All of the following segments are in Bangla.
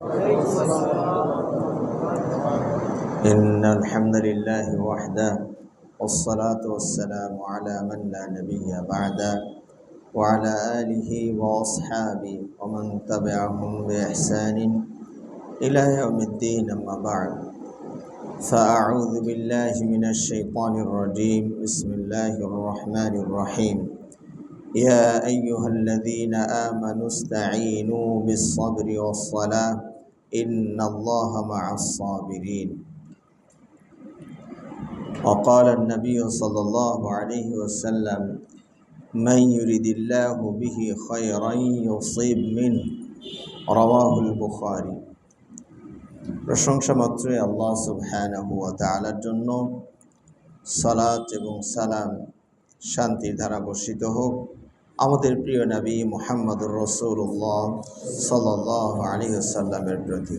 إن الحمد لله وحده والصلاة والسلام على من لا نبي بعده وعلى آله وأصحابه ومن تبعهم بإحسان إلى يوم الدين أما بعد فأعوذ بالله من الشيطان الرجيم بسم الله الرحمن الرحيم يا أيها الذين آمنوا استعينوا بالصبر والصلاة إن الله مع الصابرين وقال النبي صلى الله عليه وسلم من يريد الله به خيرا يصيب منه رواه البخاري প্রশংসা মাত্রই আল্লাহ সুবহানাহু ওয়া তাআলার জন্য সালাত এবং সালাম শান্তির ধারা বর্ষিত হোক আমাদের প্রিয় নবী মুহাম্মদুর রাসূলুল্লাহ সাল্লাল্লাহু আলাইহি ওয়াসাল্লামের প্রতি।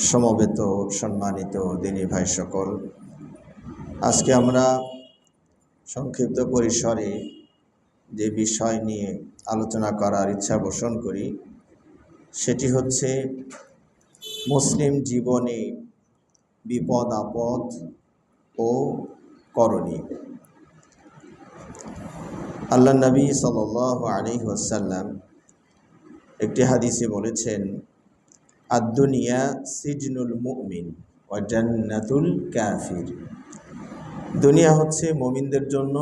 সমবেত সম্মানিত দিনী ভাই সকল, আজকে আমরা সংক্ষিপ্ত পরিসরে যে বিষয় নিয়ে আলোচনা করার ইচ্ছা পোষণ করি সেটি হচ্ছে মুসলিম জীবনে বিপদ আপদ ও করণীয়। আল্লাহ নবী সাল্লাল্লাহু আলাইহি ওয়াসাল্লাম একটি হাদিসে বলেছেন, আদ-দুনিয়া সিজনুল মুমিন ওয়া জান্নাতুল কাফির। দুনিয়া হচ্ছে মুমিনদের জন্য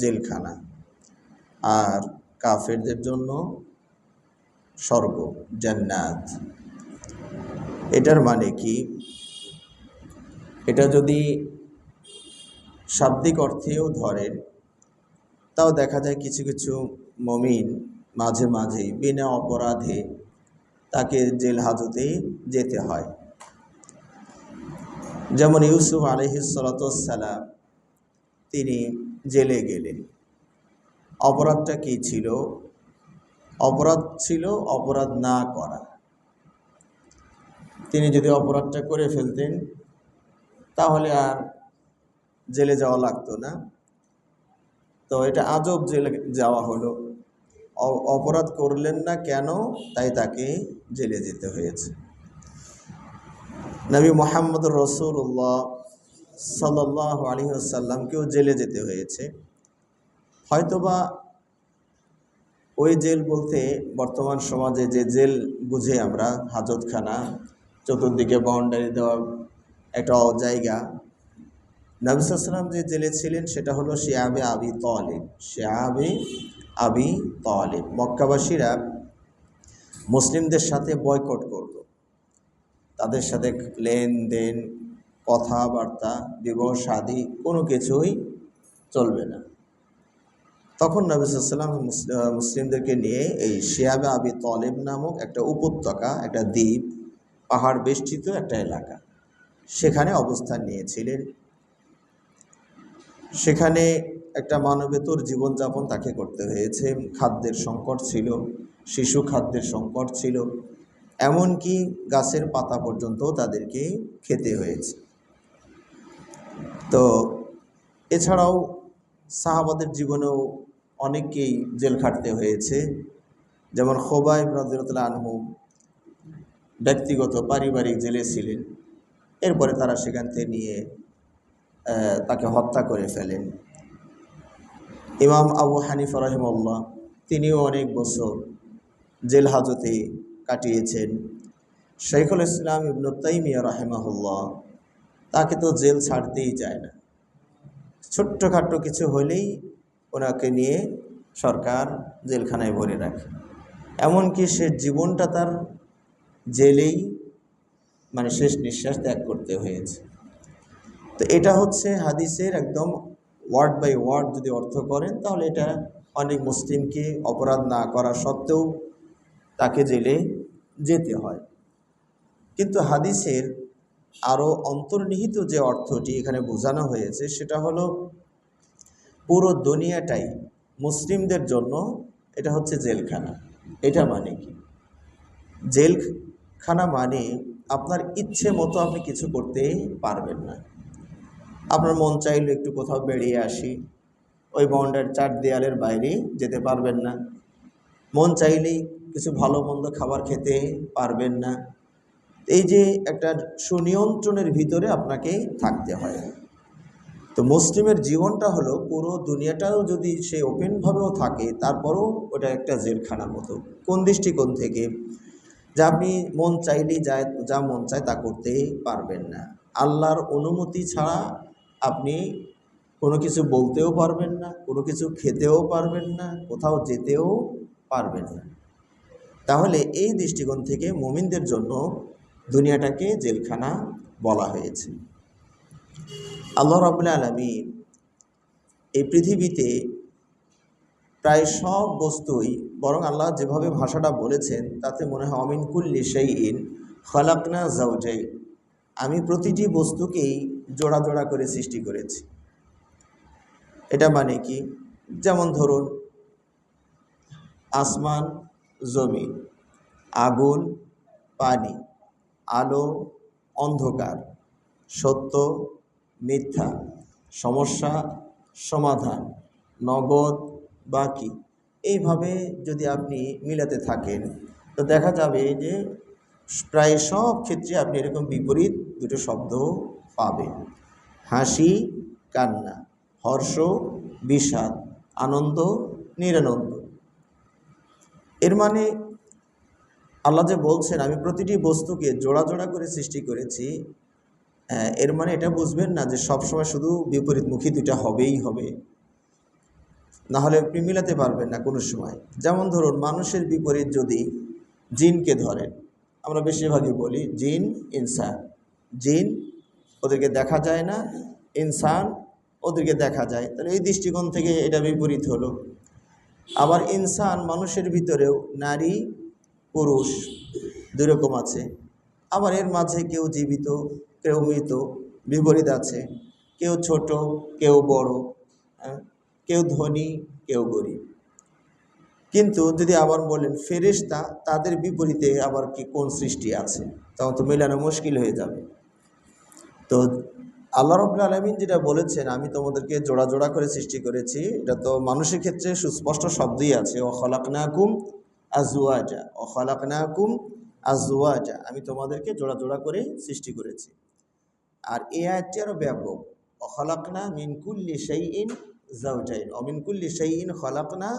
জেলখানা আর কাফেরদের জন্য স্বর্গ, জান্নাত। এটার মানে কি? এটা যদি শাব্দিক অর্থেও ধরেন তাও দেখা যায় কিছু কিছু মুমিন মাঝে মাঝেই বিনা অপরাধে তাকে জেল হাজতে যেতে হয়। যেমন ইউসুফ আলাইহিস সালাতু ওয়াস সালাম, তিনি জেলে গেলেন। অপরাধটা কি ছিল? অপরাধ ছিল অপরাধ না করা। তিনি যদি অপরাধটা করে ফেলতেন তাহলে আর জেলে যাওয়া লাগতো না। তো এটা আজব জেলে যাওয়া হলো। অপরাধ করলেন না কেন, তাই তাকে জেলে যেতে হয়েছে। নবী মুহাম্মদুর রাসূলুল্লাহ সাল্লাল্লাহু আলাইহি ওয়াসাল্লামকেও জেলে যেতে হয়েছে। হয়তোবা ওই জেল বলতে বর্তমান সমাজে যে জেল বুঝে আমরা, হাজতখানা, চতুর্দিকে বাউন্ডারি দেওয়া একটা জায়গা। নবী সাল্লাল্লাহু আলাইহি ওয়াসাল্লাম যে জেলে ছিলেন সেটা হলো শিয়াবে আবি তালিব। শিয়াবে আবি তালিব। মক্কাবাসীরা মুসলিমদের সাথে বয়কট করল, তাদের সাথে লেনদেন, কথাবার্তা, বিবাহ শাদী কোনো কিছুই চলবে না। তখন নবী সাল্লাল্লাহু আলাইহি ওয়াসাল্লাম মুসলিমদেরকে নিয়ে এই শিয়াবে আবি তালিব নামক একটা উপত্যকা, একটা দ্বীপ, পাহাড় বেষ্টিত একটা এলাকা, সেখানে অবস্থান নিয়েছিলেন। সেখানে একটা মানবেতর জীবনযাপন তাকে করতে হয়েছে। খাদ্যের সংকট ছিল, শিশু খাদ্যের সংকট ছিল, এমনকি গাছের পাতা পর্যন্ত তাদেরকে খেতে হয়েছে। তো এছাড়াও সাহাবাদের জীবনেও অনেককেই জেল খাটতে হয়েছে। যেমন খুবাইব রাদিয়াল্লাহু আনহু ব্যক্তিগত পারিবারিক জেলে ছিলেন। এরপরে তারা সেখান থেকে নিয়ে তাকে হত্যা করে ফেলেন। ইমাম আবু হানিফা রাহিমাহুল্লাহ, তিনিও অনেক বছর জেল হাজতে কাটিয়েছেন। শাইখুল ইসলাম ইবনে তাইমিয়া রাহিমাহুল্লাহ, তাকে তো জেল ছাড়তেই চায় না। ছোট্টখাট্টো কিছু হলেই ওনাকে নিয়ে সরকার জেলখানায় ভরে রাখে। এমনকি সে জীবনটা তার জেলেই শেষ নিঃশ্বাস ত্যাগ করতে হয়েছে। তো এটা হচ্ছে হাদিসের একদম ওয়ার্ড বাই ওয়ার্ড যদি অর্থ করেন তাহলে এটা অনেক মুসলিমকে অপরাধ না করা সত্ত্বেও তাকে জেলে যেতে হয়। কিন্তু হাদিসের আরও অন্তর্নিহিত যে অর্থটি এখানে বোঝানো হয়েছে সেটা হলো পুরো দুনিয়াটাই মুসলিমদের জন্য এটা হচ্ছে জেলখানা। এটা মানে কি? জেলখানা মানে আপনার ইচ্ছে মতো আপনি কিছু করতে পারবেন না। আপনার মন চাইলে একটু কোথাও বেরিয়ে আসি, ওই বাউন্ডারির চার দেয়ালের বাইরে যেতে পারবেন না। মন চাইলেই কিছু ভালো মন্দ খাবার খেতে পারবেন না। এই যে একটা সুনিয়ন্ত্রণের ভিতরে আপনাকে থাকতে হয়। তো মুসলিমের জীবনটা হলো পুরো দুনিয়াটাও যদি সে ওপেনভাবেও থাকে তারপরেও ওটা একটা জেলখানার মতো। কোন দৃষ্টিকোণ থেকে? যে আপনি মন চাইলেই যা মন চায় তা করতে পারবেন না। আল্লাহর অনুমতি ছাড়া আপনি কোনো কিছু বলতেও পারবেন না, কোনো কিছু খেতেও পারবেন না, কোথাও যেতেও পারবেন না। তাহলে এই দৃষ্টিকোণ থেকে মুমিনদের জন্য দুনিয়াটাকে জেলখানা বলা হয়েছে। আল্লাহ রাব্বুল আলামিন এই পৃথিবীতে প্রায় সব বস্তুই, বরং আল্লাহ যেভাবে ভাষাটা বলেছেন তাতে মনে হয় অমিন কুল্লি শাইইন খালাকনা যাওজাইন, আমি প্রতিটি বস্তুকেই জোড়া জোড়া করে সৃষ্টি করেছি। এটা মানে কি? যেমন ধরুন আসমান জমিন, আগুন পানি, আলো অন্ধকার, সত্য মিথ্যা, সমস্যা সমাধান, নগদ বাকি, এইভাবে যদি আপনি মিলাতে থাকেন তো দেখা যাবে যে প্রায় সব ক্ষেত্রে আপনি এরকম বিপরীত দুটো শব্দ পাবেন। হাসি কান্না, হর্ষ বিষাদ, আনন্দ নিরানন্দ। এর মানে আল্লাহ যে বলছেন আমি প্রতিটি বস্তুকে জোড়া জোড়া করে সৃষ্টি করেছি, এর মানে এটা বুঝবেন না যে সবসময় শুধু বিপরীতমুখী দুটা হবেই হবে, না হলে আপনি মিলাতে পারবেন না কোনো সময়। যেমন ধরুন মানুষের বিপরীত যদি জিনকে ধরেন, আমরা বেশিরভাগই বলি জিন ইনসান, জিন ওদেরকে দেখা যায় না, ইনসান ওদেরকে দেখা যায়, তাহলে এই দৃষ্টিকোণ থেকে এটা বিপরীত হলো। আবার ইনসান মানুষের ভিতরেও নারী পুরুষ দুই রকম আছে, আবার এর মাঝে কেউ জীবিত কেউ মৃত, বিপরীত আছে, কেউ ছোট কেউ বড়, কেউ ধনী কেউ গরিব। কিন্তু যদি আবার বলেন ফেরেশতা, তাদের বিপরীতে আবার কি কোন সৃষ্টি আছে, তখন তো মেলানো মুশকিল হয়ে যাবে। তো আল্লাহ রাব্বুল আলামিন যেটা বলেছেন আমি তোমাদেরকে জোড়া জোড়া করে সৃষ্টি করেছি, এটা তো মানুষের ক্ষেত্রে সুস্পষ্ট শব্দই আছে, ও খলাকনাকুম আজওয়াজা, ও খলাকনাকুম আজওয়াজা, আমি তোমাদেরকে জোড়া জোড়া করে সৃষ্টি করেছি। আর এই আয়াতটি আরও ব্যাপক, ও খলাকনা মিন কুল্লি শাইইন যাওজাইন, ও মিন কুল্লি শাইইন খলাকনা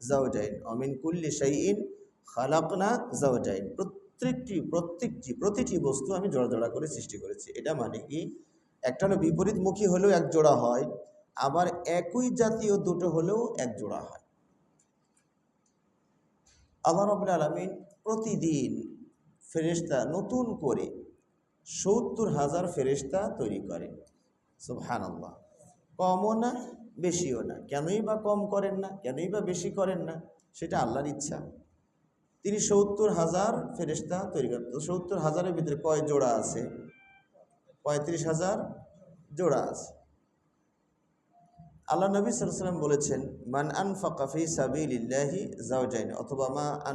যাওজাইন, ও মিন কুল্লি শাইইন খলাকনা যাওজাইন, প্রতিটি বস্তু আমি জোড়া জোড়া করে সৃষ্টি করেছি। এটা মানে কি, একটা হলো বিপরীতমুখী হলেও এক জোড়া হয়, আবার একই জাতীয় দুটো হলেও এক জোড়া হয়। আল্লাহ রাব্বুল আলামিন প্রতিদিন ফেরেশতা নতুন করে ৭০,০০০ ফেরেশতা তৈরি করেন। সুবহানাল্লাহ। কমও না বেশিও না। কেনই বা কম করেন না, কেনই বা বেশি করেন না, সেটা আল্লাহর ইচ্ছা। তিনি ৭০,০০০ ফেরেশতা তৈরি করেন। তো ৭০,০০০-এর ভিতরে কয় জোড়া আছে? ৩৫,০০০ জোড়া আছে। আল্লাহ নবী সাল্লাল্লাহু আলাইহি ওয়াসাল্লাম বলেছেন মান আনফাকা ফি সাবিলিল্লাহি যাওজাইন, অথবা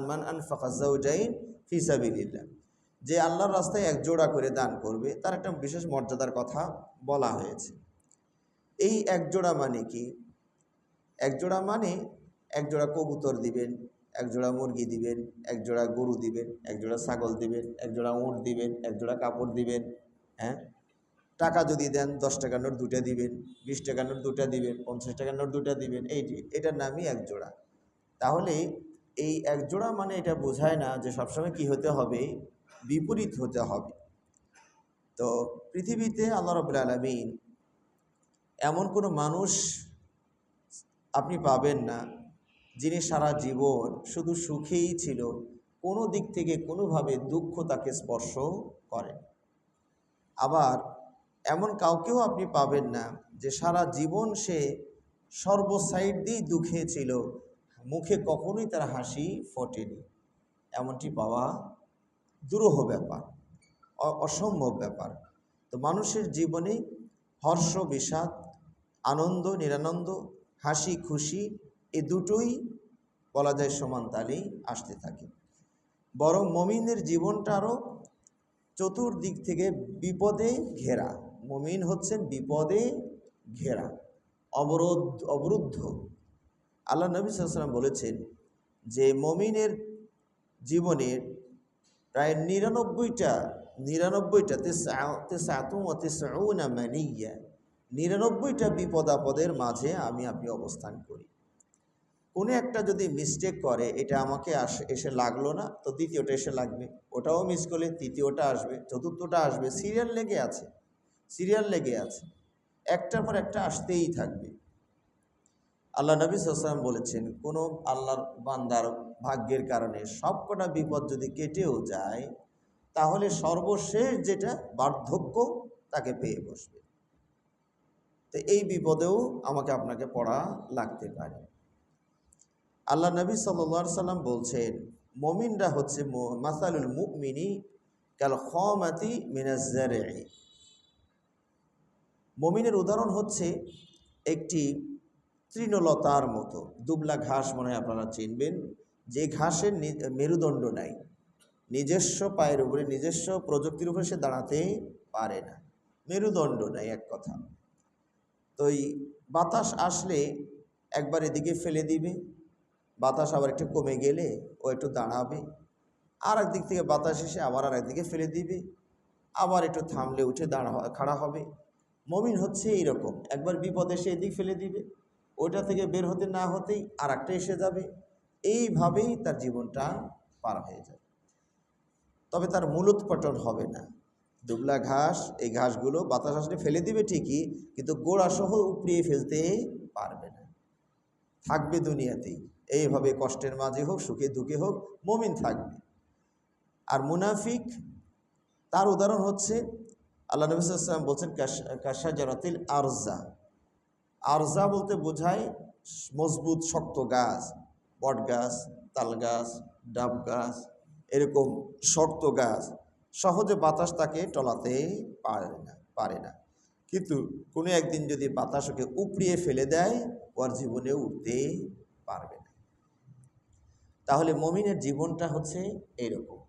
মান আনফাকা যাওজাইন ফি সাবিলিল্লাহ, যে আল্লাহর রাস্তায় এক জোড়া করে দান করবে তার একটা বিশেষ মর্যাদার কথা বলা হয়েছে। এই এক জোড়া মানে কি? এক জোড়া মানে এক জোড়া কবুতর দিবেন, এক জোড়া মুরগি দিবেন, এক জোড়া গরু দিবেন, এক জোড়া ছাগল দিবেন, এক জোড়া উট দিবেন, এক জোড়া কাপড় দিবেন। হ্যাঁ, টাকা যদি দেন 10 টাকার নোট দুটা দিবেন, 20 টাকার নোট দুটা দিবেন, 50 টাকার নোট দুটা দিবেন, এই যে এটার নামই এক জোড়া। তাহলে এই এক জোড়া মানে এটা বোঝায় না যে সবসময় কি হতে হবে, বিপরীত হতে হবে। তো পৃথিবীতে আল্লাহ রাব্বুল আলামিন এমন কোনো মানুষ আপনি পাবেন না যিনি সারা জীবন শুধু সুখেই ছিল, কোনো দিক থেকে কোনোভাবে দুঃখ তাকে স্পর্শ করে। আবার এমন কাউকেও আপনি পাবেন না যে সারা জীবন সে সর্বসাইড দিয়েই দুঃখে ছিল, মুখে কখনোই তার হাসি ফোটেনি। এমনটি পাওয়া দুরূহ ব্যাপার, অসম্ভব ব্যাপার। তো মানুষের জীবনে হর্ষ বিষাদ, আনন্দ নিরানন্দ, হাসি খুশি, এ দুটোই বলা যায় সমান তালেই আসতে থাকে। বরং মুমিনের জীবনটা আরও চতুর্দিক থেকে বিপদে ঘেরা। মুমিন হচ্ছেন বিপদে ঘেরা, অবরুদ্ধ। আল্লাহ নবী সাল্লাল্লাহু আলাইহি ওয়াসাল্লাম বলেছেন যে মুমিনের জীবনের প্রায় 99টা মানিয়া 99টা বিপদ আপদের মাঝে আমি আপনি অবস্থান করি। কোনো একটা যদি মিস্টেক করে, এটা আমাকে এসে লাগলো না, তো দ্বিতীয়টা এসে লাগবে, ওটাও মিস করলে তৃতীয়টা আসবে, চতুর্থটা আসবে, সিরিয়াল লেগে আছে, একটার পর একটা আসতেই থাকবে। আল্লাহ নবী সাল্লাল্লাহু আলাইহি ওয়াসাল্লাম বলেছেন, কোনো আল্লাহর বান্দার ভাগ্যের কারণে সবকটা বিপদ যদি কেটেও যায়, তাহলে সর্বশেষ যেটা বার্ধক্য তাকে পেয়ে বসবে। তো এই বিপদেও আমাকে আপনাকে পড়া লাগতে পারে। আল্লাহ নবী সাল্লাল্লাহু আলাইহি সাল্লাম বলছেন, মুমিনরা হচ্ছে মাসালুল মুমিনি কাল খামাতি মিনাজ জারঈ। মুমিনের উদাহরণ হচ্ছে একটি তৃণলতার মতো। দুবলা ঘাস মনে হয় আপনারা চিনবেন, যে ঘাসের মেরুদণ্ড নাই, নিজস্ব পায়ের উপরে, নিজস্ব প্রযুক্তির উপরে সে দাঁড়াতে পারে না, মেরুদণ্ড নাই এক কথা। তো এই বাতাস আসলে একবার এদিকে ফেলে দিবে, বাতাস আবার একটু কমে গেলে ও একটু দাঁড়াবে, আর একদিক থেকে বাতাস এসে আবার আর একদিকে ফেলে দিবে, আবার একটু থামলে উঠে খাড়া হবে। মুমিন হচ্ছে এইরকম, একবার বিপদ এসে এদিক ফেলে দিবে, ওইটা থেকে বের হতে না হতেই আর একটা এসে যাবে, এইভাবেই তার জীবনটা পার হয়ে যাবে। তবে তার মূলোৎপাটন হবে না। দুবলা ঘাস, এই ঘাসগুলো বাতাস আসলে ফেলে দিবে ঠিকই, কিন্তু গোড়াসহ উপড়িয়ে ফেলতে পারবে না, থাকবে দুনিয়াতেই। এইভাবে কষ্টের মাঝে হোক, সুখে দুঃখে হোক, মুমিন থাকবে। আর মুনাফিক, তার উদাহরণ হচ্ছে আল্লাহ নবী সাল্লাল্লাহু আলাইহি ওয়াসাল্লাম বলছেন কাশাজারাতিল আরজা। আরজা বলতে বোঝায় মজবুত শক্ত গাছ, বট গাছ, তাল গাছ, ডাব গাছ, এরকম শক্ত গাছ, সহজে বাতাস তাকে টলাতে পারে না। কিন্তু কোনো একদিন যদি বাতাস ওকে উপড়িয়ে ফেলে দেয়, ওর জীবনে উঠতে পারবে না। তাহলে মুমিনের জীবনটা হচ্ছে এইরকম,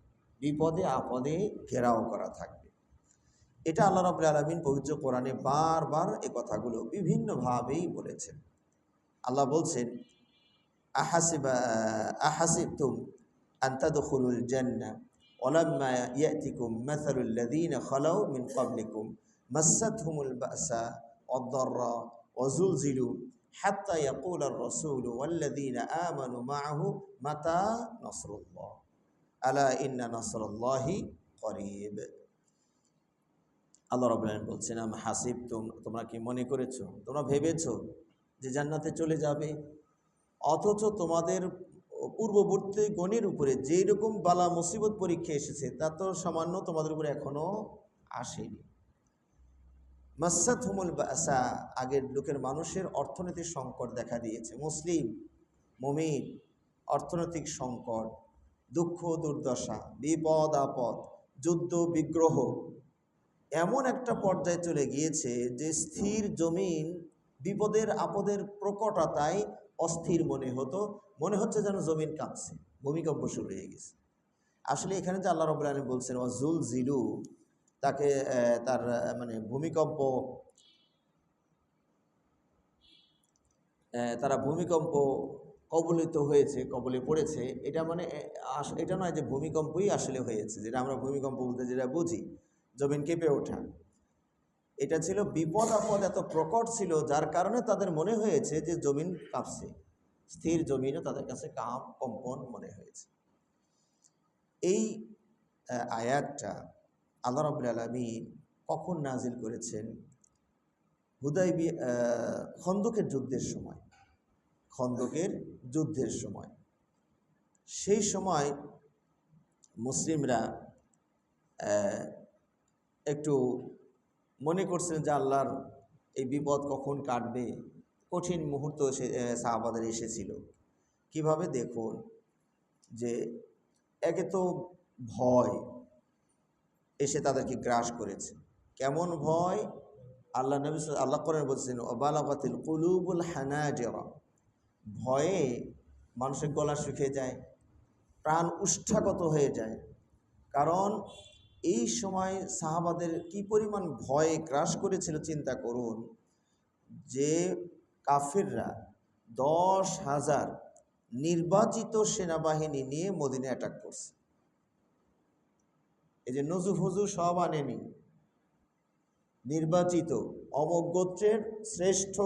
বিপদে আপদে ঘেরাও করা থাকবে। এটা আল্লাহ রাব্বুল আলামিন পবিত্র কোরআনে বারবার এই কথাগুলো বিভিন্নভাবেই বলেছেন। আল্লাহ বলছেন, আহাসিবতুম আন তাদখুলুল জান্নাহ ওয়ালাম্মা ইয়াতিকুম মাসালুল লাযীনা খালাউ মিন ক্বাবলিকুম মাসাতহুমুল বাসা ওয়াদ-দাররা ওয়াজুলজিলু হাত্তা ইয়াকুলার রাসূলু ওয়াল্লাযীনা আমানু মাআহু মাতা নাসরুল্লাহ আলা ইন্না নাসরাল্লাহি করিব। আল্লাহ রাব্বুল আলামিন বলছেন, আম হাসিবতুম, তোমরা কি মনে করেছো, তোমরা ভেবেছো যে জান্নাতে চলে যাবে, অথচ তোমাদের পূর্ববর্তী গণের উপরে যেই রকম বালা মুসিবত পরীক্ষা এসেছে, তা তো সামান্য তোমাদের উপরে এখনো আসেনি। মাসাতহুমুল বাসা, আগের লোকের মানুষের অর্থনৈতিক সংকট দেখা দিয়েছে, মুসলিম মুমিন অর্থনৈতিক সংকট, দুঃখ দুর্দশা, বিপদ আপদ, যুদ্ধ বিগ্রহ, এমন একটা পর্যায়ে চলে গিয়েছে যে স্থির জমিন বিপদের আপদের প্রকটতায় অস্থির মনে হচ্ছে যেন জমিন কাঁপছে, ভূমিকম্প শুরু হয়ে গেছে। আসলে এখানে যে আল্লাহ রাব্বুল আলামিন বলছেন ওয়াজুল জিলু, তাকে তার মানে ভূমিকম্প, তারা ভূমিকম্প কবলিত হয়েছে, কবলে পড়েছে, এটা মানে এটা নয় যে ভূমিকম্পই আসলে হয়েছে, যেটা আমরা ভূমিকম্প বলতে যেটা বুঝি, জমিন কেঁপে ওঠা। এটা ছিল বিপদ আপদ এত প্রকট ছিল, যার কারণে তাদের মনে হয়েছে যে জমিন কাঁপছে, স্থির জমিনও তাদের কাছে কম্পন মনে হয়েছে। এই আয়াতটা আল্লাহ রাব্বুল আলামিন কখন নাজিল করেছেন? খন্দকের যুদ্ধের সময়। সেই সময় মুসলিমরা একটু মনে করছেন যে আল্লাহর এই বিপদ কখন কাটবে, কঠিন মুহূর্ত সাহাবাদের এসেছিল। কিভাবে? দেখুন, যে একে তো ভয় এসে তাদেরকে গ্রাস করেছে। কেমন ভয়? আল্লাহ কোরআনে বলছেন, ওয়াবালাগাতিল কুলুবুল হানাজিরা, ভয়ে মানুষের গলা শুকিয়ে যায়, প্রাণ উষ্ঠাগত হয়ে যায়। কারণ এই সময় সাহাবাদের কি পরিমাণ ভয় গ্রাস করেছিল চিন্তা করুন, যে কাফিররা 10,000 নির্বাচিত সেনাবাহিনী নিয়ে মদিনায় অ্যাটাক করছে। এই যে নজু ফজু সব আনেনি, নির্বাচিত অমুক গোত্রের শ্রেষ্ঠ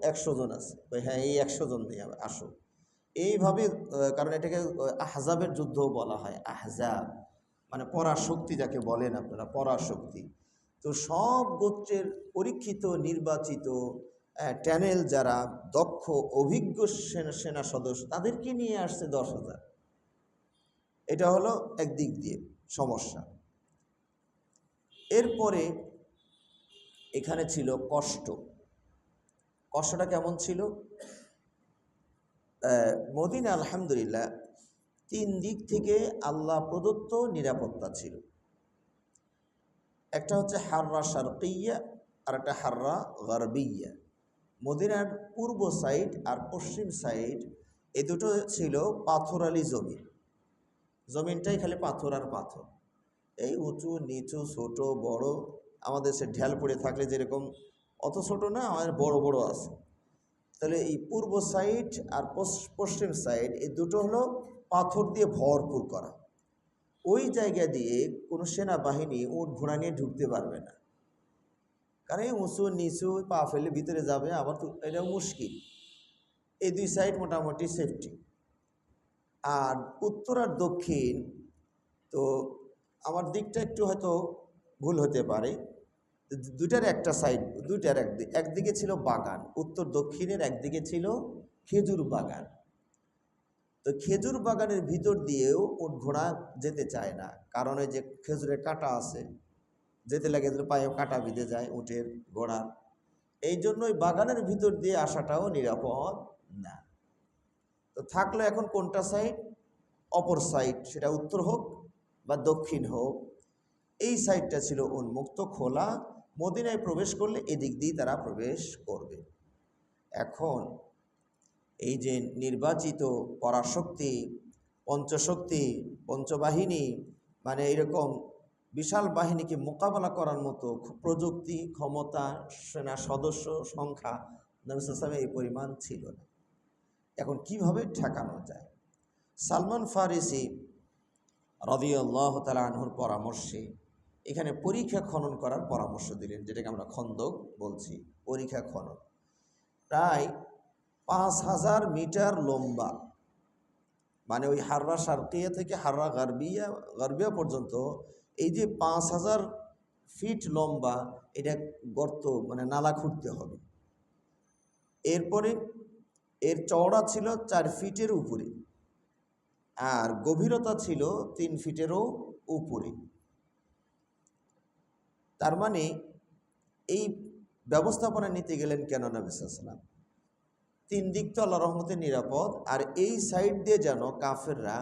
100 জন আছে, হ্যাঁ এই 100 জন নিয়ে আসো এইভাবে। কারণ এটাকে আহজাবের যুদ্ধ বলা হয়, আহজাব মানে পরাশক্তি যাকে বলেন আপনারা, পরাশক্তি। তো সব গোত্রের পরীক্ষিত নির্বাচিত ট্যানেল যারা দক্ষ অভিজ্ঞ সেনা সদস্য তাদেরকে নিয়ে আসছে 10,000। এটা হলো একদিক দিয়ে সমস্যা। এরপরে এখানে ছিল কষ্টটা কেমন ছিল? মদিনা আলহামদুলিল্লাহ 3 দিক থেকে আল্লাহ প্রদত্ত নিরাপত্তা ছিল। একটা হচ্ছে হাররা শারকিয়া আর একটা হাররা গারবিয়া। মদিনার পূর্ব সাইড আর পশ্চিম সাইড এ দুটো ছিল পাথরালি জমিন, জমিনটাই খালি পাথর আর পাথর, এই উঁচু নিচু ছোট বড়। আমাদের সে ঢেল পড়ে থাকলে যেরকম অত ছোট না, আমাদের বড় বড় আছে। তাহলে এই পূর্ব সাইড আর পশ্চিম সাইড এই দুটো হলো পাথর দিয়ে ভরপুর করা। ওই জায়গা দিয়ে কোনো সেনাবাহিনী উট ঘোড়া নিয়ে ঢুকতে পারবে না, কারণ এই উঁচু নিচু পা ফেলে ভিতরে যাবে, আবার তো এটা মুশকিল। এই 2 সাইড মোটামুটি সেফটি। আর উত্তর আর দক্ষিণ, তো আমার দিকটা একটু হয়তো ভুল হতে পারে, দুটার একটা সাইড, দুইটার একদিকে ছিল বাগান, উত্তর দক্ষিণের একদিকে ছিল খেজুর বাগান। তো খেজুর বাগানের ভিতর দিয়েও উট ঘোড়া যেতে চায় না, কারণ ওই যে খেজুরের কাঁটা আছে, যেতে লাগে পায়ে কাঁটা বিঁধে যায় উটের ঘোড়ার। এই জন্য ওই বাগানের ভিতর দিয়ে আসাটাও নিরাপদ না। তো থাকলো এখন কোনটা সাইড? অপর সাইড, সেটা উত্তর হোক বা দক্ষিণ হোক, এই সাইডটা ছিল উন্মুক্ত খোলা। মদিনায় প্রবেশ করলে এদিক দিয়ে তারা প্রবেশ করবে। এখন এই যে নির্বাচিত পরাশক্তি, পঞ্চশক্তি, পঞ্চবাহিনী, মানে এরকম বিশাল বাহিনীকে মোকাবেলা করার মতো প্রযুক্তি, ক্ষমতা, সেনা সদস্য সংখ্যা নবী সাল্লাল্লাহু আলাইহি ওয়াসাল্লামের এই পরিমাণ ছিল না। এখন কিভাবে ঠেকানো যায়? সালমান ফারিসি রাদিয়াল্লাহু তাআলা আনহুর পরামর্শে এখানে পরীক্ষা খনন করার পরামর্শ দিলেন, যেটাকে আমরা খন্দক বলছি, পরীক্ষা খনন। প্রায় 5,000 মিটার লম্বা, মানে ওই হাররা শারকিয়া থেকে হাররা গারবিয়া পর্যন্ত এই যে 5,000 ফিট লম্বা এটা গর্ত, মানে নালা খুঁড়তে হবে। এরপরে এর চওড়া ছিল 4 ফিটের উপরে, আর গভীরতা ছিল 3 ফিটেরও উপরে। তার মানে এই ব্যবস্থাপনা নিতে গেলেন কেন নবী সাল্লাল্লাহু আলাইহি ওয়াসাল্লাম? 3 দিক তো আল্লাহর রহমতে নিরাপদ, আর এই সাইড দিয়ে যেন কাফেররা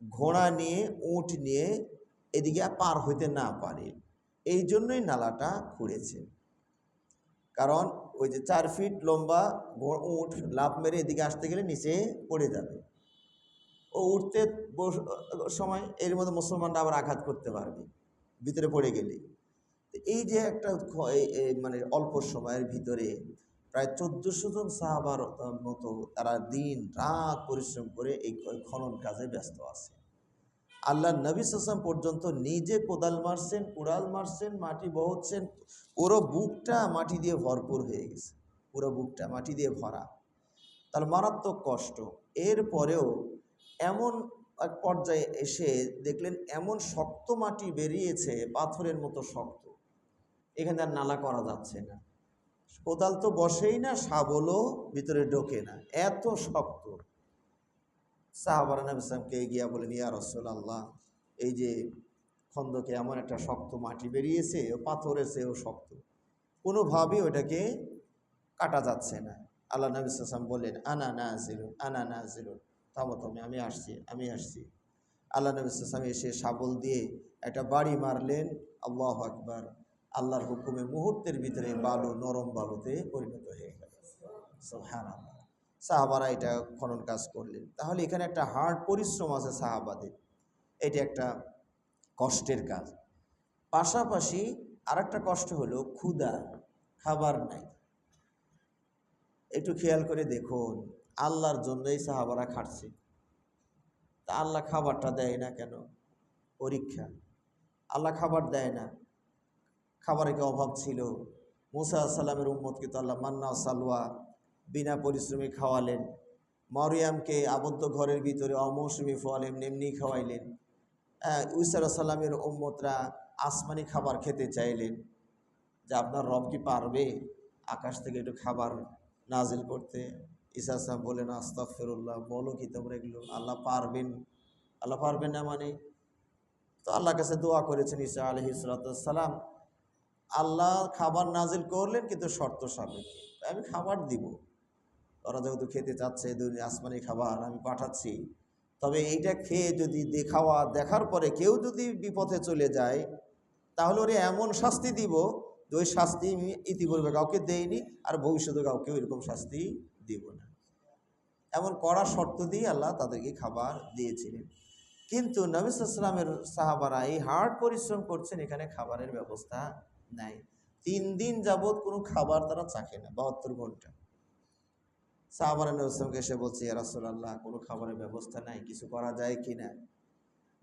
ঘোড়া নিয়ে উট নিয়ে এদিকে পার হইতে না পারে, এই জন্যই নালাটা খুঁড়েছে। কারণ ওই যে 4 ফিট লম্বা উট লাফ মেরে এদিকে আসতে গেলে নিচে পড়ে যাবে, ও উঠতে সময় এর মধ্যে মুসলমানরা আবার আঘাত করতে পারবে ভিতরে পড়ে গেলে। এই যে একটা মানে অল্প সময়ের ভিতরে প্রায় 1400 জন সাহাবার মতো তারা দিন রাত পরিশ্রম করে এই খনন কাজে ব্যস্ত আছে। আল্লাহ নবী সাল্লাল্লাহু আলাইহি ওয়াসাল্লাম পর্যন্ত নিজে কোদাল মারছেন, কুড়াল মারছেন, মাটি বহচ্ছেন, পুরো বুকটা মাটি দিয়ে ভরপুর হয়ে গেছে, পুরো বুকটা মাটি দিয়ে ভরা। তার মারাত্মক কষ্ট। এরপরেও এমন এক পর্যায়ে এসে দেখলেন এমন শক্ত মাটি বেরিয়েছে, পাথরের মতো শক্ত, এখানে আর নালা করা যাচ্ছে না। কোদাল তো বসেই না, শাবলও ভিতরে ঢোকে না, এত শক্ত। সাহাবারা নবী সাল্লাল্লাহু আলাইহি গিয়া বলেন, ইয়া রাসূলুল্লাহ, এই যে খন্দকে এমন একটা শক্ত মাটি বেরিয়েছে, ও পাথরের চেয়েও শক্ত, কোনোভাবেই ওটাকে কাটা যাচ্ছে না। আল্লাহ নবী সাল্লাল্লাহু আলাইহি ওয়াসাল্লাম বললেন, আনা নাজিলুন, থামো থামো, আমি আসছি। আল্লাহ নবী সাল্লাল্লাহু আলাইহি ওয়াসাল্লাম এসে শাবল দিয়ে একটা বাড়ি মারলেন। আল্লাহু আকবার। আল্লাহর হুকুমে মুহূর্তের ভিতরে বালু নরম বালুতে পরিণত হয়ে গেল। সুবহানাল্লাহ। সাহাবারা এটা খনন কাজ করলেন। তাহলে এখানে একটা হার্ড পরিশ্রম আছে সাহাবাদের, এটা একটা কষ্টের কাজ। পাশাপাশি আরেকটা কষ্ট হলো ক্ষুধা, খাবার নাই। একটু খেয়াল করে দেখুন, আল্লাহর জন্যই সাহাবারা খাটছে, তা আল্লাহ খাবারটা দেয় না কেন? পরীক্ষা। আল্লাহ খাবার দেয় না, খাবারের কি অভাব ছিল? মুসা সাল্লামের উম্মতকে তো আল্লাহ মান্না সালওয়া বিনা পরিশ্রমে খাওয়ালেন। মরিয়ামকে আবদ্ধ ঘরের ভিতরে অমৌসুমি ফল এমনি এমনি খাওয়াইলেন। ঈসা সাল্লামের উম্মতরা আসমানি খাবার খেতে চাইলেন, যে আপনার রব কি পারবে আকাশ থেকে একটু খাবার নাজিল করতে? ঈসা সাহেব বলেন, আস্তাগফিরুল্লাহ, বলো কি তোমরা এগুলো? আল্লাহ পারবেন? আল্লাহ পারবেন না মানে? তো আল্লাহর কাছে দোয়া করেছেন ঈসা আলাইহিস সালাম, আল্লাহ খাবার নাজিল করলেন কিন্তু শর্ত সাপেক্ষে, আমি খাবার দিব। ওরা যেহেতু খেতে চাচ্ছে আসমানি খাবার আমি পাঠাচ্ছি, তবে এইটা খেয়ে যদি দেখার পরে কেউ যদি বিপথে চলে যায়, তাহলে ওরে এমন শাস্তি দিব যে ওই শাস্তি আমি ইতিপূর্বে কাউকে দেইনি, আর ভবিষ্যতে কাউকে এরকম শাস্তি দিব না। এমন কড়া শর্ত দিয়ে আল্লাহ তাদেরকে খাবার দিয়েছিলেন। কিন্তু নবী সাল্লাল্লাহু আলাইহি ওয়াসাল্লামের সাহাবারা এই হার্ড পরিশ্রম করছেন, এখানে খাবারের ব্যবস্থা নাই। 3 দিন যাবৎ কোনো খাবার তারা চাখে না, 72 ঘন্টা। সাহাবারা নবী সাল্লাল্লাহু আলাইহি ওয়াসাল্লামকে এসে বলছে, ইয়া রাসূলুল্লাহ, কোনো খাবারের ব্যবস্থা নাই, কিছু করা যায় কি না?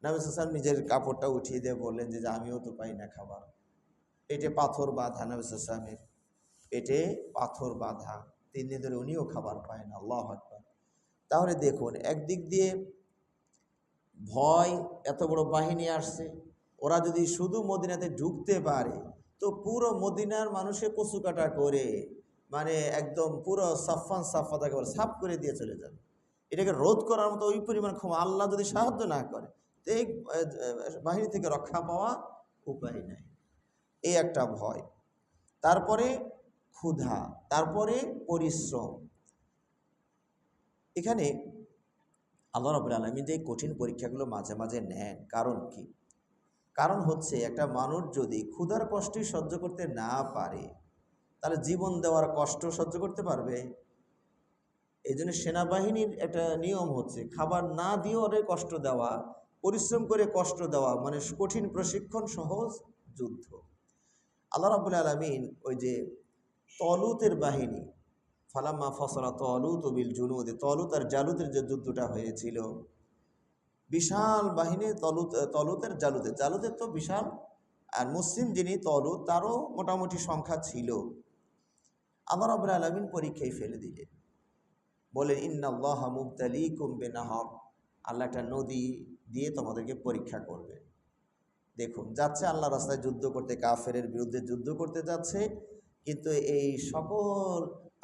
নবী সাল্লাল্লাহু আলাইহি ওয়াসাল্লাম নিজের কাপড়টা উঠিয়ে দিয়ে বললেন যে আমিও তো পাই না খাবার। পেটে পাথর বাঁধা, নবী সাল্লাল্লাহু আলাইহি ওয়াসাল্লামের পেটে পাথর বাঁধা, 3 দিন ধরে উনিও খাবার পায় না। আল্লাহু আকবার। তাহলে দেখুন, একদিক দিয়ে ভয়, এত বড় বাহিনী আসছে, ওরা যদি শুধু মদিনাতে ঢুকতে পারে তো পুরো মদিনার মানুষে কচু কাটা করে, মানে একদম পুরো সাফান সাফাত একেবারে সাফ করে দিয়ে চলে যাবে। এটাকে রোধ করার মতো ওই পরিমাণ ক্ষমতা, আল্লাহ যদি সাহায্য না করে তো এই বাহিনী থেকে রক্ষা পাওয়া উপায় নাই। এই একটা ভয়, তারপরে ক্ষুধা, তারপরে পরিশ্রম। এখানে আল্লাহ রাব্বুল আলামিন যে কঠিন পরীক্ষাগুলো মাঝে মাঝে নেন, কারণ কি? কারণ হচ্ছে একটা মানুষ যদি ক্ষুধার কষ্টই সহ্য করতে না পারে, তাহলে জীবন দেওয়ার কষ্ট সহ্য করতে পারবে? এই জন্য সেনাবাহিনীর একটা নিয়ম হচ্ছে খাবার না দিয়ে ওদের কষ্ট দেওয়া, পরিশ্রম করে কষ্ট দেওয়া, মানে কঠিন প্রশিক্ষণ, সহজ যুদ্ধ। আল্লাহ রাব্বুল আলামিন ওই যে তলুতের বাহিনী, ফালাম্মা ফসলা তলুত বিল জুনুদ, তলুত আর জালুতের যে যুদ্ধটা হয়েছিল, বিশাল বাহিনী, তলুতের জালুতের তো বিশাল, আর মুসলিম যিনি তলুত তারও মোটামুটি সংখ্যা ছিল। আল্লাহ রাব্বুল আলামিন পরীক্ষায় ফেলে দিলেন, বলেন ইন্নাল্লাহা মুবতালিকুম বিনাহর, আল্লাহ একটা নদী দিয়ে তোমাদেরকে পরীক্ষা করবে। দেখুন, যাচ্ছে আল্লাহ রাস্তায় যুদ্ধ করতে, কাফেরের বিরুদ্ধে যুদ্ধ করতে যাচ্ছে, কিন্তু এই সকল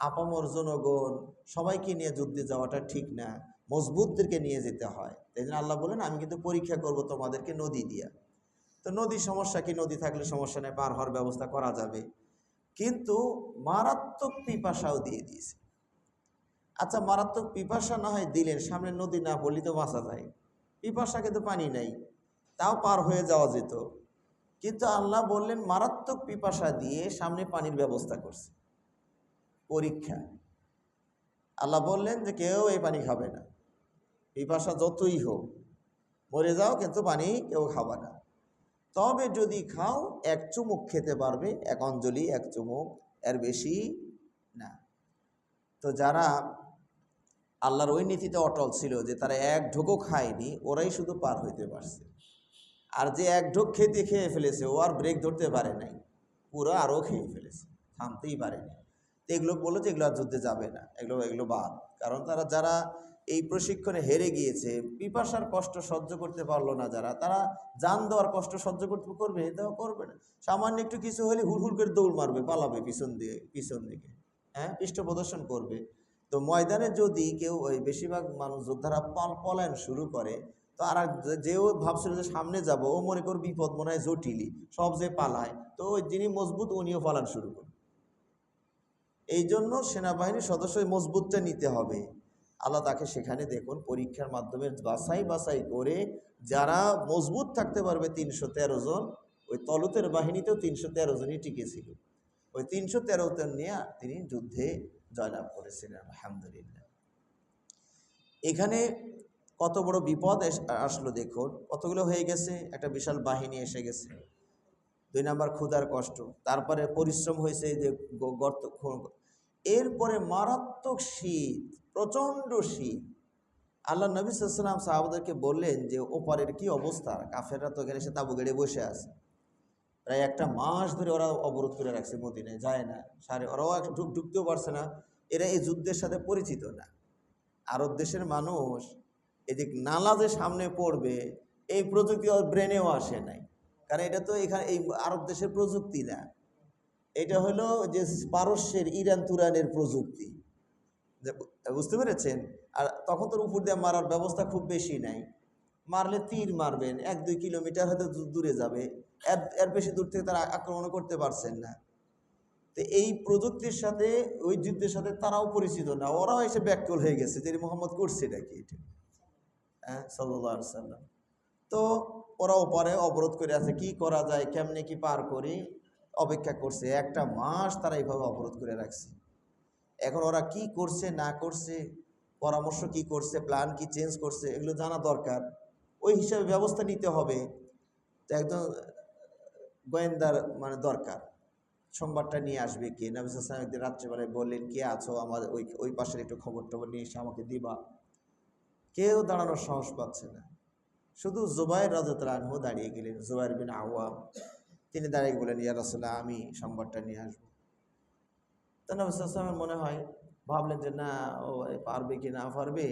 আপামর জনগণ সবাইকে নিয়ে যুদ্ধে যাওয়াটা ঠিক না, মজবুতদেরকে নিয়ে যেতে হয়। তাই জন্য আল্লাহ বলেন আমি কিন্তু পরীক্ষা করব তোমাদেরকে নদী দিয়া। তো নদী সমস্যা কি? নদী থাকলে সমস্যা নেই, পার হওয়ার ব্যবস্থা করা যাবে। কিন্তু মারাত্মক পিপাসাও দিয়ে দিয়েছে। আচ্ছা, মারাত্মক পিপাসা না হয় দিলেন, সামনে নদী না পড়লে তো বাঁচা যায়, পিপাসা কিন্তু পানি নাই, তাও পার হয়ে যাওয়া যেত। কিন্তু আল্লাহ বললেন মারাত্মক পিপাসা দিয়ে সামনে পানির ব্যবস্থা করছে, পরীক্ষা। আল্লাহ বললেন যে কেউ এই পানি খাবে না, পিপাসা যতই হোক, মরে যাও কিন্তু পানি কেউ খাবে না। তবে যদি খাও 1 চুমুক খেতে পারবে, 1 অঞ্জলি, 1 চুমুক, এর বেশি না। তো যারা আল্লাহর ওই নীতিতে অটল ছিল যে তারা 1 ঢোকও খায়নি, ওরাই শুধু পার হইতে পারছে। আর যে 1 ঢোক খেয়ে ফেলেছে, ও আর ব্রেক ধরতে পারে নাই, পুরো আরও খেয়ে ফেলেছে, থামতেই পারেনি। তো এগুলো বললো যে এগুলো আর যুদ্ধে যাবে না, এগুলো বাদ। কারণ যারা এই প্রশিক্ষণে হেরে গিয়েছে, পিপাসার কষ্ট সহ্য করতে পারলো না যারা, তারা জান দেওয়ার কষ্ট সহ্য করবে? এটাও করবে না। সামান্য একটু কিছু হলে হুড় করে দৌড় মারবে, পালাবে পিছন দিকে, হ্যাঁ, পৃষ্ঠ প্রদর্শন করবে। তো ময়দানে যদি কেউ, ওই বেশিরভাগ মানুষ যোদ্ধারা পলায়ন শুরু করে, তো আর যেও ভাবছিল যে সামনে যাব, ও মনে কর বিপদ মনে হয় জটিলই, সব যে পালায়, তো ওই যিনি মজবুত উনিও পালান শুরু করে। এই জন্য সেনাবাহিনীর সদস্য মজবুতটা নিতে হবে। আল্লাহ তাকে সেখানে দেখুন পরীক্ষার মাধ্যমে বাছাই করে যারা মজবুত থাকতে পারবে 313 জন, ওই তলুতের বাহিনীতেও 313 জনই টিকেছিল। ওই 313 জন নিয়ে তিনি যুদ্ধে জয়লাভ করেছিলেন, আলহামদুলিল্লাহ। এখানে কত বড় বিপদ আসলো দেখুন, কতগুলো হয়ে গেছে, একটা বিশাল বাহিনী এসে গেছে। 2 নাম্বার ক্ষুধার কষ্ট, তারপরে পরিশ্রম হয়েছে যে গর্ত, এরপরে মারাত্মক শীত, প্রচণ্ড শীত। আল্লাহ নবী সাল্লাল্লাহু আলাইহি ওয়াসাল্লাম সাহাবাদেরকে বললেন যে ওপারের কি অবস্থা, কাফেররা তো এখানে এসে তাঁবু গেড়ে বসে আছে, প্রায় একটা মাস ধরে ওরা অবরোধ করে রাখছে, মদিনায় যায় না, ওরাও ঢুকতেও পারছে না। এরা এই যুদ্ধের সাথে পরিচিত না। আরব দেশের মানুষ এই যে নালা যে সামনে পড়বে এই প্রযুক্তি ওর ব্রেনেও আসে নাই, কারণ এটা তো এখানে এই আরব দেশের প্রযুক্তি না, এটা হলো যে পারস্যের ইরান তুরানের প্রযুক্তি। বুঝতে পেরেছেন? আর তখন তোর উপর দিয়ে মারার ব্যবস্থা খুব বেশি নাই, মারলে তীর মারবেন 1-2 কিলোমিটার হয়তো দূরে যাবে, এর বেশি দূর থেকে তারা আক্রমণ করতে পারছেন না। তো এই প্রযুক্তির সাথে ওই যুদ্ধের সাথে তারাও পরিচিত না, ওরাও এসে ব্যাককল হয়ে গেছে যে মোহাম্মদ করছে এটা কি, এটা হ্যাঁ সাল্লাল্লাহু আলাইহি সাল্লাম। তো ওরা ওপারে অবরোধ করে আছে, কি করা যায়, কেমনে কি পার করি, অপেক্ষা করছে একটা মাস, তারা এইভাবে অবরোধ করে রাখছে। এখন ওরা কি করছে না করছে, পরামর্শ কি করছে, প্ল্যান কি চেঞ্জ করছে, এগুলো জানা দরকার, ওই হিসাবে ব্যবস্থা নিতে হবে। তো একজন গোয়েন্দার মানে দরকার, সংবাদটা নিয়ে আসবে কে। নবী সাল্লাল্লাহু আলাইহি ওয়াসাল্লাম একদিন রাত্রেবেলায় বললেন, কে আছো আমাদের ওই ওই পাশের একটু খবর টবর নিয়ে এসে আমাকে দিবা। কেউ দাঁড়ানোর সাহস পাচ্ছে না, শুধু জুবাইর রাদিয়াল্লাহু আনহু দাঁড়িয়ে গেলেন, জুবাইর বিন আওয়াম, তিনি দাঁড়িয়ে বলেন, ইয়া রাসূলুল্লাহ, আমি সংবাদটা নিয়ে আসবো। তো নবী সাল্লাল্লাহু আলাইহি ওয়াসাল্লাম মনে হয় ভাবলেন যে না, ও পারবে কি না পারবে,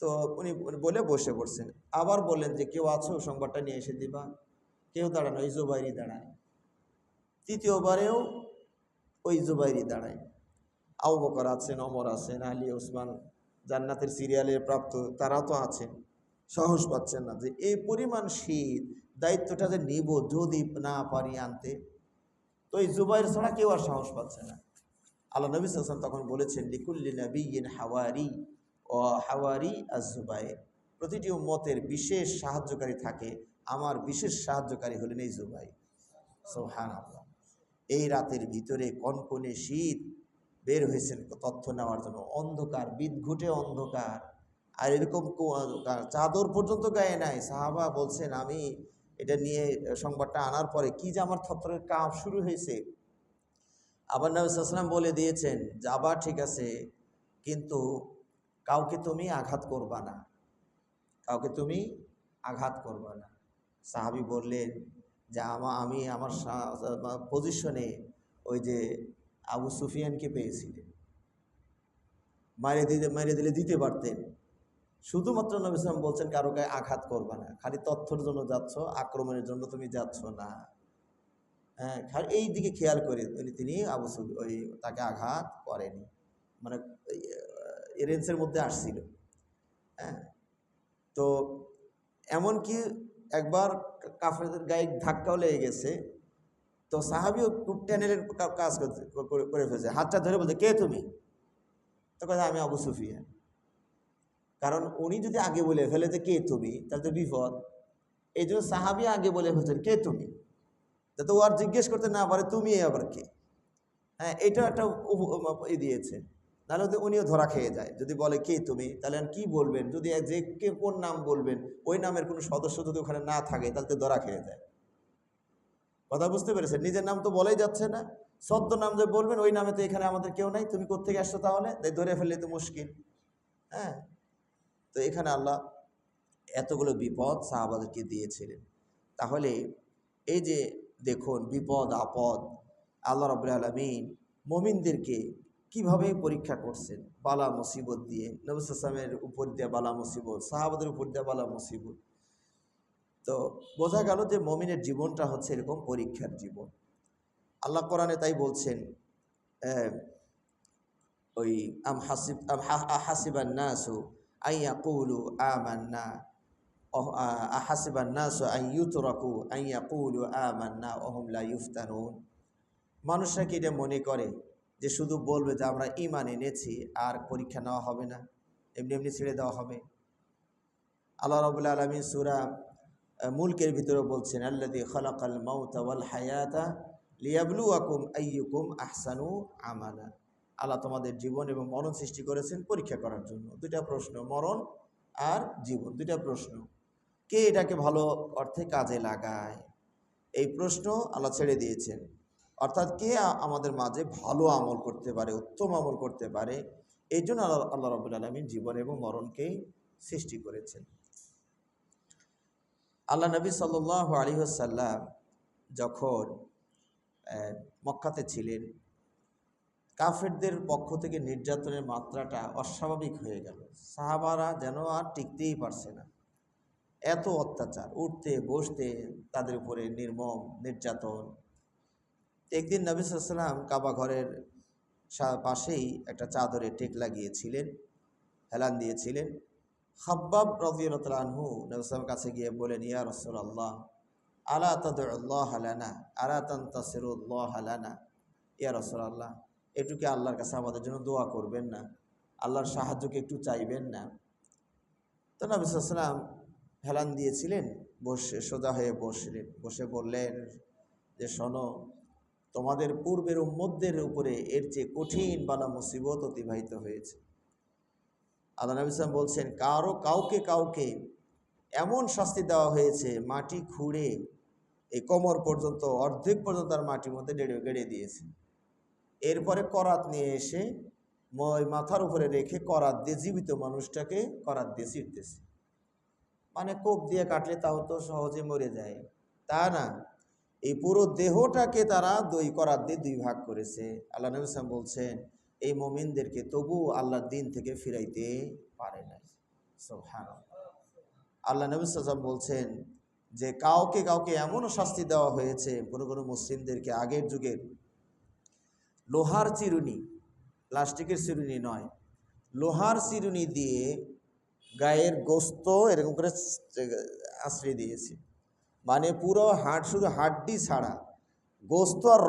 তো উনি বলে বসে পড়ছেন। আবার বললেন যে কেউ আছো সংবাদটা নিয়ে এসে দিবা, কেউ দাঁড়ানো, ওই জুবাইরই দাঁড়ায়। তৃতীয়বারেও ওই জুবাইরই দাঁড়ায়। আবু বকর আছেন, ওমর আছেন, আলী, ওসমান, জান্নাতের সিরিয়ালের প্রাপ্ত, তারা তো আছেন, সাহস পাচ্ছেন না যে এই পরিমাণ শীত, দায়িত্বটা যে নিব যদি না পারি আনতে। তো এই জুবাইর ছাড়া কেউ আর সাহস পাচ্ছে না। আল্লাহ নবী সাল্লাল্লাহু আলাইহি ওয়াসাল্লাম তখন বলেছেন, লিকুল্লি নাবিয়্যিন হাওয়ারি ও হাওয়ারি আজ-জুবাইর, প্রতিটি উম্মতের বিশেষ সাহায্যকারী থাকে, আমার বিশেষ সাহায্যকারী হলেন এই জুবাইর। সুবহানাল্লাহ। এই রাতের ভিতরে কনকনে শীত, বের হয়েছেন তথ্য নেওয়ার জন্য, অন্ধকার, বিদঘুটে অন্ধকার, আর এরকম চাদর পর্যন্ত গায়ে নাই। সাহাবা বলছেন, আমি এটা নিয়ে সংবাদটা আনার পরে কি যে আমার থরথরের কাঁপ শুরু হয়েছে। আবার নবী সাল্লাল্লাহু আলাইহি ওয়াসাল্লাম বলে দিয়েছেন, যাবা ঠিক আছে, কিন্তু কাউকে তুমি আঘাত করবা না, কাউকে তুমি আঘাত করবা না। সাহাবী বললেন যে আমি আমার পজিশনে ওই যে আবু সুফিয়ানকে পেয়েছিলেন, মেরে দিলে দিতে পারতেন। শুধুমাত্র নবী সাল্লাল্লাহু আলাইহি ওয়াসাল্লাম বলছেন কারো গায়ে আঘাত করবা না, খালি তথ্যের জন্য যাচ্ছ, আক্রমণের জন্য তুমি যাচ্ছ না। হ্যাঁ, এই দিকে খেয়াল করে তিনি ওই তাকে আঘাত করেনি, মানে রেঞ্জের মধ্যে আসছিল। হ্যাঁ, তো এমনকি একবার কাফেরদের গায়ে ধাক্কাও লেগে গেছে, তো সাহাবিও খুব টেনেলের কাজ করে ফেলছে, হাতটা ধরে বলছে, কে তুমি? তো কথা, আমি আবু সুফিয়ান। কারণ উনি যদি আগে বলে ফেলে যে কে তুমি, তাহলে তো বিপদ। এই জন্য সাহাবি আগে বলে ফেলছেন, কে তুমি, যাতে ও আর জিজ্ঞেস করতে না পারে তুমি আবার কে। হ্যাঁ, এটা একটা দিয়েছে, নাহলে উনিও ধরা খেয়ে যায়। যদি বলে কে তুমি, তাহলে আর কি বলবেন, যদি যে কে কোন নাম বলবেন, ওই নামের কোনো সদস্য যদি ওখানে না থাকে, তাহলে তো ধরা খেয়ে যায়। কথা বুঝতে পেরেছেন? নিজের নাম তো বলাই যাচ্ছে না, সদ্য নাম যে বলবেন, ওই নামে তো এখানে আমাদের কেউ নাই, তুমি কোত্থেকে আসছো তাহলে, ধরে ফেললে তো মুশকিল। হ্যাঁ, তো এখানে আল্লাহ এতগুলো বিপদ সাহাবাদেরকে দিয়েছিলেন। তাহলে এই যে দেখুন, বিপদ আপদ আল্লাহ রাব্বুল আলামিন মুমিনদেরকে কিভাবে পরীক্ষা করছেন, বালা মুসিবত দিয়ে। নবী সাল্লাল্লাহু আলাইহি ওয়াসাল্লামের উপর দিয়ে বালা মুসিবত, সাহাবাদের উপর দিয়ে বালা মুসিবত। তো বোঝা গেল যে মুমিনের জীবনটা হচ্ছে এরকম পরীক্ষার জীবন। আল্লাহ কোরআনে তাই বলছেন, ওই হাসিবান নাসু আইয়াকুলু আমান্না, আহাসিবান নাসু আইয়ুতরাকু আইয়াকুলু আমান্না ওয়া হুম লা ইফতানুন। মানুষরা কি এটা মনে করে যে শুধু বলবে যে আমরা ঈমান এনেছি আর পরীক্ষা নেওয়া হবে না, এমনি এমনি ছেড়ে দেওয়া হবে? আল্লাহ রাব্বুল আলামিন সূরা মুলকের ভিতরে বলছেন, আল্লাযী খালাকাল মাউতা ওয়াল হায়াতা লিয়াবলুয়াকুম আইয়ুকুম আহসানু আমালা। আল্লাহ তোমাদের জীবন এবং মরণ সৃষ্টি করেছেন পরীক্ষা করার জন্য। দুইটা প্রশ্ন, মরণ আর জীবন, দুইটা প্রশ্ন। কে এটাকে ভালো অর্থে কাজে লাগায়, এই প্রশ্ন আল্লাহ ছেড়ে দিয়েছেন। অর্থাৎ কে আমাদের মাঝে ভালো আমল করতে পারে, উত্তম আমল করতে পারে, এই জন্য আল্লাহ রাব্বুল আলামিন জীবন এবং মরণকে সৃষ্টি করেছেন। আল্লাহ নবী সাল্লাল্লাহু আলাইহি ওয়াসাল্লাম যখন মক্কাতে ছিলেন, কাফেরদের পক্ষ থেকে নির্যাতনের মাত্রাটা অস্বাভাবিক হয়ে গেল। সাহাবারা যেন আর টিকতেই পারছে না, এত অত্যাচার, উঠতে বসতে তাদের উপরে নির্মম নির্যাতন। একদিন নবী সাল্লাল্লাহু আলাইহি ওয়াসাল্লাম কাবা ঘরের পাশেই একটা চাদরে টেক লাগিয়েছিলেন, হেলান দিয়েছিলেন। খাব্বাব রাদিয়াল্লাহু তাআলা আনহু নবী সাল্লাল্লাহু কাছে গিয়ে বলেন, ইয়া রাসূলুল্লাহ আলা তাদউল্লাহ লানা আলা তানতাসিরুল্লাহ লানা, ইয়া রাসূলুল্লাহ একটু কি আল্লাহর কাছে আমাদের জন্য দোয়া করবেন না, আল্লাহর সাহায্যকে একটু চাইবেন না? তো নবী সাল্লাল্লাহু আলাইহি ওয়াসাল্লাম হেলান দিয়েছিলেন, বসে সোজা হয়ে বসলেন, বসে বললেন যে শোনো, তোমাদের পূর্বের উম্মতদের উপরে এর চেয়ে কঠিন বালা মুসিবত অতিবাহিত হয়েছে। আল্লাহ নবী সাল্লাল্লাহু আলাইহি ওয়াসাল্লাম বলছেন, কাউকে কাউকে এমন শাস্তি দেওয়া হয়েছে, মাটি খুঁড়ে এই কোমর পর্যন্ত, অর্ধেক পর্যন্ত তার মাটির মধ্যে গেড়ে দিয়েছে। এরপরে করাত নিয়ে এসে মাথার উপরে রেখে করাত দিয়ে জীবিত মানুষটাকে করাত দিয়ে ছিঁড়তেছে। মানে কোপ দিয়ে কাটলে তাও তো সহজে মরে যায়, তা না, এই পুরো দেহটাকে তারা করাত দিয়ে দুই ভাগ করেছে। আল্লাহ নবী সাল্লাল্লাহু আলাইহি ওয়াসাল্লাম বলছেন, এই মুমিনদেরকে তবু আল্লাহর দিন থেকে ফিরাইতে পারে নাই। সুবহানাল্লাহ। আল্লাহ নবী সাল্লাল্লাহু আলাইহি ওয়াসাল্লাম বলছেন যে কাউকে কাউকে এমনও শাস্তি দেওয়া হয়েছে, কোনো মুসলিমদেরকে আগের যুগের লোহার চিরুনি, প্লাস্টিকের চিরুনি নয়, লোহার চিরুনি দিয়ে গায়ের গোস্ত এরকম করে আশ্রয় দিয়েছে। মানে পুরো শুধু হাড্ডি ছাড়া গোস্ত আর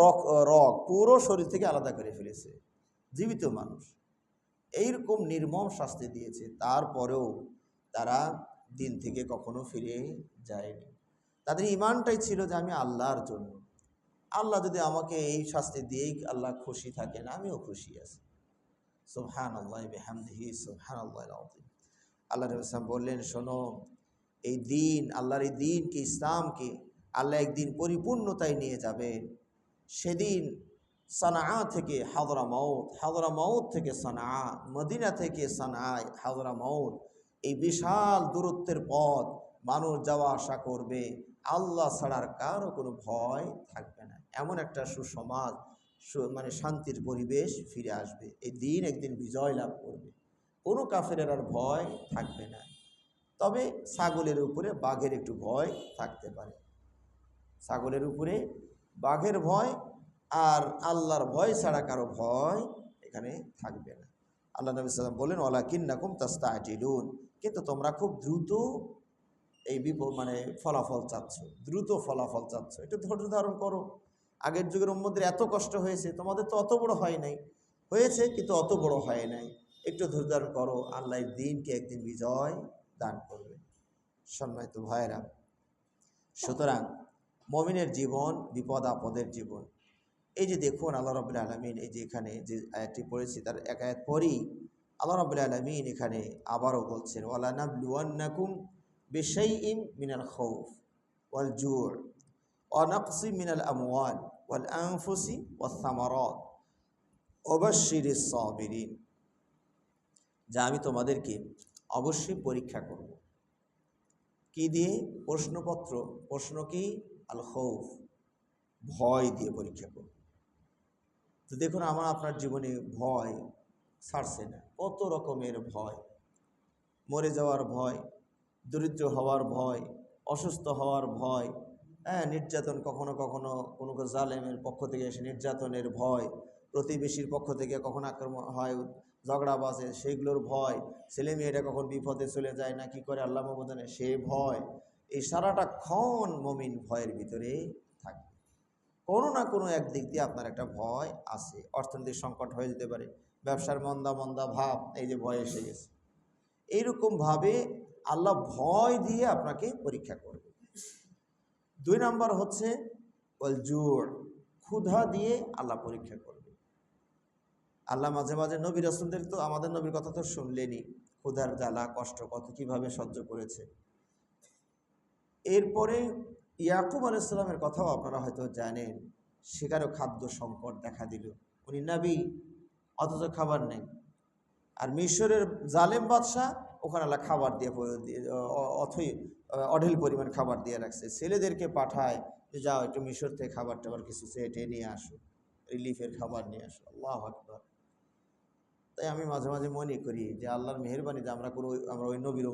রক পুরো শরীর থেকে আলাদা করে ফেলেছে জীবিত মানুষ। এইরকম নির্মম শাস্তি দিয়েছে, তারপরেও তারা দিন থেকে কখনো ফিরে যায়নি। তাদের ইমানটাই ছিল যে আমি আল্লাহর জন্য, আল্লাহ যদি আমাকে এই শাস্তি দিয়েই আল্লাহ খুশি থাকেন, আমিও খুশি আছি। সুবহানাল্লাহি বিহামদিহি সুবহানাল্লাহিল আযীম। আল্লাহ রাসূল সাল্লাল্লাহু আলাইহি ওয়াসাল্লাম বললেন, শোনো, এই দিন, আল্লাহর এই দিনকে, ইসলামকে আল্লাহ একদিন পরিপূর্ণতায় নিয়ে যাবেন। সেদিন সানআ থেকে হাদরামাউত, হাদরামাউত থেকে সানআ, মদিনা থেকে সানআ, হাদরামাউত, এই বিশাল দূরত্বের পথ মানুষ যাওয়া আসা করবে, আল্লাহ ছাড়ার কারো কোনো ভয় থাকবে না। এমন একটা সুসমাজ, মানে শান্তির পরিবেশ ফিরে আসবে। এই দিন একদিন বিজয় লাভ করবে, কোনো কাফেরের আর ভয় থাকবে না। তবে ছাগলের উপরে বাঘের একটু ভয় থাকতে পারে, ছাগলের উপরে বাঘের ভয়, আর আল্লাহর ভয় ছাড়া কারো ভয় এখানে থাকবে না। আল্লাহ নবী সাল্লাল্লাহু আলাইহি ওয়াসাল্লাম বলেন, ওয়ালাকিন্নাকুম তাস্তাজিলুন, কিন্তু তোমরা খুব দ্রুত এই মানে ফলাফল চাচ্ছ, দ্রুত ফলাফল চাচ্ছ, একটু ধৈর্য ধারণ করো। আগের যুগের উম্মতদের এত কষ্ট হয়েছে, তোমাদের তো অত বড় হয় নাই, হয়েছে কিন্তু অত বড় হয় নাই, একটু ধৈর্য ধারণ করো, আল্লাহর দিনকে একদিন বিজয় দান করবে। সম্মানিত ভাইরা, সুতরাং মুমিনের জীবন বিপদ আপদের জীবন। এই যে দেখুন আল্লাহ রাব্বুল আলামিন, এই যে এখানে যে আয়াতটি পড়েছি তার এক আয়াত পরেই আল্লাহ রাব্বুল আলামিন এখানে আবারও বলছেন, ওয়ালা নাবলুওয়ান্নাকুম বিশাইইন মিনাল খাউফ ওয়াল জু' ওয়া নাকসি মিনাল আমওয়াল ওয়াল আনফুসি ওয়াস সামারাত ওয়া বাশশিরিস সাবিরিন, যা আমি তোমাদেরকে অবশ্যই পরীক্ষা করব। কি দিয়ে? প্রশ্নপত্র। প্রশ্ন কি? আল খৌফ, ভয় দিয়ে পরীক্ষা করব। তো দেখুন আমার আপনার জীবনে ভয় ছাড়ছে না, কত রকমের ভয়, মরে যাওয়ার ভয়, দরিদ্র হওয়ার ভয়, অসুস্থ হওয়ার ভয়, নির্যাতন, কখনো কখনো কোনো জালেমের পক্ষ থেকে এসে নির্যাতনের ভয়, প্রতিবেশীর পক্ষ থেকে কখনো আক্রমণ হয়, ঝগড়া বাজে সেইগুলোর ভয়, ছেলে মেয়েরা কখন বিপদে চলে যায় না কি করে আল্লাহ মাবুদানে সে ভয়। এই সারাটা ক্ষণ মুমিন ভয়ের ভিতরে থাকে। কোনো না কোনো একদিক দিয়ে আপনার একটা ভয় আছে। অর্থনৈতিক সংকট হয়ে যেতে পারে, ব্যবসার মন্দা মন্দা ভাব, এই যে ভয় এসে গেছে। এইরকমভাবে আল্লাহ ভয় দিয়ে আপনাকে পরীক্ষা করবে। 2 নাম্বার হচ্ছে ওয়াল জুর, ক্ষুধা দিয়ে আল্লাহ পরীক্ষা করবে। আল্লাহ মাঝে মাঝে নবী রাসূলদের, তো আমাদের নবীর কথা তো শুনলেনি, ক্ষুধার জ্বালা কষ্ট কত কীভাবে সহ্য করেছে। এরপরে ইয়াকুব আলাইহিস সালামের কথাও আপনারা হয়তো জানেন, সেখানেও খাদ্য সংকট দেখা দিল। উনি নবী অথচ খাবার নেই। আর মিশরের জালেম বাদশাহ ওখানে আল্লাহ খাবার দিয়ে অঢেল পরিমাণ খাবার দিয়ে রাখছে। ছেলেদেরকে পাঠায় যে যাও একটু মিশর থেকে খাবার টাবার কিছু চেটে নিয়ে আসো, রিলিফের খাবার নিয়ে আসো। আল্লাহু আকবার। তাই আমি মাঝে মাঝে মনে করি যে আল্লাহর মেহেরবানি যে আমরা ওই নবীর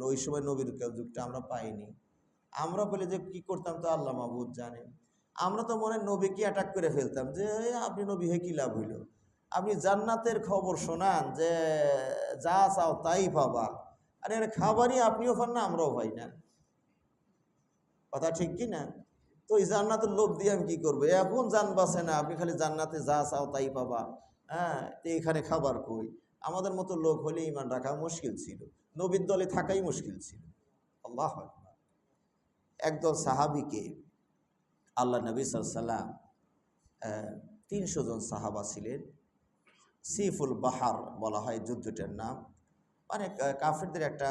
ওই সময় নবীর যুগটা আমরা পাইনি। আমরা বলে যে কি করতাম তো আল্লাহ মাহবুদ জানেন। আমরা তো মনে নবীকে অ্যাটাক করে ফেলতাম যে আপনি নবী হয়ে কী লাভ হইল, আপনি জান্নাতের খবর শোনান যে যা চাও তাই পাবা, আর এর খাবারই আপনিও পান না আমরাও পাই না। কথা ঠিক কি না? তো এই জান্নাতের লোভ দিয়ে আমি কী করবো? এখন জান বাসে না, আপনি খালি জান্নাতে যা চাও তাই পাবা, হ্যাঁ, তো এখানে খাবার কই? আমাদের মতো লোক হলে ইমান রাখা মুশকিল ছিল, নবীর দলে থাকাই মুশকিল ছিল। আল্লাহু আকবার। একদল সাহাবিকে আল্লাহ নবী সাল্লাল্লাহু আলাইহি 300 জন সাহাবা ছিলেন। সিফুল বাহার বলা হয় যুদ্ধটার নাম। মানে কাফেরদের একটা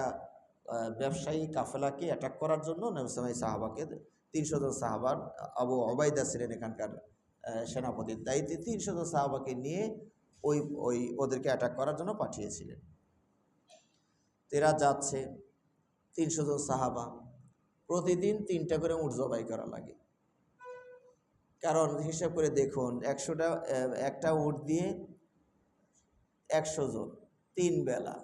ব্যবসায়ী কাফেলাকে অ্যাটাক করার জন্য নবী সাহাবাকে 300 জন সাহাবার, আবু ওবায়দা ছিলেন এখানকার সেনাপতির দায়িত্বে, 300 জন সাহাবাকে নিয়ে ওদেরকে অ্যাটাক করার জন্য পাঠিয়েছিলেন। এরা যাচ্ছে 300 জন সাহাবা, প্রতিদিন 3টা করে উট জবাই করা লাগে। কারণ হিসাব করে দেখুন, একটা উট দিয়ে 100 জন, 3 বেলা।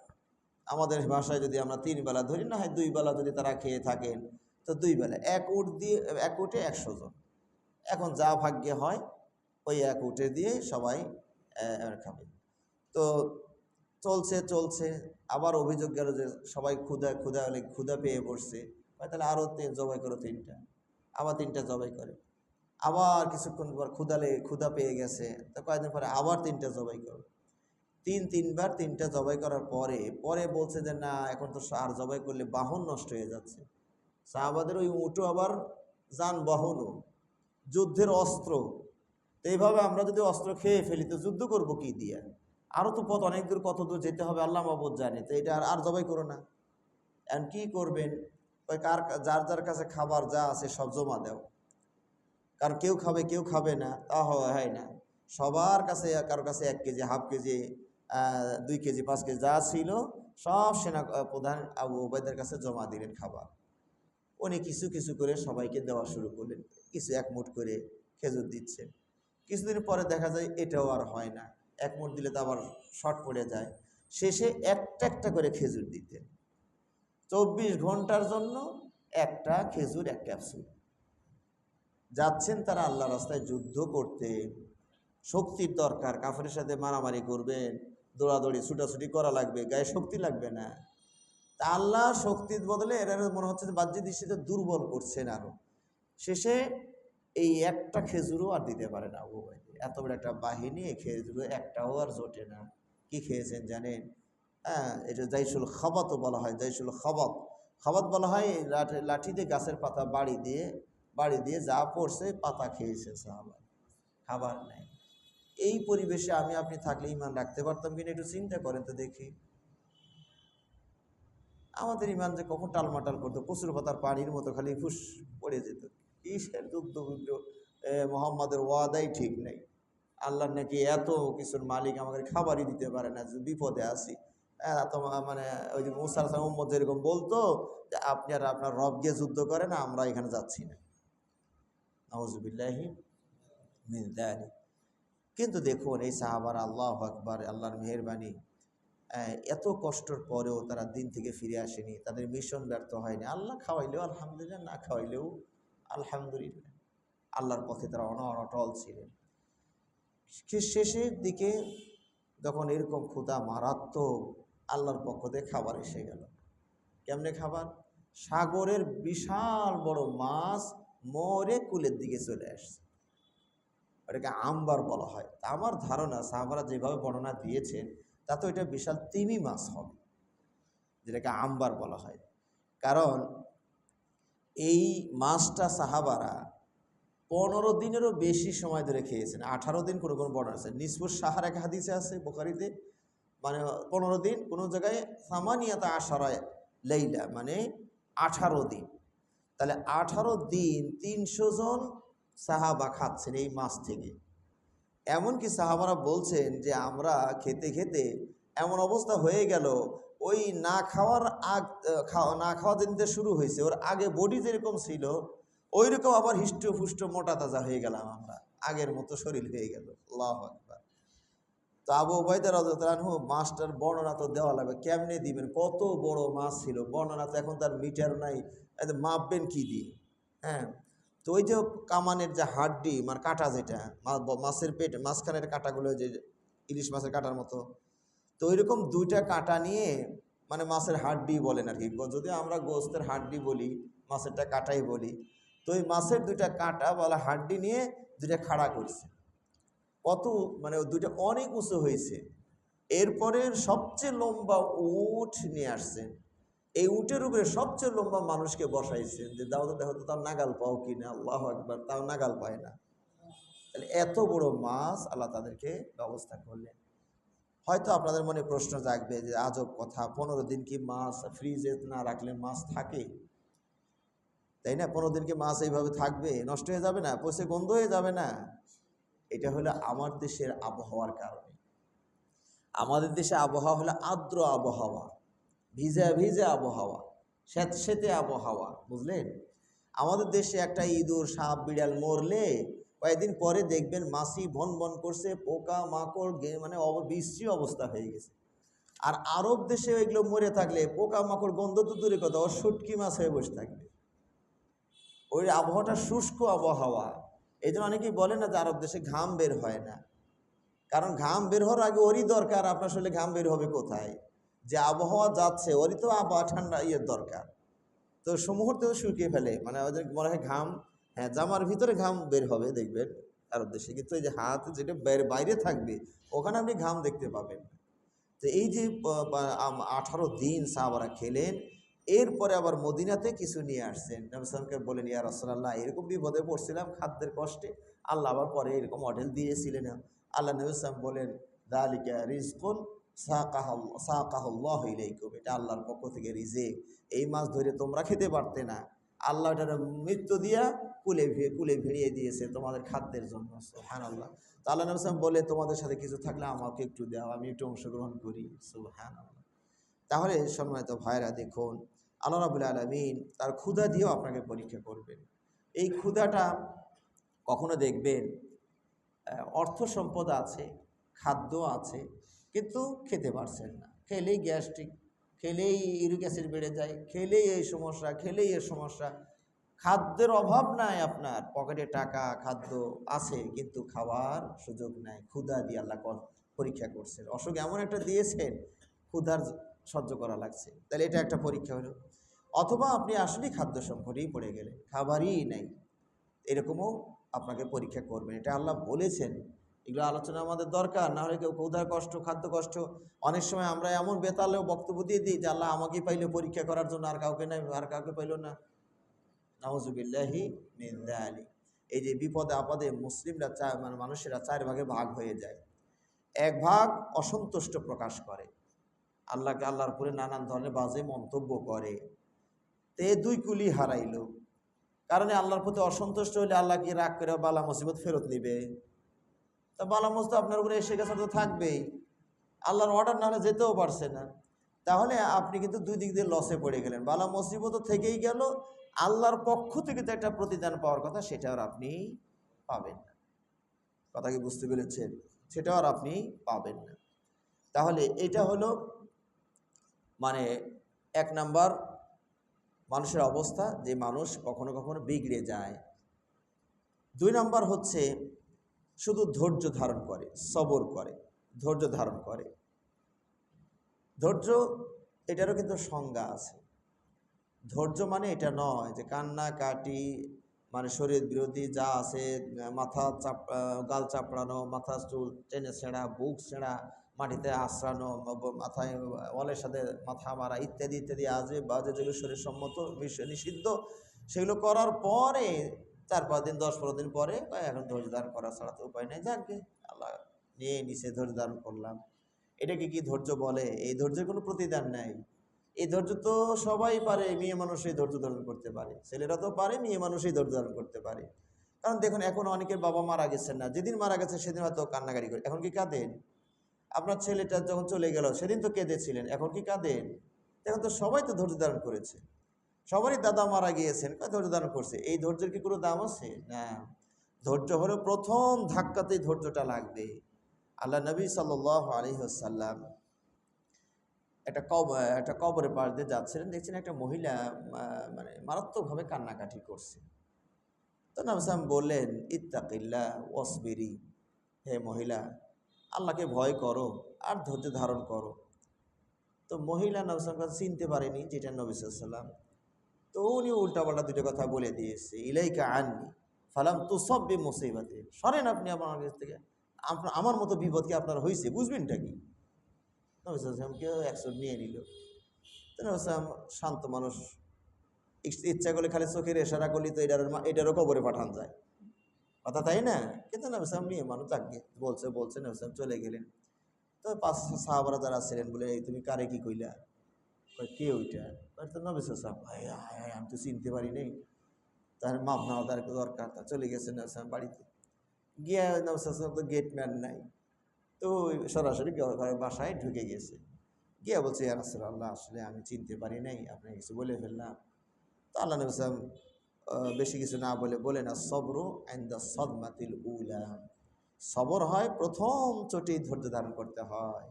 আমাদের ভাষায় যদি আমরা 3 বেলা ধরি, না হয় 2 বেলা যদি তারা খেয়ে থাকেন তো 2 বেলা, এক উটে 100 জন। এখন যা ভাগ্যে হয় ওই এক উটে দিয়ে সবাই খাবে। তো চলছে আবার অভিযোগ গেল যে সবাই ক্ষুধা পেয়ে বসছে, তাহলে আরও জবাই করো 3টা, আবার 3টা জবাই করে। আবার কিছুক্ষণ পর ক্ষুধা পেয়ে গেছে, তো কয়েকদিন পরে আবার 3টা জবাই করো। 3বার 3টা জবাই করার পরে বলছে যে না, এখন তো আর জবাই করলে বাহন নষ্ট হয়ে যাচ্ছে। সাহাবাদের ওই উটও আবার যানবাহনও, যুদ্ধের অস্ত্র। তো এইভাবে আমরা যদি অস্ত্র খেয়ে ফেলি তো যুদ্ধ করবো কি দিয়ে? আরও তো পথ অনেক দূর, কত দূর যেতে হবে আল্লাহ মাহবুদ জানে। তো এটা আর জবাই করো না। এখন কী করবেন? ওই যার কাছে খাবার যা আছে সব জমা দাও, কারণ কেউ খাবে কেউ খাবে না তা হয় না। সবার কাছে, কারোর কাছে 1 KG, half KG, 2 KG, 5 KG যা ছিল সব সেনা প্রধান আবু ওবায়দার কাছে জমা দিলেন খাবার। উনি কিছু কিছু করে সবাইকে দেওয়া শুরু করলেন, কিছু 1 মুঠ করে খেজুর দিচ্ছেন। কিছুদিন পরে দেখা যায় এটাও আর হয় না, 1 মুঠ দিলে তো আবার শর্ট পড়ে যায়। শেষে একটা করে খেজুর দিতেন। 24 ঘন্টার জন্য একটা খেজুর, 1 ক্যাপসুল। যাচ্ছেন তারা আল্লাহ রাস্তায় যুদ্ধ করতে, শক্তির দরকার, কাফেরের সাথে মারামারি করবেন, দৌড়াদৌড়ি ছুটাছুটি করা লাগবে, গায়ে শক্তি লাগবে না। তা আল্লাহ শক্তির বদলে এরা মনে হচ্ছে যে বাহ্যিক দৃষ্টিতে দুর্বল করছেন আরও। শেষে এই একটা খেজুরও আর দিতে পারে না আবু ওবায়দা। এত বড় একটা বাহিনী, খেজুরও একটাও আর জোটে না। কি খেয়েছেন জানেন? হ্যাঁ, এটা জাইশুল খাবাতও বলা হয়। জাইশুল খাবাত বলা হয় লাঠি দিয়ে গাছের পাতা বাড়ি দিয়ে যা পড়ছে পাতা খেয়েছে সাহাবা, খাবার নেই। এই পরিবেশে আপনি থাকলে ইমান রাখতে পারতাম কিনা একটু চিন্তা করেন তো দেখি। আমাদের ইমান যে কখন টালমাটাল করতো, কচুর পাতার পানির মতো খালি ফুস পড়ে যেত। কিসের যুদ্ধ মোহাম্মদের ওয়াদাই ঠিক নেই। আল্লাহ নাকি এত কিছুর মালিক, আমাকে খাবারই দিতে পারে না, যে বিপদে আছি। এত মানে ওই যে মুসা উম্মত যেরকম বলতো যে আপনি আর আপনার রব গিয়ে যুদ্ধ করেন, আমরা এখানে যাচ্ছি না। নাউজুবিল্লাহি মিন যালিক। কিন্তু দেখুন এই সাহাবারা, আল্লাহু আকবার, আল্লাহর মেহেরবানি, এত কষ্টের পরেও তারা দিন থেকে ফিরে আসেনি, তাদের মিশন ব্যর্থ হয়নি। আল্লাহ খাওয়াইলেও আলহামদুলিল্লাহ, না খাওয়াইলেও আলহামদুলিল্লাহ, আল্লাহর পথে তারা অটল ছিলেন। শেষের দিকে যখন এরকম ক্ষুধা মারাত্মক, আল্লাহর পক্ষ থেকে খাবার এসে গেল। কেমনে খাবার? সাগরের বিশাল বড় মাছ মরে কুলের দিকে চলে আসছে। এটাকে আম্বার বলা হয়। তা আমার ধারণা সাহাবারা যেভাবে বর্ণনা দিয়েছেন তাতে এটা বিশাল তিমি মাছ হবে, যেটাকে আম্বার বলা হয়। কারণ এই মাছটা সাহাবারা 15 দিনেরও বেশি সময় ধরে খেয়েছেন। 18 দিন কোনো বর্ণনা আছে। নিসফুস সাহার এক হাদিসে আছে বুখারীতে, মানে 15 দিন, কোনো জায়গায় সামানিয়াতা আশারায় লাইলা, মানে 18 দিন। তাহলে 18 দিন 300 জন সাহাবা খাচ্ছেন এই মাছ থেকে। এমনকি সাহাবারা বলছেন যে আমরা খেতে খেতে এমন অবস্থা হয়ে গেল, ওই না খাওয়ার না খাওয়া যেদিন থেকে শুরু হয়েছে ওর আগে বডি যেরকম ছিল ওই রকম আবার হিষ্টপুষ্ট মোটা তাজা হয়ে গেলাম আমরা, আগের মতো শরীর হয়ে গেল। আল্লাহু আকবার। তো আবু উবাইদা রাদিয়াল্লাহু আনহু মাছটার বর্ণনা তো দেওয়া লাগবে, কেমনে দিবেন, কত বড় মাছ ছিল, বর্ণনা তো এখন তার মিটার নাই, মাপবেন কি দিয়ে? হ্যাঁ, তো ওই যে কামানের যে হাড্ডি মানে কাঁটা, যেটা মাছের পেট মাঝখানের কাঁটাগুলো, যে ইলিশ মাছের কাঁটার মতো, তো ওইরকম দুইটা কাঁটা নিয়ে, মানে মাছের হাড্ডি বলেন আর কি, যদি আমরা গোস্তের হাড্ডি বলি, মাছেরটা কাঁটাই বলি, তো ওই মাছের দুইটা কাঁটা বলা হাড্ডি নিয়ে দুইটা খাড়া করছে। কত, মানে দুইটা অনেক উঁচু হয়েছে। এরপরে সবচেয়ে লম্বা উট নিয়ে আসছেন, এই উটের উপরে সবচেয়ে লম্বা মানুষকে বসাইছেন, যে দাও তো দেখো তো তাও নাগাল পাও কিনা। আল্লাহু আকবার, তাও নাগাল পায় না। তাহলে এত বড় মাছ আল্লাহ তাদেরকে ব্যবস্থা করলেন। হয়তো আপনাদের মনে প্রশ্ন জাগবে যে আজব কথা, 15 দিন কি মাছ ফ্রিজে না রাখলে মাছ থাকে? তাই না? 15 দিন কি মাছ এইভাবে থাকবে, নষ্ট হয়ে যাবে না, পচে গন্ধ হয়ে যাবে না? এটা হলো আমার দেশের আবহাওয়ার কারণে। আমাদের দেশে আবহাওয়া হলো আর্দ্র আবহাওয়া, ভিজা ভিজা আবহাওয়া, স্যাঁতসেঁতে আবহাওয়া, বুঝলেন? আমাদের দেশে একটা ইঁদুর সাপ বিড়াল মরলে কয়েকদিন পরে দেখবেন মাছি ভন ভন করছে, পোকা মাকড় মানে বিশ্রী অবস্থা হয়ে গেছে। আর আরব দেশে ওইগুলো মরে থাকলে পোকা মাকড় গন্ধ তো দূরে কথা, ওর শুটকি মাছ হয়ে বসে থাকবে। ওই আবহাওয়াটা শুষ্ক আবহাওয়া। এই জন্য অনেকেই বলে না যে আরব দেশে ঘাম বের হয় না, কারণ ঘাম বের হওয়ার আগে ওরই দরকার, আপনার শরীরে ঘাম বের হবে কোথায়? যে আবহাওয়া যাচ্ছে ওরই তো আবহাওয়া ঠান্ডা দরকার, তো মুহূর্তেও শুকিয়ে ফেলে, মানে ওদের মনে হয় ঘাম, হ্যাঁ জামার ভিতরে ঘাম বের হবে দেখবেন আরব দেশে, কিন্তু এই যে হাত যেটা বাইরে থাকবে ওখানে আপনি ঘাম দেখতে পাবেন। তো এই যে 18 দিন সাহাবারা খেলেন, এরপরে আবার মদিনাতে কিছু নিয়ে আসছেন, নবী সাল্লাল্লাহু বলেন, ইয়া রাসূলুল্লাহ, এরকম বিপদে পড়ছিলাম খাদ্যের কষ্টে, আল্লাহ আবার পরে এরকম মডেল দিয়েছিলেন। আল্লাহ নবী সাল্লাল্লাহু বলেন, যালিকা রিজকুন সাকাহুল্লাহু ইলাইকুম, এটা আল্লাহর পক্ষ থেকে রিজিক, এই মাছ ধরে তোমরা খেতে পারতে না, আল্লাহ এটার মৃত্যু দিয়া কুলে ভিড়িয়ে দিয়েছে তোমাদের খাদ্যের জন্য। সুবহানাল্লাহ। তো আল্লাহ নবী সাল্লাল্লাহু বলে, তোমাদের সাথে কিছু থাকলে আমাকে একটু দাও, আমি একটু অংশগ্রহণ করি। সুবহানাল্লাহ। তাহলে সম্মানিত ভাইরা, দেখুন আল্লাহ রাব্বুল আলামিন তার ক্ষুধা দিয়েও আপনাকে পরীক্ষা করবেন। এই ক্ষুধাটা কখনো দেখবেন অর্থ সম্পদ আছে, খাদ্য আছে, কিন্তু খেতে পারছেন না, খেলেই গ্যাস্ট্রিক, খেলেই ইউরিক অ্যাসিড বেড়ে যায়, খেলেই এই সমস্যা, খেলেই এই সমস্যা। খাদ্যের অভাব নাই, আপনার পকেটে টাকা খাদ্য আছে, কিন্তু খাওয়ার সুযোগ নাই। ক্ষুধা দিয়ে আল্লাহ পরীক্ষা করছেন, অসুখ এমন একটা দিয়েছেন ক্ষুধার সহ্য করা লাগছে, তাহলে এটা একটা পরীক্ষা হলো। অথবা আপনি আসলেই খাদ্য সংকটেই পড়ে গেলেন, খাবারই নেই, এরকমও আপনাকে পরীক্ষা করবেন, এটা আল্লাহ বলেছেন। এগুলো আলোচনা আমাদের দরকার, না হলে কেউ ক্ষুধার কষ্ট, খাদ্য কষ্ট, অনেক সময় আমরা এমন বেতালেও বক্তব্য দিয়ে দিই যে আল্লাহ আমাকেই পাইলো পরীক্ষা করার জন্য, আর কাউকে নাই, আর কাউকে পাইল না। নাউজুবিল্লাহি মিন যালিক। এই যে বিপদে আপদে মুসলিমরা মানে মানুষেরা 4 ভাগে ভাগ হয়ে যায়। এক ভাগ অসন্তুষ্ট প্রকাশ করে, আল্লাহকে, আল্লাহর উপরে নানান ধরনের বাজে মন্তব্য করে, তে 2 কুলি হারাইল। কারণে আল্লাহর প্রতি অসন্তুষ্ট হলে আল্লাহ কি রাগ করে বালা মুসিবত ফেরত নিবে? তা বালা মুসিবত আপনার উপরে এসে গেছে, তো থাকবেই, আল্লাহর অর্ডার না হলে যেতেও পারছে না। তাহলে আপনি কিন্তু 2 দিক দিয়ে লসে পড়ে গেলেন, বালা মুসিবত থেকেই গেল, আল্লাহর পক্ষ থেকে তো একটা প্রতিদান পাওয়ার কথা, সেটা আর আপনি পাবেন না। কথা কি বুঝতে পেরেছেন? সেটাও আর আপনি পাবেন না। তাহলে এটা হলো মানে 1 নাম্বার মানুষের অবস্থা, যে মানুষ কখনো কখনো বিগড়ে যায়। 2 নাম্বার হচ্ছে শুধু ধৈর্য ধারণ করে, সবর করে, ধৈর্য ধারণ করে। ধৈর্য, এটারও কিন্তু সংজ্ঞা আছে। ধৈর্য মানে এটা নয় যে কান্নাকাটি, মানে শরীর বিরোধী যা আছে, মাথা গাল চাপড়ানো, মাথা চুল টেনে ছেঁড়া, বুক ছেঁড়া, মাটিতে আশ্রানো, মাথায় ওয়ালের সাথে মাথা মারা, ইত্যাদি ইত্যাদি আজে বাজে যেগুলো শরীর সম্মত নিষিদ্ধ, সেগুলো করার পরে 4-5 দিন 10-15 দিন পরে এখন ধৈর্য ধারণ করা ছাড়া তো উপায় নেই, যাকে আল্লাহ নিয়ে নিচে ধৈর্য ধারণ করলাম। এটাকে কি ধৈর্য বলে? এই ধৈর্যের কোনো প্রতিদান নাই। এই ধৈর্য তো সবাই পারে, মেয়ে মানুষই ধৈর্য ধারণ করতে পারে, ছেলেরা তো পারে, মেয়ে মানুষই ধৈর্য ধারণ করতে পারে। কারণ দেখুন, এখন অনেকের বাবা মারা গেছেন না, যেদিন মারা গেছে সেদিন হয়তো কান্নাকারি করে, এখন কি কাঁদেন? আপনার ছেলেটা যখন চলে গেল সেদিন তো কেঁদেছিলেন, এখন কি কাঁদেন? এখন তো সবাই তো ধৈর্য ধারণ করেছে, সবারই দাদা মারা গিয়েছেন, ধৈর্য ধারণ করছে। এই ধৈর্যের কি কোনো দাম আছে? না। ধৈর্য হলো প্রথম ধাক্কাতেই ধৈর্যটা লাগবে। আল্লাহ নবী সাল্লাল্লাহু আলাইহি ওয়াসাল্লাম একটা কবরের পাশ দিয়ে যাচ্ছিলেন, দেখছেন একটা মহিলা মানে মারাত্মকভাবে কান্নাকাটি করছে। তো নবী সাল্লাম বললেন, ইত্তাকিল্লাহ ওয়াসবিরি, হে মহিলা, আল্লাহকে ভয় করো আর ধৈর্য ধারণ করো। তো মহিলা নবী সাল্লাম কথা চিনতে পারেনি যেটা নবী সাল্লাম, তো উনি উল্টাপাল্টা দুটো কথা বলে দিয়েছে, ইলাইকা আননি ফালাম তুসাব্বি মুসিবাতে, সরেন আপনি আমার কাছ থেকে, আমার মতো বিপদ কি আপনার হয়েছে, বুঝবেনটা কি? নবী সাল্লামকেও একশো নিয়ে নিল। তো নবী সাল্লাম শান্ত মানুষ, ইচ্ছা করলে খালি চোখের ইশারা করলি তো এটারও কবরে পাঠান যায়, কথা তাই না? কিন্তু নবী সাল্লাম নিয়ে মানুষ যাকে বলছে নবী সাল্লাম চলে গেলেন। তো 5 সাহাবারা যারা ছিলেন বলে, এই তুমি কারে কি কইলা? কে ওইটা? তো নবী সাল্লাম, আমি তো চিনতে পারি নাই, তার মাপ নেওয়া তার দরকার। তা চলে গেছে নবী সাল্লাম বাড়িতে গিয়ে, নবী সাল্লাম তো গেটম্যান নাই, তো সরাসরি ঘরের বাসায় ঢুকে গেছে। গিয়ে বলছে, ইয়া রাসূলুল্লাহ, আসলে আমি চিনতে পারি নাই, আপনি কিছু বলে ফেললাম। তো আল্লাহ নবী সাল্লাম বেশি কিছু না বলে না, সবরু ইনদা সাদমাতিল উলা, সবর হয় প্রথম চোটে ধৈর্য ধারণ করতে হয়।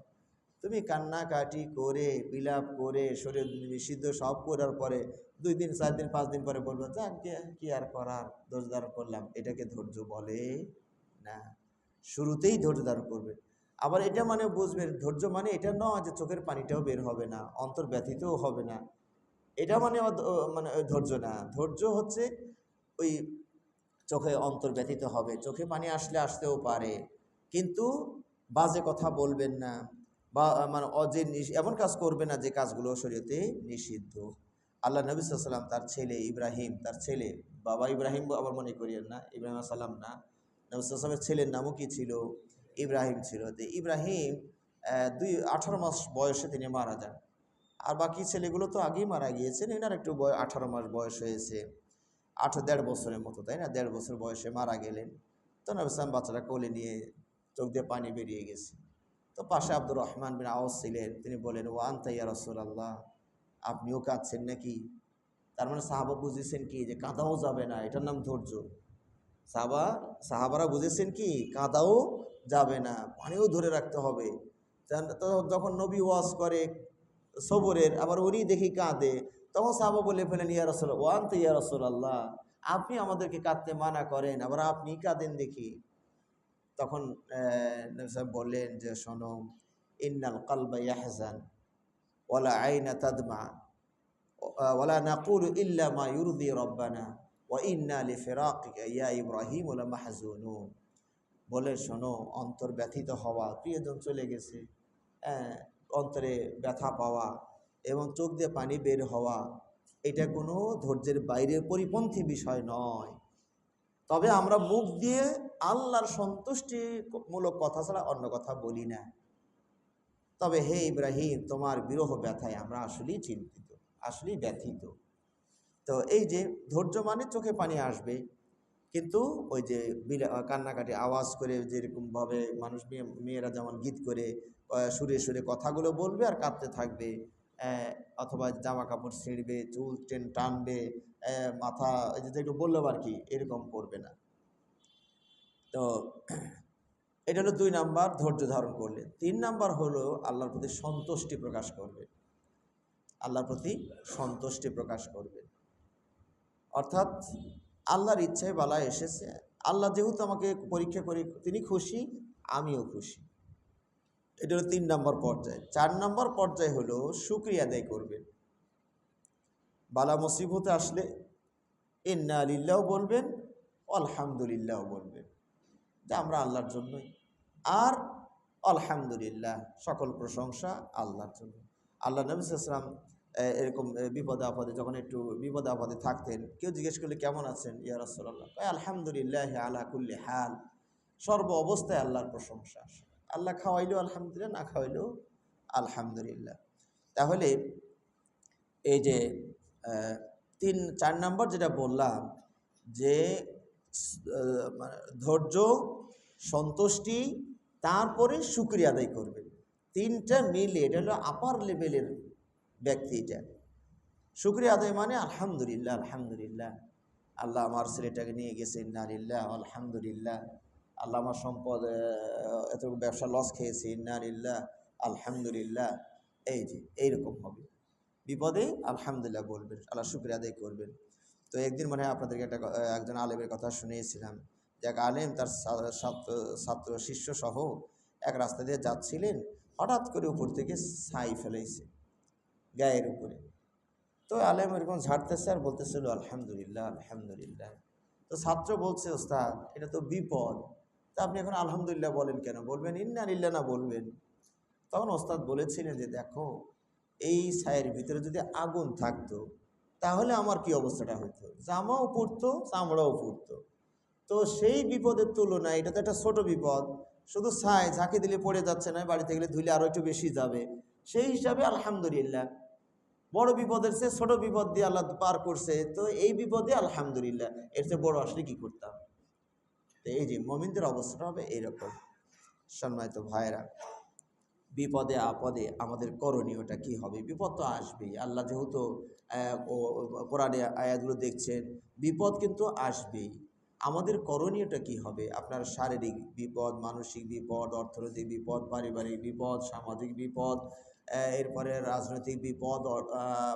তুমি কান্নাকাটি করে বিলাপ করে শরীর নিষিদ্ধ সব করার পরে 2 দিন 4 দিন 5 দিন পরে বলবো, যাক কি আর করার, ধৈর্য ধারণ করলাম, এটাকে ধৈর্য বলে না। শুরুতেই ধৈর্য ধারণ করবে। আবার এটা মানে বুঝবেন, ধৈর্য মানে এটা নয় যে চোখের পানিটাও বের হবে না, অন্তর ব্যথিতও হবে না, এটা মানে মানে ধৈর্য না। ধৈর্য হচ্ছে ওই চোখে অন্তর ব্যথিত হবে, চোখে পানি আসতেও পারে, কিন্তু বাজে কথা বলবেন না, বা মানে এমন কাজ করবে না যে কাজগুলো শরীয়তে নিষিদ্ধ। আল্লাহ নবী সাল্লাল্লাহু আলাইহি ওয়াসাল্লাম তার ছেলে ইব্রাহিম, তার ছেলে, বাবা ইব্রাহিম আবার মনে করিয়েন না, ইব্রাহিম আলাইহিস সালাম না, নবী সাল্লাল্লাহু আলাইহি ওয়াসাল্লামের ছেলের নামও কি ছিল? ইব্রাহিম ছিল। তো ইব্রাহিম 18 মাস বয়সে তিনি মারা যান। আর বাকি ছেলেগুলো তো আগেই মারা গিয়েছেন, এনার একটু 18 মাস বয়স হয়েছে, 1.5 বছরের মতো, তাই না? 1.5 বছর বয়সে মারা গেলেন। তো নবী সাল্লাম বাচ্চাটা কোলে নিয়ে চোখ দিয়ে পানি বেরিয়ে গেছে। তো পাশে আব্দুর রহমান বিন আওস ছিলেন, তিনি বলেন, ও আনতা ইয়া রাসূলুল্লাহ, আপনিও কাঁদছেন নাকি? তার মানে সাহাবা বুঝেছেন কি যে কাঁদাও যাবে না, এটার নাম ধৈর্য। সাহাবারা বুঝেছেন কি কাঁদাও যাবে না, পানিও ধরে রাখতে হবে। তো যখন নবী ওয়াজ করে সবরের, আবার উনি দেখি কাঁদে, তখন সাহাবা বলে ফেলেন, ইয়া রাসূলুল্লাহ, ওয়া আনতা ইয়া রাসূলুল্লাহ, আপনি আমাদেরকে কাঁদতে মানা করেন, আবার আপনি কাঁদেন দেখি। তখন নবী সাহেব বললেন যে, শোনো, ইন্নাল কালবা ইয়াহজান ওয়ালা আইনা তাদমা ওয়ালা নাকুলু ইল্লা মা ইউরদি রব্বানা ওয়া ইন্না লিফিরাকিকা ইয়া ইব্রাহিম লামাহজুনুন। বলে, শোনো, অন্তর ব্যথিত হওয়া, প্রিয়জন চলে গেছে, অন্তরে ব্যথা পাওয়া এবং চোখ দিয়ে পানি বের হওয়া, এটা কোনো ধৈর্যের বাইরের পরিপন্থী বিষয় নয়। তবে আমরা মুখ দিয়ে আল্লাহর সন্তুষ্টিমূলক কথা ছাড়া অন্য কথা বলি না। তবে হে ইব্রাহিম, তোমার বিরহ ব্যথায় আমরা আসলেই চিন্তিত, আসলেই ব্যথিত। তো এই যে ধৈর্য মানে চোখে পানি আসবে, কিন্তু ওই যে কান্নাকাটি আওয়াজ করে, যেরকমভাবে মানুষ মেয়েরা যেমন গীত করে সুরে সুরে কথাগুলো বলবে আর কাঁদতে থাকবে, অথবা জামা কাপড় ছিঁড়বে, চুল টানবে, মাথা যেটা বললাম আর কি, এরকম করবে না। তো এটা হলো 2 নাম্বার, ধৈর্য ধারণ করলে। 3 নাম্বার হলো আল্লাহর প্রতি সন্তুষ্টি প্রকাশ করবে, আল্লাহর প্রতি সন্তুষ্টি প্রকাশ করবে। অর্থাৎ আল্লাহর ইচ্ছায় বালা এসেছে, আল্লাহ যেহেতু আমাকে পরীক্ষা করে তিনি খুশি, আমিও খুশি। এটা হলো 3 নম্বর পর্যায়। 4 নম্বর পর্যায় হলো শুকরিয়া আদায় করবেন। বালা মুসিবতে আসলে ইন্না লিল্লাহ বলবেন, আলহামদুলিল্লাহ বলবেন, যে আমরা আল্লাহর জন্যই, আর আলহামদুলিল্লাহ, সকল প্রশংসা আল্লাহর জন্য। আল্লাহ নবী সাল্লাল্লাহু আলাইহি ওয়াসাল্লাম এরকম বিপদে আপদে, যখন একটু বিপদে আপদে থাকতেন, কেউ জিজ্ঞেস করলে কেমন আছেন ইয়া রাসূলুল্লাহ, আলহামদুলিল্লাহ আলা কুল্লি হাল, সর্ব অবস্থায় আল্লাহর প্রশংসা। আল্লাহ খাওয়াইলেও আলহামদুলিল্লাহ, না খাওয়াইলেও আলহামদুলিল্লাহ। তাহলে এই যে 4 নম্বর যেটা বললাম, যে ধৈর্য, সন্তুষ্টি, তারপরে শুকরিয়া আদায় করবেন। তিনটা মিলে এটা হলো আপার লেভেলের ব্যক্তি। এটা শুকরিয়া আদায় মানে আলহামদুলিল্লাহ, আলহামদুলিল্লাহ, আল্লাহ আমার ছেলেটাকে নিয়ে গেছে, ইন্না লিল্লাহ, আলহামদুলিল্লাহ, আল্লাহ আমার সম্পদ এতটুকু ব্যবসা লস খেয়েছে, ইন্না লিল্লাহ, আলহামদুলিল্লাহ। এই যে এইরকম হবে, বিপদে আলহামদুলিল্লাহ বলবেন, আল্লাহ শুকরিয়া আদায় করবেন। তো একদিন মনে হয় আপনাদেরকে একজন আলেমের কথা শুনিয়েছিলাম, যে এক আলেম তার ছাত্র শিষ্য সহ এক রাস্তা দিয়ে যাচ্ছিলেন, হঠাৎ করে উপর থেকে ছাই ফেলেছে গায়ের উপরে। তো আলেম এরকম ঝাড়তেছে আর বলতেছিল আলহামদুলিল্লাহ, আলহামদুলিল্লাহ। তো ছাত্র বলছে, ওস্তাদ এটা তো বিপদ, তা আপনি এখন আলহামদুলিল্লাহ বলেন কেন? বলবেন ইন্না লিল্লাহ না বলবেন? তখন ওস্তাদ বলেছিলেন যে দেখো, এই ছায়ের ভিতরে যদি আগুন থাকতো তাহলে আমার কি অবস্থাটা হতো, জামাও পুড়তো, চামড়াও পুড়তো। তো সেই বিপদের তুলনায় এটা তো একটা ছোট বিপদ, শুধু ছাই, ঝাঁকি দিলে পড়ে যাচ্ছে না, বাড়িতে গেলে ধুলে আরও একটু বেশি যাবে। সেই হিসাবে আলহামদুলিল্লাহ, বড় বিপদের চেয়ে ছোট বিপদ দিয়ে আল্লাহ পার করছে, তো এই বিপদে আলহামদুলিল্লাহ, এর চেয়ে বড় আসলে কি করতাম। তো এই যে মুমিনদের অবস্থাটা হবে এইরকম। সম্মানিত ভাইরা, বিপদে আপদে আমাদের করণীয়টা কি হবে? বিপদ তো আসবেই, আল্লাহ যেহেতু কোরআনে আয়াতগুলো দেখছেন, বিপদ কিন্তু আসবেই। আমাদের করণীয়টা কি হবে? আপনার শারীরিক বিপদ, মানসিক বিপদ, অর্থনৈতিক বিপদ, পারিবারিক বিপদ, সামাজিক বিপদ, এরপরে রাজনৈতিক বিপদ,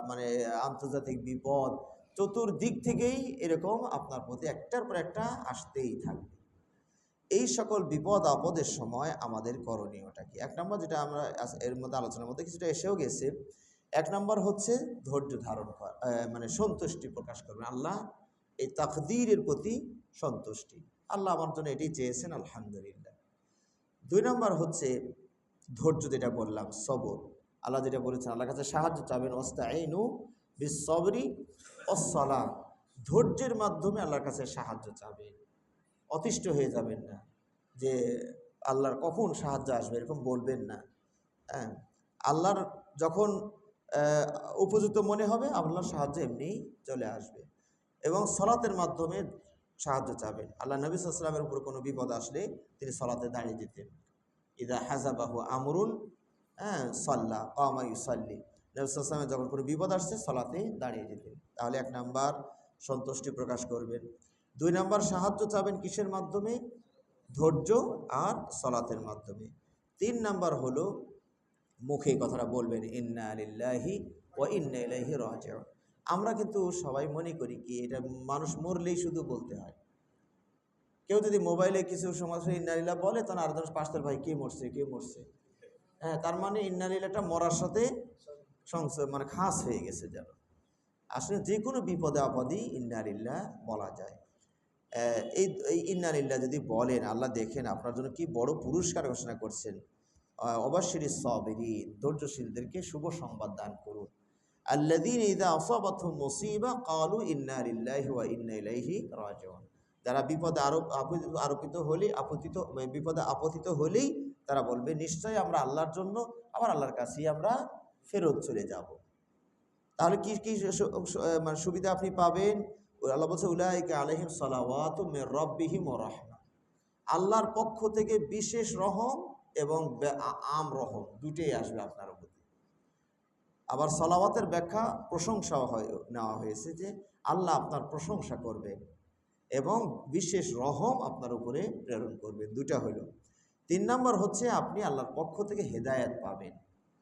মানে আন্তর্জাতিক বিপদ, চতুর্দিক থেকেই এরকম আপনার প্রতি একটার পর একটা আসতেই থাকবে। এই সকল বিপদ আপদের সময় আমাদের করণীয়টা কি? এক নম্বর, যেটা আমরা এর মধ্যে আলোচনার মধ্যে কিছুটা এসেও গেছে, এক নম্বর হচ্ছে ধৈর্য ধারণ করা, মানে সন্তুষ্টি প্রকাশ করবেন, আল্লাহ এই তাকদীরের প্রতি সন্তুষ্টি, আল্লাহ আমার জন্য এটি চেয়েছেন, আলহামদুলিল্লাহ। দুই নম্বর হচ্ছে ধৈর্য, যেটা বললাম সবর, আল্লাহ যেটা বলেছেন আল্লাহর কাছে সাহায্য চাবেন, ওয়াস্তাঈনু বিস-সবরি ওয়াস-সালাহ, ধৈর্যের মাধ্যমে আল্লাহর কাছে সাহায্য চাবেন। অতিষ্ঠ হয়ে যাবেন না যে আল্লাহর কখন সাহায্য আসবে, এরকম বলবেন না। হ্যাঁ, আল্লাহর যখন উপযুক্ত মনে হবে আল্লাহর সাহায্য এমনিই চলে আসবে। এবং সলাতের মাধ্যমে সাহায্য চাবেন। আল্লাহ নবী সাল্লাল্লাহু আলাইহি ওয়াসাল্লামের উপর কোনো বিপদ আসলে তিনি সলাতে দাঁড়িয়ে যেতেন। ইদা হাযাবাহু আমরুন, হ্যাঁ, সাল্লা কামা ইউসাল্লি, নবী সাল্লাল্লাহু আলাইহি ওয়াসাল্লামের যখন কোনো বিপদ আসছে সলাতে দাঁড়িয়ে যেতেন। তাহলে এক নাম্বার সন্তুষ্টি প্রকাশ করবেন। দুই নাম্বার সাহায্য চাবেন কিসের মাধ্যমে? ধৈর্য আর সলাতের মাধ্যমে। তিন নাম্বার হলো মুখে কথাটা বলবেন, ইন্না লিল্লাহি ওয়া ইন্না ইলাইহি রাজিউন। আমরা কিন্তু সবাই মনে করি কি এটা মানুষ মরলেই শুধু বলতে হয়। কেউ যদি মোবাইলে কিছু সময় ইন্না লিল্লাহ বলে, তখন আরেকজন পাশে, ভাই কে মরছে, কে মরছে। হ্যাঁ, তার মানে ইন্না লিল্লাহটা মরার সাথে মানে খাস হয়ে গেছে যেন। আসলে যে কোনো বিপদে আপদই ইন্না লিল্লাহ বলা যায়। এই ইন্না লিল্লাহ যদি বলেন, আল্লাহ দেখেন আপনার জন্য কি বড় পুরস্কার ঘোষণা করছেন। অবশ্যই সাবিরিন, ধৈর্যশীলদেরকে শুভ সংবাদ দান করুন। আল্লাযীনা ইযা আসাবাতহুম মুসিবা ক্বালু ইন্না লিল্লাহি ওয়া ইন্না ইলাইহি রাজিউন। যারা বিপদে বিপদে আপতিত হলেই তারা বলবে, নিশ্চয়ই আমরা আল্লাহর জন্য, আবার আল্লাহর কাছেই আমরা ফেরত চলে যাব। তাহলে কি কি মানে সুবিধা আপনি পাবেন? আল্লাহ বলছে, উলাইকা আলাইহিম সালাওয়াতুম মির রাব্বিহিম ওয়া রাহমা, আল্লাহর পক্ষ থেকে বিশেষ রহম এবং আম রহম দুটোই আসবে আপনার প্রতি। আবার সালাওয়াতের ব্যাখ্যা প্রশংসা নেওয়া হয়েছে, যে আল্লাহ আপনার প্রশংসা করবেন এবং বিশেষ রহম আপনার উপরে প্রেরণ করবেন। দুটা হইল। তিন নম্বর হচ্ছে আপনি আল্লাহর পক্ষ থেকে হেদায়েত পাবেন,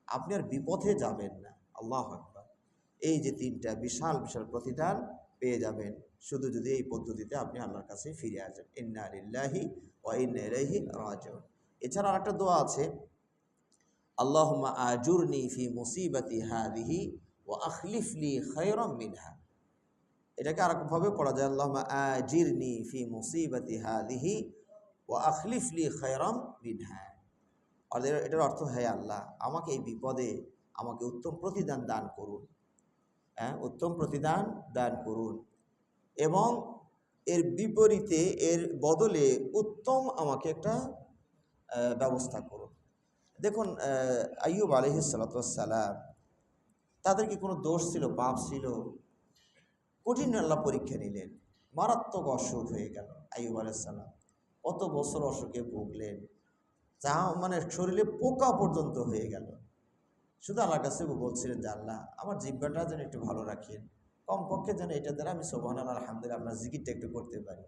আপনি আর বিপথে যাবেন না। আল্লাহু আকবার। এই যে তিনটা বিশাল বিশাল প্রতিদান পেয়ে যাবেন শুধু যদি এই পদ্ধতিতে আপনি আল্লাহর কাছে ফিরে আসেন, ইন্না লিল্লাহি ওয়া ইন্না ইলাইহি রাজিউন। এছাড়া আরেকটা দোয়া আছে, আল্লাহুম্মা আজুরনি ফি মুসিবাতি হাদিহি ওয়া আখলিফ লি খায়রাম মিনহা। এটাকে আরেকভাবে পড়া যায়, আল্লাহুম্মা আজিরনি ফি মুসিবাতি হাদিহি ওয়া আখলিফ লি খায়রাম মিনহা। আর এটার অর্থ, হে আল্লাহ, আমাকে এই বিপদে আমাকে উত্তম প্রতিদান দান করুন, হ্যাঁ, উত্তম প্রতিদান দান করুন, এবং এর বিপরীতে, এর বদলে উত্তম আমাকে একটা ব্যবস্থা করুন। দেখুন, আইয়ুব আলাইহিস সালাতু ওয়াস সালাম, তাদের কি কোনো দোষ ছিল, পাপ ছিল? কঠিন আল্লাহ পরীক্ষা নিলেন, মারাত্মক অসুখ হয়ে গেল। আইয়ুব আলাইহিস সালাম কত বছর অসুখে ভুগলেন, যা মানে শরীরে পোকা পর্যন্ত হয়ে গেল। শুধু আল্লাহর কাছে বলছিলেন যে আল্লাহ আমার জিহ্বাটা যেন একটু ভালো রাখেন, কমপক্ষে যেন এটা দ্বারা আমি সুবহানাল্লাহ আলহামদুলিল্লাহ আপনার জিকিরটা একটু করতে পারি।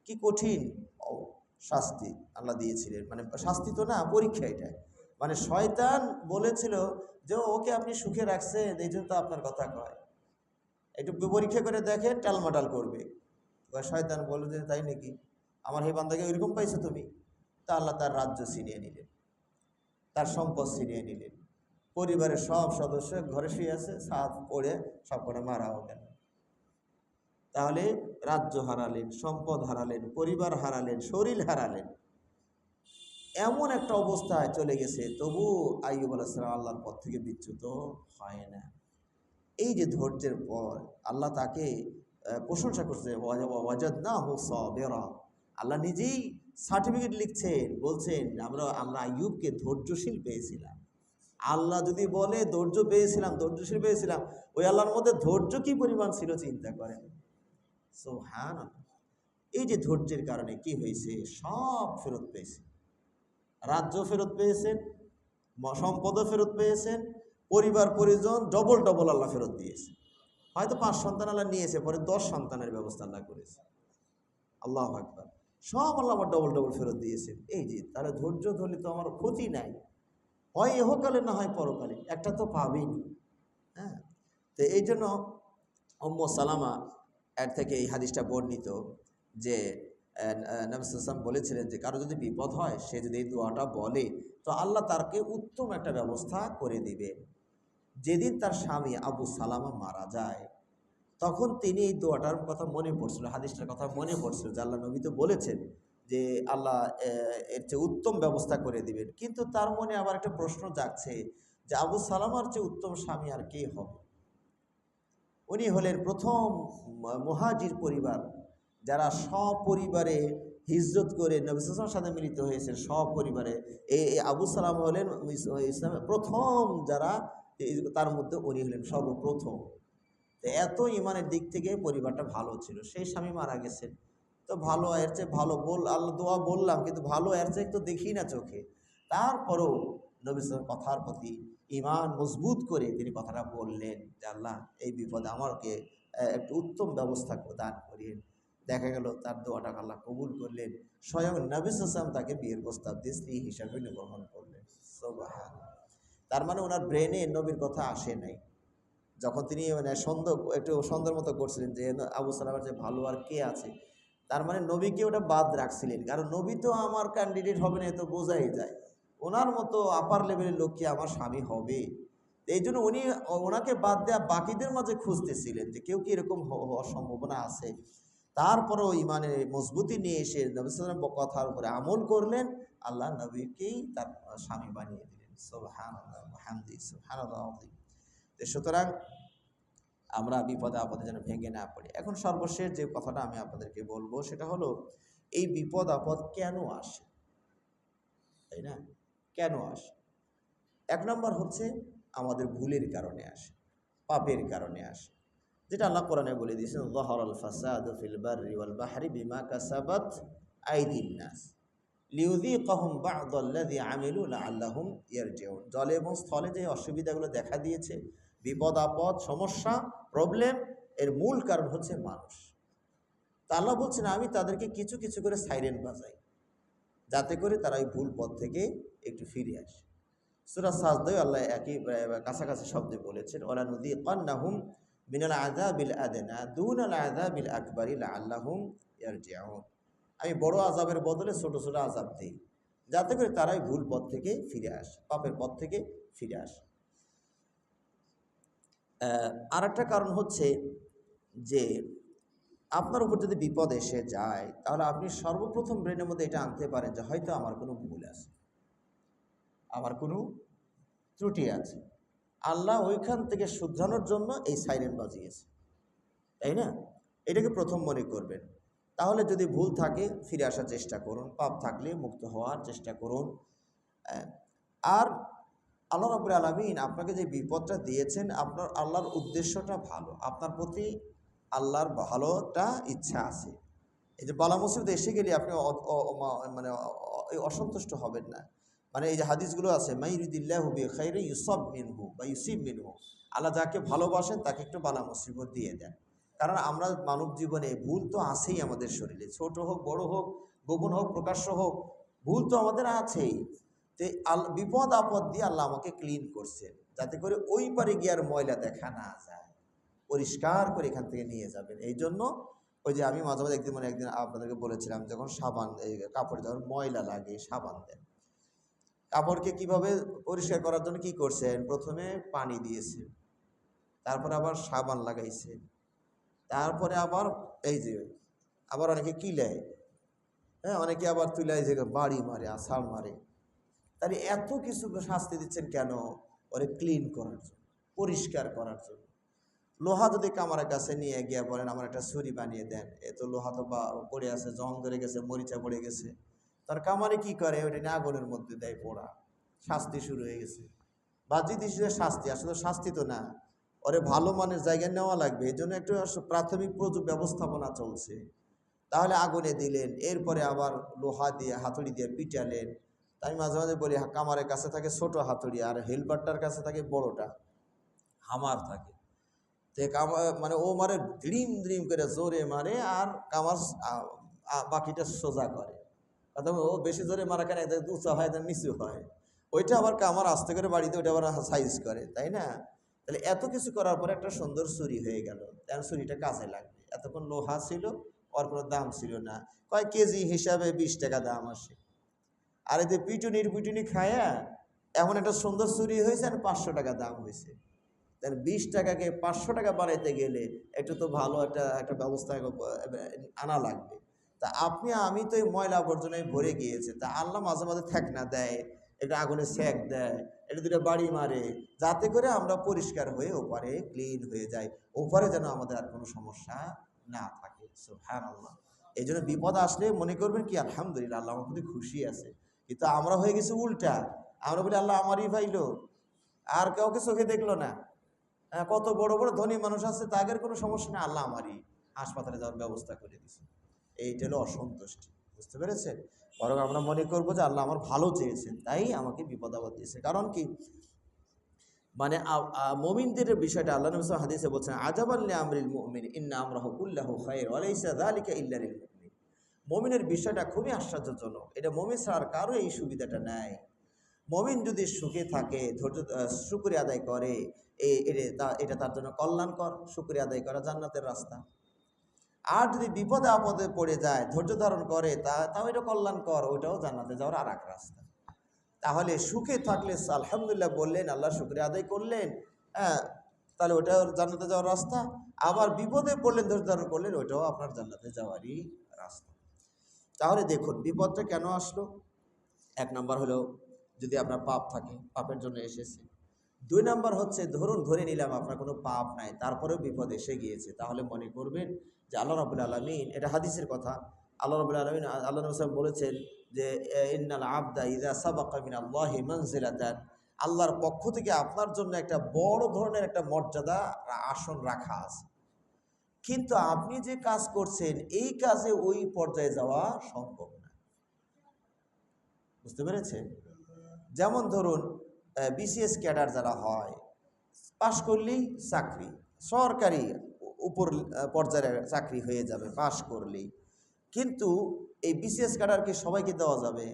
কি কঠিন শাস্তি আল্লাহ দিয়েছিলেন, মানে শাস্তি তো না, পরীক্ষা এটা। মানে শয়তান বলেছিল যে ওকে আপনি সুখে রাখছেন এই জন্য তো আপনার কথা কয়, একটু পরীক্ষা করে দেখে টালমাটাল করবে। শয়তান বলে যে তাই নাকি, আমার হে বান্দাকে ওইরকম পাইছো তুমি? তা আল্লাহ তার রাজ্য ছিনিয়ে নিলেন, তার সম্পদ ছিনিয়ে নিলেন, পরিবারের সব সদস্য ঘরে শুয়ে আছে, সাপ পড়ে সব করে মারাও গেল। তাহলে রাজ্য হারালেন, সম্পদ হারালেন, পরিবার হারালেন, শরীর হারালেন, এমন একটা অবস্থায় চলে গেছে। তবু আইয়ুব আলাইহিস সালাম আল্লাহর পথ থেকে বিচ্যুত হয় না। এই যে ধৈর্যের পর আল্লাহ তাকে প্রশংসা করছে, ওয়াজাদনাহু সাবিরা। আল্লাহ নিজেই সার্টিফিকেট লিখছেন, বলছেন আমরা আইয়ুবকে ধৈর্যশীল পেয়েছিলাম। আল্লাহ যদি বলে ধৈর্য পেয়েছিলাম, ধৈর্যশীল পেয়েছিলাম, ওই আল্লাহর মধ্যে ধৈর্য কি পরিমাণ ছিল চিন্তা করেন। সুবহানাল্লাহ। এই যে ধৈর্যের কারণে কি হয়েছে, সব ফেরত পেয়েছে, রাজ্য ফেরত পেয়েছেন, সম্পদও ফেরত পেয়েছেন, পরিবার পরিজন ডবল ডবল আল্লাহ ফেরত দিয়েছে। হয়তো 5 সন্তান আল্লাহ নিয়েছে, পরে 10 সন্তানের ব্যবস্থা আল্লাহ করেছে। আল্লাহু আকবার। সব আল্লাহ আবার ডবল ডবল ফেরত দিয়েছেন। এই যে তাহলে ধৈর্য ধরলে তো আমার ক্ষতি নাই, হয় ইহকালে না হয় পরকালে, একটা তো পাবেনি। হ্যাঁ, তো এই জন্য উম্মু সালামা এর থেকে এই হাদিসটা বর্ণিত যে নবী সাল্লাল্লাহু আলাইহি ওয়াসাল্লাম বলেছিলেন যে কারো যদি বিপদ হয়, সে যদি এই দোয়াটা বলে তো আল্লাহ তারকে উত্তম একটা ব্যবস্থা করে দিবে। যেদিন তার স্বামী আবু সালামা মারা যায়, তখন তিনি এই দোয়াটার কথা মনে পড়ছিল, হাদিসটার কথা মনে পড়ছিল যে আল্লাহ নবী তো বলেছেন যে আল্লাহ এর চেয়ে উত্তম ব্যবস্থা করে দিবেন। কিন্তু তার মনে আবার একটা প্রশ্ন জাগছে যে আবু সালামার চেয়ে উত্তম স্বামী আর কে হবে? উনি হলেন প্রথম মুহাজির পরিবার, যারা সপরিবারে হিজরত করে নবী সাল্লাল্লাহু আলাইহি ওয়াসাল্লামের সাথে মিলিত হয়েছেন সপরিবারে। এই আবু সালামা হলেন ইসলামের প্রথম যারা, তার মধ্যে উনি হলেন সর্বপ্রথম। তো এত ইমানের দিক থেকে পরিবারটা ভালো ছিল। সেই স্বামী মারা গেছেন, তো ভালো এর চেয়ে ভালো আল্লাহ দোয়া বললাম, কিন্তু ভালো এর চেয়ে তো দেখি না চোখে। তারপরেও নবী সাল্লাল্লাহু আলাইহি ওয়াসাল্লাম কথার প্রতি ইমান মজবুত করে তিনি কথাটা বললেন যে আল্লাহ এই বিপদে আমাকে একটু উত্তম ব্যবস্থা দান করিয়েন। দেখা গেল তার দোয়াটা আল্লাহ কবুল করলেন। স্বয়ং নবী সাল্লাল্লাহু আলাইহি ওয়াসাল্লাম তাকে বিয়ের প্রস্তাব দিয়ে স্ত্রী হিসাবে গ্রহণ করলেন। সুবহানাল্লাহ। তার মানে ওনার ব্রেনে নবীর কথা আসে নাই। যখন তিনি মানে একটু সন্দেহের মতো করছিলেন যে আবু সালামের যে ভালো আর কে আছে, তার মানে নবীকে ওটা বাদ রাখছিলেন, কারণ নবী তো আমার ক্যান্ডিডেট হবে না, এ তো বোঝাই যায়। ওনার মতো আপার লেভেলের লোক কি আমার স্বামী হবে? এই জন্য উনি ওনাকে বাদ দেওয়া বাকিদের মাঝে খুঁজতেছিলেন যে কেউ কি এরকম হওয়ার সম্ভাবনা আছে। তারপরেও ইমানে মজবুতি নিয়ে এসে নবী সাল্লাল্লাহু আলাইহি ওয়াসাল্লাম কথার উপরে আমল করলেন, আল্লাহ নবীকেই তার স্বামী বানিয়ে দিলেন। সুবহানাল্লাহ ওয়া বিহামদিহি সুবহানাল্লাহ আযীম। সুতরাং আমরা বিপদে আপদে যেন ভেঙে না পড়ি। এখন সর্বশেষ যে কথাটা আমি আপনাদেরকে বলবো সেটা হলো, এই বিপদ আপদ কেন আসে, তাই না? কেন আসে? 1 নম্বর হচ্ছে আমাদের ভুলের কারণে আসে, পাপের কারণে আসে, যেটা আল্লাহ কোরআনে বলে দিয়েছেন, যাহারাল ফাসাদু ফিল বাররি ওয়াল বাহরি বিমা কাসাবাত আইদিন নাস লিউযীকাহুম বা'দাল্লাযী আমিলু লাআল্লাহুম ইয়ারজিউন। জলে এবং স্থলে যে অসুবিধাগুলো দেখা দিয়েছে, বিপদ আপদ সমস্যা প্রবলেম, এর মূল কারণ হচ্ছে মানুষ। তা আল্লাহ বলছেন আমি তাদেরকে কিছু কিছু করে সাইরেন বাজাই, যাতে করে তারা ওই ভুল পথ থেকে একটু ফিরে আসে। সূরা সাজদায় আল্লাহ একই কাছাকাছি শব্দে বলেছেন, ওয়ালানুযীকান্নাহুম মিনাল আযাবিল আদনা দুনাল আযাবিল আকবারি লাআল্লাহুম ইয়ারজিউন। আমি বড় আযাবের বদলে ছোট ছোট আযাব দিই, যাতে করে তারাই ভুল পথ থেকে ফিরে আসে, পাপের পথ থেকে ফিরে আসে। আর একটা কারণ হচ্ছে যে আপনার উপর যদি বিপদ এসে যায়, তাহলে আপনি সর্বপ্রথম ব্রেনের মধ্যে এটা আনতে পারেন যে হয়তো আমার কোনো ভুল আছে, আমার কোনো ত্রুটি আছে। আল্লাহ ওইখান থেকে শুধরানোর জন্য এই সাইরেন বাজিয়েছে, তাই না? এটাকে প্রথম মনে করবেন। তাহলে যদি ভুল থাকে ফিরে আসার চেষ্টা করুন, পাপ থাকলে মুক্ত হওয়ার চেষ্টা করুন। আর আল্লাহ রাব্বুল আলামিন আপনাকে যে বিপদটা দিয়েছেন, আপনার আল্লাহর উদ্দেশ্যটা ভালো, আপনার প্রতি আল্লাহর ভালোটা ইচ্ছা আছে। এই যে বালা মুসিবত এসে গেলে আপনি মানে অসন্তুষ্ট হবেন না। মানে এই যে হাদিসগুলো আছে, মাইরিদিল্লাহু বিখাইরি ইউসাব মিনহু বা ইউসিব মিনহু, আল্লাহ যাকে ভালোবাসেন তাকে একটু বালা মুসিবত দিয়ে দেন। কারণ আমরা মানব জীবনে ভুল তো আছেই আমাদের শরীরে, ছোট হোক বড় হোক, গোপন হোক প্রকাশ্য হোক, ভুল তো আমাদের আছেই। তো বিপদ আপদ দিয়ে আল্লাহ আমাকে ক্লিন করছেন, যাতে করে ওই পারে গিয়ে আর ময়লা দেখা না যায়, পরিষ্কার করে এখান থেকে নিয়ে যাবেন। এই জন্য ওই যে আমি মাঝে মাঝে একদিন আপনাদেরকে বলেছিলাম, যখন সাবান এই কাপড়ে যখন ময়লা লাগে সাবান দেন, কাপড়কে কিভাবে পরিষ্কার করার জন্য কি করছেন, প্রথমে পানি দিয়েছেন, তারপরে আবার সাবান লাগাইছে, তারপরে আবার এই যে আবার অনেকে কিলায়, হ্যাঁ অনেকে আবার তুলায় যে বাড়ি মারে, আছাড় মারে। তাহলে এত কিছু শাস্তি দিচ্ছেন কেন? ওরে ক্লিন করার জন্য, পরিষ্কার করার জন্য। লোহা যদি কামারের কাছে নিয়ে গিয়ে বলেন আমার একটা ছুরি বানিয়ে দেন, এ তো লোহা তো পড়ে আছে, জং ধরে গেছে, মরিচা পড়ে গেছে, তার কামারে কি করে, ওইটা নিয়ে আগুনের মধ্যে দেয় পোড়া, শাস্তি শুরু হয়ে গেছে। বাহ্যিক দৃষ্টিতে শাস্তি, আসলে শাস্তি তো না, ওরে ভালো মানের জায়গায় নেওয়া লাগবে, এই জন্য একটু প্রাথমিক ব্যবস্থাপনা চলছে। তাহলে আগুনে দিলেন, এরপরে আবার লোহা দিয়ে হাতুড়ি দিয়ে পিটালেন। তাই মাঝে মাঝে বলি, কামারের কাছে থাকে ছোট হাতুড়ি, আর হেলপারটার কাছে থাকে বড়টা, হামার থাকে। তো মানে ও মারে দ্রিম দ্রিম করে জোরে মারে, আর কামার বাকিটা সোজা করে। অথবা ও বেশি জোরে মারা কেন, উঁচা হয় নিচু হয়, ওইটা আবার কামার আস্তে করে বাড়িতে ওইটা আবার সাইজ করে, তাই না? তাহলে এত কিছু করার পরে একটা সুন্দর ছুরি হয়ে গেল, কারণ ছুরিটা কাজে লাগবে। এতক্ষণ লোহা ছিল, ওর কোনো দাম ছিল না, কয় কেজি হিসাবে 20 টাকা দাম আসে। আর এতে পিটুনি খায়া এমন একটা সুন্দর ছুরি হয়েছে, আর 500 টাকা দাম হয়েছে। তাহলে 20 টাকাকে 500 টাকা বাড়াইতে গেলে একটু তো ভালো একটা ব্যবস্থা আনা লাগবে। তা আমি তো এই ময়লা আবর্জনায় ভরে গিয়েছে, তা আল্লাহ মাঝে মাঝে ঠেকনা দেয়, একটা আগুনে সেক দেয়, এটা দুটো বাড়ি মারে, যাতে করে আমরা পরিষ্কার হয়ে ওপারে ক্লিন হয়ে যাই, ওপারে যেন আমাদের আর কোনো সমস্যা না থাকে। সুবহানাল্লাহ। এই জন্য বিপদ আসলে মনে করবেন কি, আলহামদুলিল্লাহ আল্লাহ আমার প্রতি খুশি আছে। কিন্তু আমরা হয়ে গেছি উল্টা, আমরা বলি আল্লাহ আমারই পাইলো, আর কাউকে চোখে দেখলো না। কত বড় বড় ধনী মানুষ আছে, তাদের কোনো সমস্যা নেই, আল্লাহ আমারই হাসপাতালে যাওয়ার ব্যবস্থা করে দিছে। এইটা হলো অসন্তুষ্টি, বুঝতে পেরেছেন? বরং আমরা মনে করবো যে আল্লাহ আমার ভালো চেয়েছেন, তাই আমাকে বিপদ আপদ দিয়েছে। কারণ কি, মানে মুমিনদের বিষয়টা আল্লাহ নবী সাল্লাল্লাহু আলাইহি ওয়াসাল্লাম হাদিসে বলছেন, আজাবান লিআমরিল মুমিন ইন্না আমরাহু কুল্লাহু খায়র ওয়া লাইসা যালিকা ইল্লা লিল মুমিন। মুমিনের বিষয়টা খুবই আশ্চর্যজনক, এটা মুমিন ছাড়া আর কারো এই সুবিধাটা নাই। মুমিন যদি সুখে থাকে, ধৈর্য শুকরিয়া আদায় করে, এটা তার জন্য কল্যাণকর, শুকরিয়া আদায় করা জান্নাতের রাস্তা। আর যদি বিপদে আপদে পড়ে যায়, ধৈর্য ধারণ করে, তাও এটা কল্যাণকর, ওইটাও জান্নাতে যাওয়ার আর এক রাস্তা। তাহলে সুখে থাকলে আলহামদুলিল্লাহ বললেন, আল্লাহ শুকরিয়া আদায় করলেন, হ্যাঁ, তাহলে ওটাও জান্নাতে যাওয়ার রাস্তা। আবার বিপদে পড়লেন, ধৈর্য ধারণ করলেন, ওইটাও আপনার জান্নাতে যাওয়ারই রাস্তা। তাহলে দেখুন বিপদটা কেন আসলো। 1 নম্বর হলো যদি আপনার পাপ থাকে, পাপের জন্য এসেছে। 2 নম্বর হচ্ছে, ধরে নিলাম আপনার কোনো পাপ নাই, তারপরেও বিপদ এসে গিয়েছে, তাহলে মনে করবেন যে আল্লাহ রাব্বুল আলামিন, এটা হাদিসের কথা, আল্লাহ রাব্বুল আলামিন, আল্লাহ নবী সাল্লাল্লাহু আলাইহি ওয়াসাল্লাম বলেছেন যে ইন্নাল আবদা ইযা সাবাকা মিনাল্লাহি মানজিলাতান, আল্লাহর পক্ষ থেকে আপনার জন্য একটা বড় ধরনের একটা মর্যাদা আসন রাখা আছে, কিন্তু আপনি যে কাজ করছেন এই কাজে ওই পর্যায়ে যাওয়া সম্ভব না। বুঝতে পেরেছেন? যেমন ধরুন বিসিএস ক্যাডার যারা হয়, পাশ করলেই চাকরি, সরকারি উপর পর্যায়ের চাকরি হয়ে যাবে পাশ করলেই। কিন্তু এই বিসিএস ক্যাডারকে সবাইকে দেওয়া যাবে?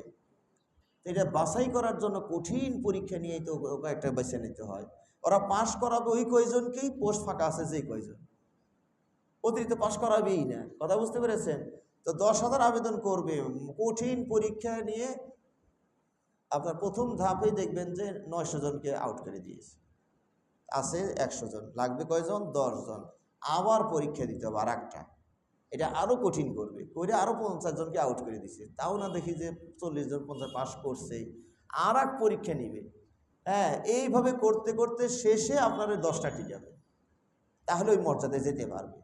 এটা বাছাই করার জন্য কঠিন পরীক্ষা নিয়ে তো একটা বেছে নিতে হয়। ওরা পাশ করাবে ওই কয়জনকেই, পোস্ট ফাঁকা আছে যেই কয়জন, অতিরিক্ত পাশ করাবেই না। কথা বুঝতে পেরেছেন? তো 10,000 আবেদন করবে, কঠিন পরীক্ষা নিয়ে আপনার প্রথম ধাপেই দেখবেন যে 900 জনকে আউট করে দিয়েছে, আছে 100 জন, লাগবে কয়জন? 10 জন। আবার পরীক্ষা দিতে হবে আর একটা, এটা আরও কঠিন করবে, করে আরও 50 জনকে আউট করে দিছে, তাও না দেখি যে 40 জন 50 পাস করছে, আর এক পরীক্ষা নিবে। হ্যাঁ, এইভাবে করতে করতে শেষে আপনার ওই 10টা টিকাবে, তাহলে ওই মর্যাদায় যেতে পারবে।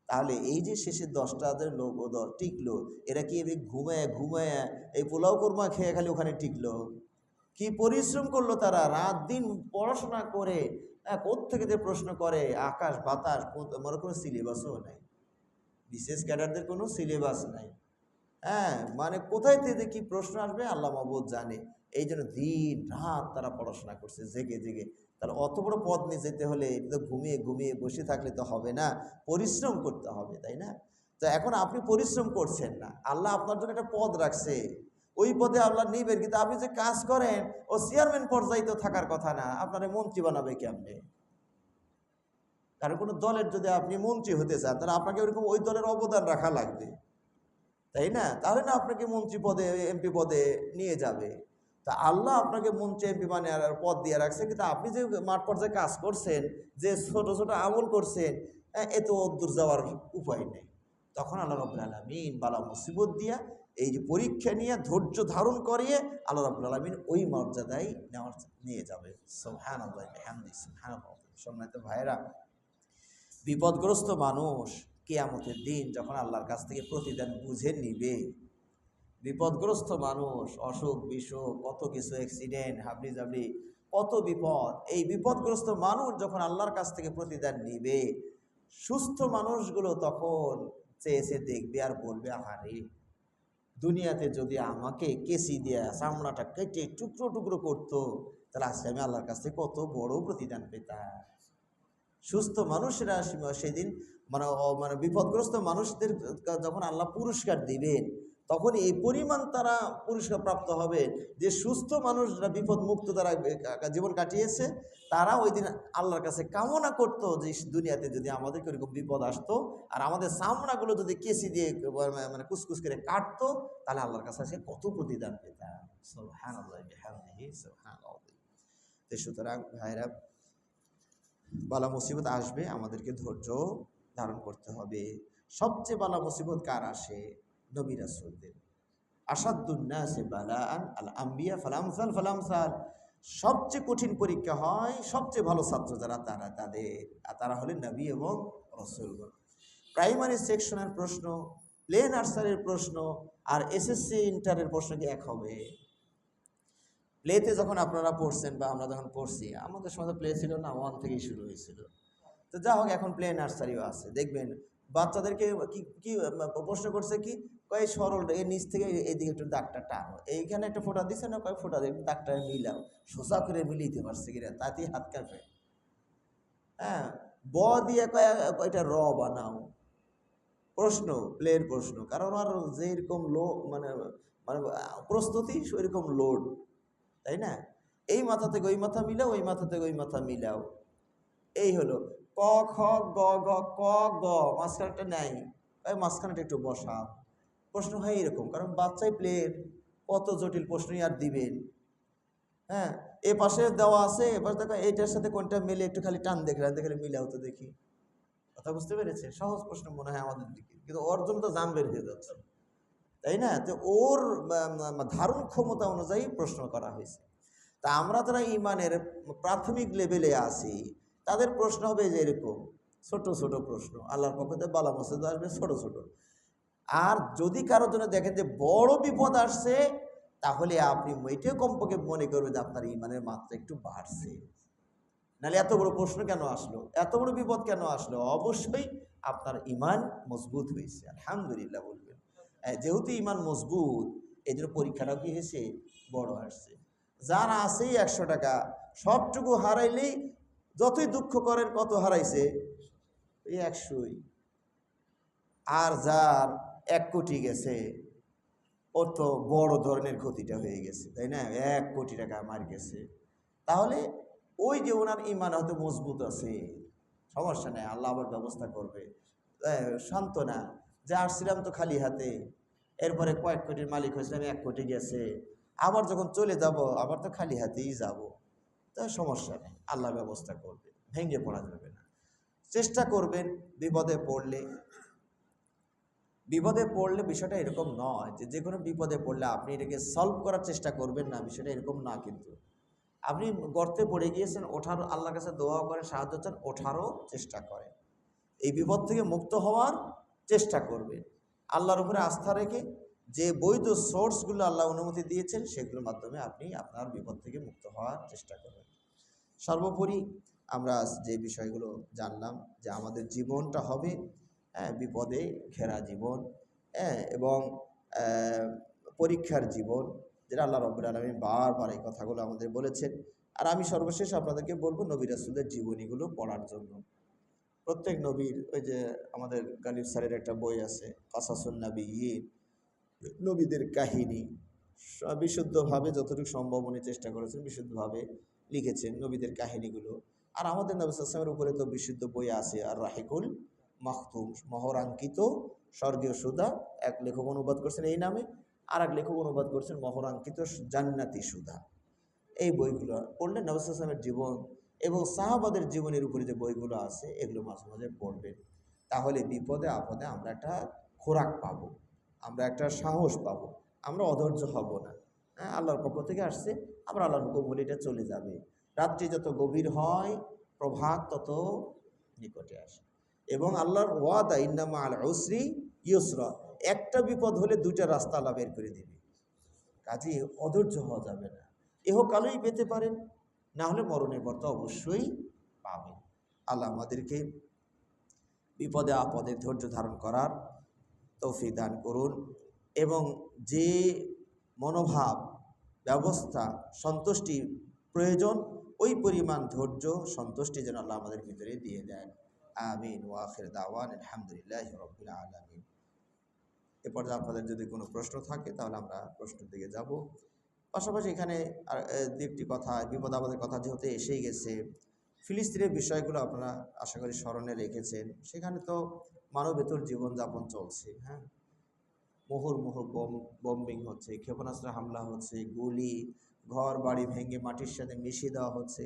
তাহলে এই যে শেষের 10টাদের লোক টিকলো, এরা কি ঘুমায় ঘুমায় এই পোলাও কোরমা খেয়ে খালি ওখানে টিকলো? কি পরিশ্রম করলো তারা, রাত দিন পড়াশোনা করে, কোত্থেকে যে প্রশ্ন করে, আকাশ বাতাস, মনে কোনো সিলেবাসও নাই। বিশেষ ক্যাডারদের কোনো সিলেবাস নাই। হ্যাঁ, মানে কোথায় থেকে কি প্রশ্ন আসবে আল্লাহ মাবুদ জানে। এই জন্য দিন রাত তারা পড়াশোনা করছে জেগে জেগে। তাহলে অত বড় পদ নিয়ে যেতে হলে এটা তো ঘুমিয়ে ঘুমিয়ে বসে থাকলে তো হবে না, পরিশ্রম করতে হবে, তাই না? তো এখন আপনি পরিশ্রম করছেন না, আল্লাহ আপনার জন্য একটা পদ রাখছে, ওই পদে আল্লাহ নিবেন, কিন্তু আপনি যে কাজ করেন ও চেয়ারম্যান পর্যায়ে তো থাকার কথা না, আপনার মন্ত্রী বানাবে কেমনে? কারণ কোনো দলের যদি আপনি মন্ত্রী হতে চান তাহলে আপনাকে ওরকম ওই দলের অবদান রাখা লাগবে, তাই না? তাহলে না আপনাকে মন্ত্রী পদে এমপি পদে নিয়ে যাবে। তা আল্লাহ আপনাকে মন্ত্রী এমপি মানে পদ দিয়ে রাখছে, কিন্তু আপনি যে মাঠ পর্যায়ে কাজ করছেন, যে ছোট ছোট আমল করছেন, এ তো দূর যাওয়ার উপায় নেই। তখন আল্লাহ রাব্বুল আলামিন বালা মুসিবত দিয়া, এই যে পরীক্ষা নিয়ে ধৈর্য ধারণ করিয়ে আল্লাহ রাব্বুল আলামিন ওই মর্যাদায় নিয়ে যাবে। সুবহানাল্লাহ বিহামদিহি সুবহানাল্লাহ। সম্মানিত ভাইরা, বিপদগ্রস্ত মানুষ কিয়ামতের দিন যখন আল্লাহর কাছ থেকে প্রতিদান বুঝে নিবে, বিপদগ্রস্ত মানুষ অসুখ বিসুখ কত কিছু, অ্যাক্সিডেন্ট হাবড়ি জাবড়ি কত বিপদ, এই বিপদগ্রস্ত মানুষ যখন আল্লাহর কাছ থেকে প্রতিদান নিবে, সুস্থ মানুষগুলো তখন চেয়েছে দেখবে আর বলবে, আহারে দুনিয়াতে যদি আমাকে কেসি দেয়া চামড়াটা কেটে টুকরো টুকরো করতো, তাহলে আজকে আমি আল্লাহর কাছ থেকে কত বড় প্রতিদান পেতাম। সুস্থ মানুষেরা সেদিন মানে বিপদগ্রস্ত মানুষদের যখন আল্লাহ পুরস্কার দিবেন, তখন এই পরিমাণ তারা পুরস্কার প্রাপ্ত হবে যে সুস্থ মানুষরা বিপদ মুক্ত তারা জীবন কাটিয়েছে, তারা ওই দিন আল্লাহর কাছে কামনা করতো যে দুনিয়াতে যদি আমাদেরকে ওরকম বিপদ আসতো আর আমাদের চামড়াগুলো যদি কেসি দিয়ে মানে কুচকুচ করে কাটতো, তাহলে আল্লাহর কাছে সে কত প্রতিদান পেতাম। সুবহানাল্লাহ বিহামদিহি সুবহানাল্লাহ। তো সুতরাং ভাইরা, বালা মুসিবত আসবে, আমাদেরকে ধৈর্য ধারণ করতে হবে। সবচেয়ে বালা মুসিবত কার আসে? নবী রাসূলদের। আসাদুন্নাসি বালাআন আল আম্বিয়া ফালামসাল ফালামসাল। সবচেয়ে কঠিন পরীক্ষা হয় সবচেয়ে ভালো ছাত্র যারা, তারা হলেন নবী এবং রাসূলগণ। প্রাইমারি সেকশনের প্রশ্ন, প্লে নার্সারির প্রশ্ন আর এসএসসি ইন্টারের প্রশ্ন কি এক হবে? প্লেতে যখন আপনারা পড়ছেন বা আমরা যখন পড়ছি, আমাদের সময় প্লে ছিল না, 1 থেকেই শুরু হয়েছিল। তো যা হোক, এখন প্লে নার্সারিও আছে। দেখবেন বাচ্চাদেরকে কি কি প্রশ্ন করছে, কি কয় সরল এর নিচ থেকে এইদিকে একটু দাগটা টানো, এইখানে একটা ফোঁটা দিছে না, কয় ফোঁটা দিয়ে দাগটা মিলাও, সোজা করে মিলিতে পারছে কিনা তাতেই হাত কাঁপে। হ্যাঁ, ব দিয়ে কয় এটা র বানাও। প্রশ্ন, প্লের প্রশ্ন, কারণ আর যেরকম মানে মানে প্রস্তুতি সেরকম লোড, তাই না? এই মাথা থেকে ওই মাথা মিলাও, ওই মাথা থেকে ওই মাথা মিলাও। এই হলো ক খ গ ঘ ক গ, মাঝখানটা নেই, ওই মাঝখানটা একটু বসা। প্রশ্ন হয় এরকম, কারণ বাচ্চাই প্লের কত জটিল প্রশ্নই আর দিবেন। হ্যাঁ, এ পাশে দেওয়া আছে, এবার দেখো এইটার সাথে কোনটা মিলে, একটু খালি টান দেখে মিলাও তো দেখি। কথা বুঝতে পেরেছে? সহজ প্রশ্ন মনে হয় আমাদের দিকে, কিন্তু ওর জন্য তো জাম বের হয়ে যাচ্ছে, তাই না? তো ওর ধারণ ক্ষমতা অনুযায়ী প্রশ্ন করা হয়েছে। তা আমরা যারা ইমানের প্রাথমিক লেভেলে আছি, তাদের প্রশ্ন হবে যে এরকম ছোট ছোট প্রশ্ন, আল্লাহর পক্ষ থেকে বালা মুসিবত আসবে ছোট ছোট। আর যদি কারোর জন্য দেখেন যে বড় বিপদ আসছে, তাহলে আপনি এটাও কমপক্ষে মনে করবেন যে আপনার ইমানের মাত্রা একটু বাড়ছে। নাহলে এত বড় প্রশ্ন কেন আসলো, এত বড় বিপদ কেন আসলো? অবশ্যই আপনার ইমান মজবুত হয়েছে, আলহামদুলিল্লাহ বলবেন। যেহেতু ইমান মজবুত, এই জন্য পরীক্ষাটাও কি হয়েছে, বড় আসছে। যার আছেই 100 টাকা, সবটুকু হারাইলেই যতই দুঃখ করেন, কত হারাইছে? এই 100ই। আর যার 1 কোটি গেছে, ওর তো বড় ধরনের ক্ষতিটা হয়ে গেছে, তাই না? 1 কোটি টাকা আমার গেছে। তাহলে ওই যে ওনার ইমান হয়তো মজবুত আছে, সমস্যা নেই, আল্লাহ আবার ব্যবস্থা করবে। সান্ত্বনা, যে আসছিলাম তো খালি হাতে, এরপরে কয়েক কোটির মালিক হয়েছিলাম, 1 কোটি গেছে, আবার যখন চলে যাব আবার তো খালি হাতেই যাব। তা সমস্যা নেই, আল্লাহ ব্যবস্থা করবে, ভেঙে পড়া যাবে না। চেষ্টা করবেন বিপদে পড়লে বিষয়টা এরকম নয় যে কোনো বিপদে পড়লে আপনি এটাকে সলভ করার চেষ্টা করবেন না, বিষয়টা এরকম না। কিন্তু আপনি গর্তে পড়ে গিয়েছেন, ওঠার আল্লাহর কাছে দোয়া করেন, সাহায্য চান, ওঠারও চেষ্টা করেন, এই বিপদ থেকে মুক্ত হওয়ার চেষ্টা করবেন। আল্লাহর উপরে আস্থা রেখে যে বৈধ সোর্সগুলো আল্লাহ অনুমতি দিয়েছেন, সেগুলোর মাধ্যমে আপনি আপনার বিপদ থেকে মুক্ত হওয়ার চেষ্টা করবেন। সর্বোপরি আমরা যে বিষয়গুলো জানলাম, যে আমাদের জীবনটা হবে হ্যাঁ, বিপদে ঘেরা জীবন, হ্যাঁ, এবং পরীক্ষার জীবন, যেটা আল্লাহ রাব্বুল আলামিন বারবার এই কথাগুলো আমাদের বলেছেন। আর আমি সর্বশেষ আপনাদেরকে বলবো নবী রাসূলের জীবনীগুলো পড়ার জন্য। প্রত্যেক নবীর, ওই যে আমাদের গালিব স্যারের একটা বই আছে কাসাসুন নাবিয়্যিন, নবীদের কাহিনী, বিশুদ্ধভাবে যতটুকু সম্ভব উনি চেষ্টা করেছেন, বিশুদ্ধভাবে লিখেছেন নবীদের কাহিনীগুলো। আর আমাদের নবী সাল্লাল্লাহু আলাইহি ওয়াসাল্লামের উপরে তো বিশুদ্ধ বই আছে, আর রাহিকুল মাখতুম, মহরাঙ্কিত স্বর্গীয় সুধা, এক লেখক অনুবাদ করছেন এই নামে, আর এক লেখক অনুবাদ করছেন মহরাঙ্কিত জান্নাতি সুধা। এই বইগুলো পড়লে নবী সাল্লাল্লাহু আলাইহি ওয়াসাল্লামের জীবন এবং সাহাবাদের জীবনের উপরে যে বইগুলো আছে এগুলো মাঝে মাঝে পড়বেন। তাহলে বিপদে আপদে আমরা একটা খোরাক পাবো, আমরা একটা সাহস পাবো, আমরা অধৈর্য হব না। হ্যাঁ, আল্লাহর পক্ষ থেকে আসছে, আমরা আল্লাহর হুকুম হলে এটা চলে যাবে। রাত্রি যত গভীর হয় প্রভাত তত নিকটে আসে। এবং আল্লাহর ওয়াদা ইন্নামা আল উসরি ইউসরা, একটা বিপদ হলে দুইটা রাস্তা আল্লাহ বের করে দেবে। কাজে অধৈর্য হওয়া যাবে না। ইহকালেই পেতে পারেন, না হলে মরণের পর তো অবশ্যই পাবেন। আল্লাহ আমাদেরকে বিপদে আপদে ধৈর্য ধারণ করার তৌফিক দান করুন, এবং যে মনোভাব, ব্যবস্থা, সন্তুষ্টি প্রয়োজন, ওই পরিমাণ ধৈর্য সন্তুষ্টি যেন আল্লাহ আমাদের ভিতরে দিয়ে দেন। আমিন ওয়া আখির দাওয়ান আলহামদুলিল্লাহি রাব্বিল আলামিন। এ পর্যায়ে আপনাদের যদি কোনো প্রশ্ন থাকে তাহলে আমরা প্রশ্নের দিকে যাব। পাশাপাশি এখানে আর দু একটি কথা, বিপদ আপদের কথা যেহেতু এসেই গেছে, ফিলিস্তিনের বিষয়গুলো আপনারা আশা করি স্মরণে রেখেছেন। সেখানে তো মানবেতর জীবনযাপন চলছে, হ্যাঁ, মুহুর্মুহু বম্বিং হচ্ছে, ক্ষেপণাস্ত্র হামলা হচ্ছে, গুলি, ঘর বাড়ি ভেঙে মাটির সাথে মিশিয়ে দেওয়া হচ্ছে।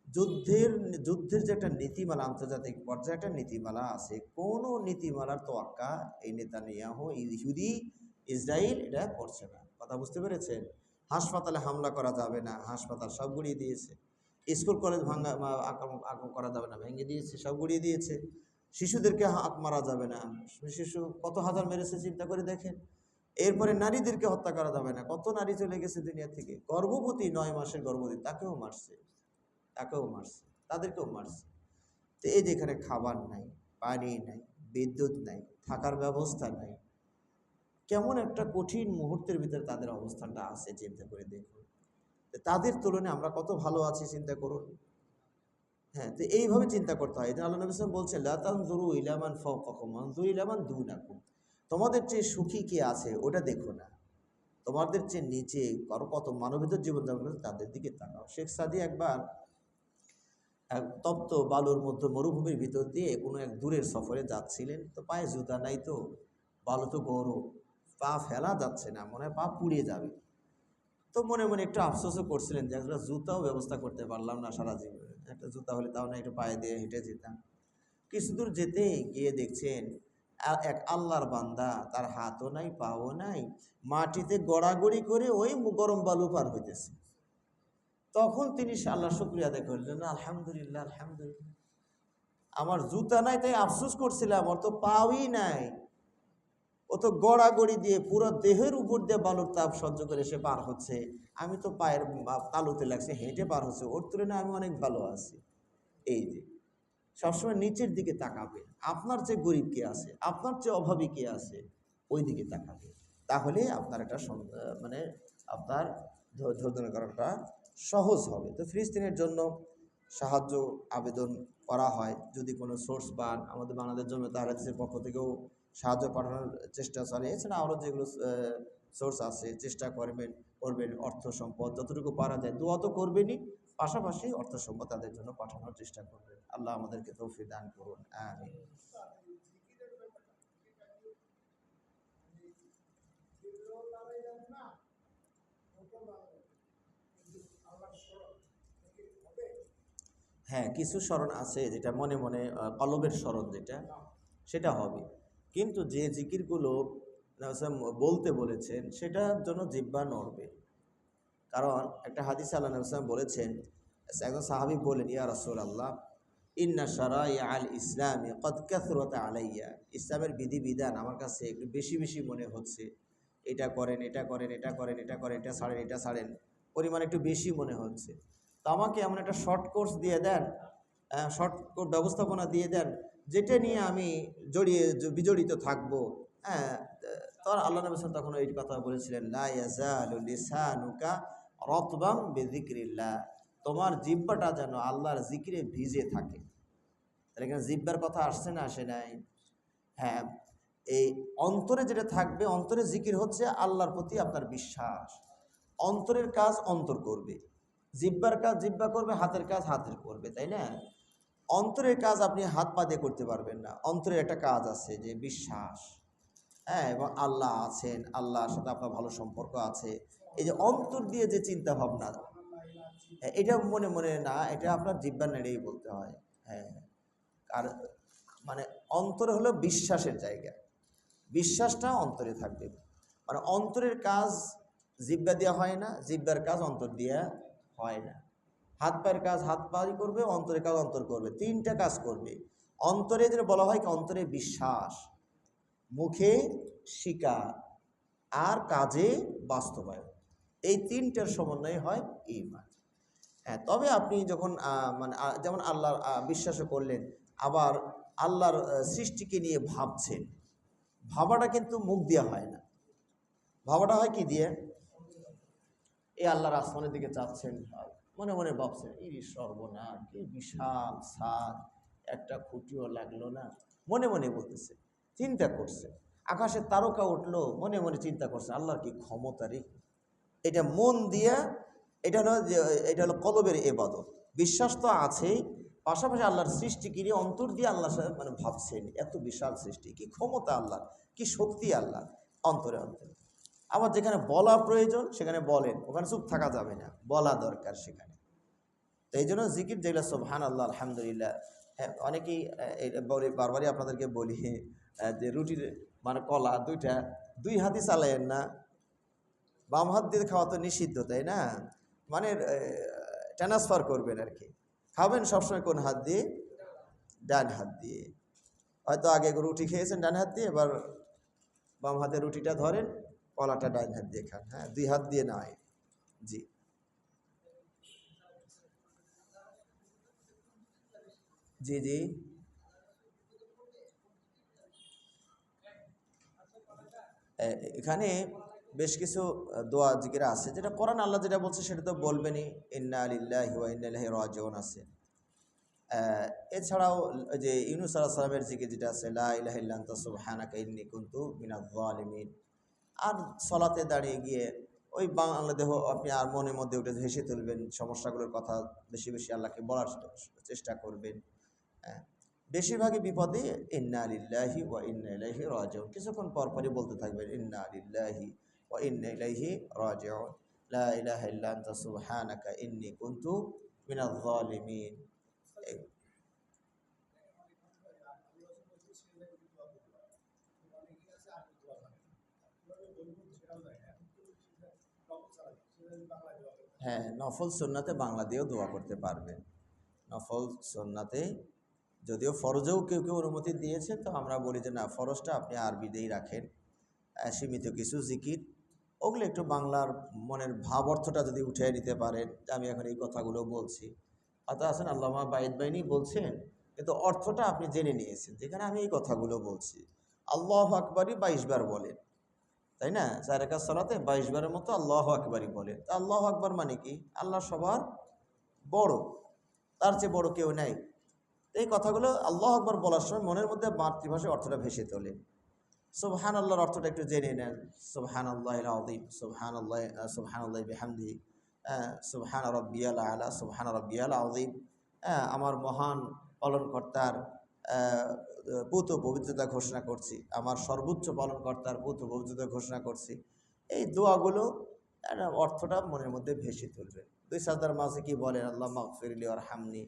যুদ্ধের যে একটা নীতিমালা, আন্তর্জাতিক পর্যায়ে একটা নীতিমালা আছে, কোনো নীতিমালার তোয়াক্কা এই নেতানিয়াহু, ইহুদি, ইসরায়েল এটা করছে না। কথা বুঝতে পেরেছেন? হাসপাতালে হামলা করা যাবে না, হাসপাতাল সব গুড়িয়ে দিয়েছে। স্কুল কলেজ আক্রমণ করা যাবে না, ভেঙে দিয়েছে, সব গুড়িয়ে দিয়েছে। শিশুদেরকে হাত মারা যাবে না, শিশু কত হাজার মেরেছে চিন্তা করে দেখেন। এরপরে নারীদেরকে হত্যা করা যাবে না, কত নারী চলে গেছে দুনিয়া থেকে। গর্ভবতী, 9 মাসের গর্ভবতী, তাকেও মারছে, তাদেরকেও মারছে। তো এই যেখানে খাবার নাই, পানি নাই, বিদ্যুৎ নাই, থাকার ব্যবস্থা নাই, কেমন একটা কঠিন মুহূর্তের ভিতরে তাদের অবস্থানটা আছে চিন্তা করে দেখুন। তাদের তুলনায় আমরা কত ভালো আছি চিন্তা করুন। হ্যাঁ, তো এইভাবে চিন্তা করতে হয়। এটা আল্লাহ নবী সাল্লাল্লাহু আলাইহি ওয়াসাল্লাম বলছেন, লা তানজুরু ইলা মান ফাওকাকুম ওয়ানজুরু ইলা মান দুনাকুম। তোমাদের চেয়ে সুখী কে আছে ওটা দেখো না, তোমাদের চেয়ে নিচে কত মানবেতর জীবনযাপন করে তাদের দিকে তাকাও। শেখ সাদি একবার এক তপ্ত বালুর মধ্যে মরুভূমির ভিতর দিয়ে কোনো এক দূরের সফরে যাচ্ছিলেন। তো পায়ে জুতা নাই, তো বালু তো গরম, পা ফেলা যাচ্ছে না, মনে হয় পা পুড়িয়ে যাবে। তো মনে মনে একটু আফসোসও করছিলেন যে একটা জুতাও ব্যবস্থা করতে পারলাম না সারা জীবনে, একটা জুতা হলে তাও না একটু পায়ে দিয়ে হেঁটে যেতাম। কিছু দূর যেতে গিয়ে দেখছেন এক আল্লাহর বান্দা, তার হাতও নাই, পাও নাই, মাটিতে গড়াগড়ি করে ওই গরম বালু পার হইতেছে। তখন তিনি আল্লাহ শুকরিয়া আদায় করলেন, আলহামদুলিল্লাহ, আলহামদুলিল্লাহ, আমার জুতা নাই তাই আফসোস করছিলাম, ওর তো পাওই নাই, ও তো গড়াগড়ি দিয়ে পুরো দেহের উপর দিয়ে বালুর তাপ সহ্য করে সে পার হচ্ছে, আমি তো পায়ের তালুতে লাগছে, হেঁটে পার হচ্ছে, ওর তুলনায় আমি অনেক ভালো আছি। এই যে সবসময় নিচের দিকে তাকাবে, আপনার চেয়ে গরিব কে আছে, আপনার চেয়ে অভাবী কে আছে, ওই দিকে তাকাবে। তাহলে আপনার একটা মানে আপনার ধৈর্য করাটা সহজ হবে। তো ফিলিস্তিনের জন্য সাহায্য আবেদন করা হয়, যদি কোনো সোর্স পান, আমাদের বাংলাদেশ জমিয়ত আহলে হাদিসের পক্ষ থেকেও সাহায্য পাঠানোর চেষ্টা চলে। এছাড়া আরও যেগুলো সোর্স আছে চেষ্টা করবেন অর্থ সম্পদ যতটুকু পারা যায়, দোয়া তো করবেনই, পাশাপাশি অর্থ সম্পদ তাদের জন্য পাঠানোর চেষ্টা করবেন। আল্লাহ আমাদেরকে তৌফিক দান করুন, আমিন। হ্যাঁ, কিছু স্মরণ আছে যেটা মনে মনে কলবের স্মরণ, যেটা সেটা হবে। কিন্তু যে জিকিরগুলো বলতে বলেছেন সেটার জন্য জিহ্বা নড়বে। কারণ একটা হাদিসে আল্লাহ নবী সাল্লাল্লাহু আলাইহি ওয়াসাল্লাম বলেছেন, একজন সাহাবী বলেন, ইয়া রাসূলুল্লাহ, ইন্না শারাইআ আল ইসলামি কদ কাসরাত আলাইয়া, ইসলামের বিধিবিধান আমার কাছে একটু বেশি বেশি মনে হচ্ছে, এটা করেন, এটা করেন, এটা করেন, এটা করেন, এটা ছাড়েন, এটা ছাড়েন, পরিমাণ একটু বেশি মনে হচ্ছে। তো আমাকে এমন একটা শর্ট কোর্স দিয়ে দেন, শর্ট ব্যবস্থাপনা দিয়ে দেন, যেটা নিয়ে আমি বিজড়িত থাকবো, হ্যাঁ, তখন আল্লাহ নবী সাল্লাল্লাহু আলাইহি ওয়াসাল্লাম তখন এই কথা বলেছিলেন, লা ইয়াজালু লিসানুকা রাতবাম বিযিকরিল্লাহ, তোমার জিহ্বাটা যেন আল্লাহর জিকিরে ভিজে থাকে। তাহলে এখানে জিহ্বার কথা আসছে না আসে নাই? হ্যাঁ, এই অন্তরে যেটা থাকবে, অন্তরে জিকির হচ্ছে আল্লাহর প্রতি আপনার বিশ্বাস। অন্তরের কাজ অন্তর করবে, জিহ্বার কাজ জিহ্বা করবে, হাতের কাজ হাতের করবে, তাই না? অন্তরের কাজ আপনি হাত পা দিয়ে করতে পারবেন না। অন্তরের একটা কাজ আছে যে বিশ্বাস, হ্যাঁ, এবং আল্লাহ আছেন, আল্লাহর সাথে আপনার ভালো সম্পর্ক আছে। এই যে অন্তর দিয়ে যে চিন্তা ভাবনা, এটা মনে মনে না, এটা আপনার জিহ্বার নেড়েই বলতে হয়। হ্যাঁ, আর মানে অন্তরে হলো বিশ্বাসের জায়গা, বিশ্বাসটা অন্তরে থাকবে। মানে অন্তরের কাজ জিহ্বা দেওয়া হয় না, জিহ্বার কাজ অন্তর দিয়ে হয় না। হাত পায়ের কাজ হাত পাই করবে, অন্তরের কাজ অন্তর করবে, তিনটা কাজ করবে। অন্তরে যেটা বলা হয় কি, অন্তরে বিশ্বাস, মুখে স্বীকার, আর কাজে বাস্তবায়ন, এই তিনটার সমন্বয় হয় ঈমান। হ্যাঁ, তবে আপনি যখন যেমন আল্লাহর বিশ্বাসও করলেন, আবার আল্লাহর সৃষ্টিকে নিয়ে ভাবছেন, ভাবাটা কিন্তু মুখ দিয়ে হয় না, ভাবাটা হয় কি দিয়ে? এই আল্লাহর আসমানের দিকে চাচ্ছেন, মনে মনে ভাবছেন, এই সর্বনাশ, কি বিশাল ছাদ, একটা খুঁটিও লাগলো না, মনে মনে বলতেছে, চিন্তা করছে। আকাশে তারকা উঠলো, মনে মনে চিন্তা করছে, আল্লাহর কি ক্ষমতা রে। এটা মন দিয়া, এটা হলো যে, এটা হলো কলবের ইবাদত। বিশ্বাস তো আছেই, পাশাপাশি আল্লাহর সৃষ্টিকে নিয়ে অন্তর দিয়ে আল্লাহর সাথে ভাবছেন, এত বিশাল সৃষ্টি, কি ক্ষমতা আল্লাহ, কি শক্তি আল্লাহ, অন্তরে অন্তরে। আবার যেখানে বলা প্রয়োজন সেখানে বলেন, ওখানে চুপ থাকা যাবে না, বলা দরকার সেখানে। তো এই জন্য জিকির যেগুলো সুবহানাল্লাহ, আলহামদুলিল্লাহ। হ্যাঁ, অনেকেই বারবারই আপনাদেরকে বলি যে রুটির কলা দুইটা দুই হাতই চালায়েন না, বাম হাত দিয়ে খাওয়া তো নিষিদ্ধ, তাই না? মানে ট্রান্সফার করবেন আর কি, খাবেন সবসময় কোন হাত দিয়ে? ডান হাত দিয়ে। হয়তো আগে রুটি খেয়েছেন ডান হাত দিয়ে, এবার বাম হাতে রুটিটা ধরেন, কলাটা ডান হাত দিয়ে খান, হ্যাঁ, দুই হাত দিয়ে নয়। জি জি জি। এখানে বেশ কিছু দোয়া জিকির আছে, যেটা কোরআন আল্লাহ যেটা বলছে সেটা তো বলবেনই, ইন্না লিল্লাহি ওয়া ইন্না ইলাইহি রাজিউন আছে। এছাড়াও ওই যে ইউনূস আলাইহিস সালামের জিকির যেটা আছে, লা ইলাহা ইল্লা আনতা সুবহানাকা ইন্নী কুনতু মিনাজ জালিমিন। আর সলাতে দাঁড়িয়ে গিয়ে ওই বাংলা দেহ আপনি আর মনের মধ্যে উঠে হেসে তুলবেন, সমস্যাগুলোর কথা বেশি বেশি আল্লাহকে বলার চেষ্টা করবেন। হ্যাঁ, বেশিরভাগই বিপদে ইন্না লিল্লাহি ওয়া ইন্না ইলাইহি রাজিউন, কিছুক্ষণ পরপরই বলতে থাকবেন, ইন্না লিল্লাহি ওয়া ইন্না ইলাইহি রাজিউন, লা ইলাহা ইল্লা আনতা সুবহানাকা ইন্নী কুনতু মিনাজ জালিমিন। হ্যাঁ, নফল সুন্নাতে বাংলা দিয়েও দোয়া করতে পারবেন। নফল সুন্নাতে যদিও ফরজেও কেউ কেউ অনুমতি দিয়েছে, তো আমরা বলি যে না, ফরজটা আপনি আরবিতেই রাখেন। সীমিত কিছু জিকির, ওগুলো একটু বাংলার মনের ভাব অর্থটা যদি উঠে নিতে পারেন, যে আমি এখন এই কথাগুলো বলছি, হয়তো আছেন আল্লামা বাইদ বাইনি বলছেন, কিন্তু অর্থটা আপনি জেনে নিয়েছেন, যেখানে আমি এই কথাগুলো বলছি। আল্লাহ আকবারই 22 বার বলেন, তাই না? 4 রাকাত সালাতে 22 বারের মতো আল্লাহ আকবারই বলেন। তা আল্লাহ আকবার মানে কি? আল্লাহ সবার বড়, তার চেয়ে বড় কেউ নেই। এই কথাগুলো আল্লাহ আকবার বলার সময় মনের মধ্যে মাতৃভাষায় অর্থটা ভেসে তোলে। সুবহান আল্লাহর অর্থটা একটু জেনে নেন। সুবহান আল্লাহিল আযীম, সুবহানাল্লাহি বিহামদিহি, সুবহান রাব্বিয়াল আলা, সুবহান রাব্বিয়াল আযীম। আমার মহান পালনকর্তার পূত পবিত্রতা ঘোষণা করছি, আমার সর্বোচ্চ পালনকর্তার পূত পবিত্রতা ঘোষণা করছি। এই দোয়াগুলো অর্থটা মনের মধ্যে ভেসে তুলবে। দুই সাজদার মাঝে কি বলেন? আল্লাহ মাগফিরলি ওয়ারহামনি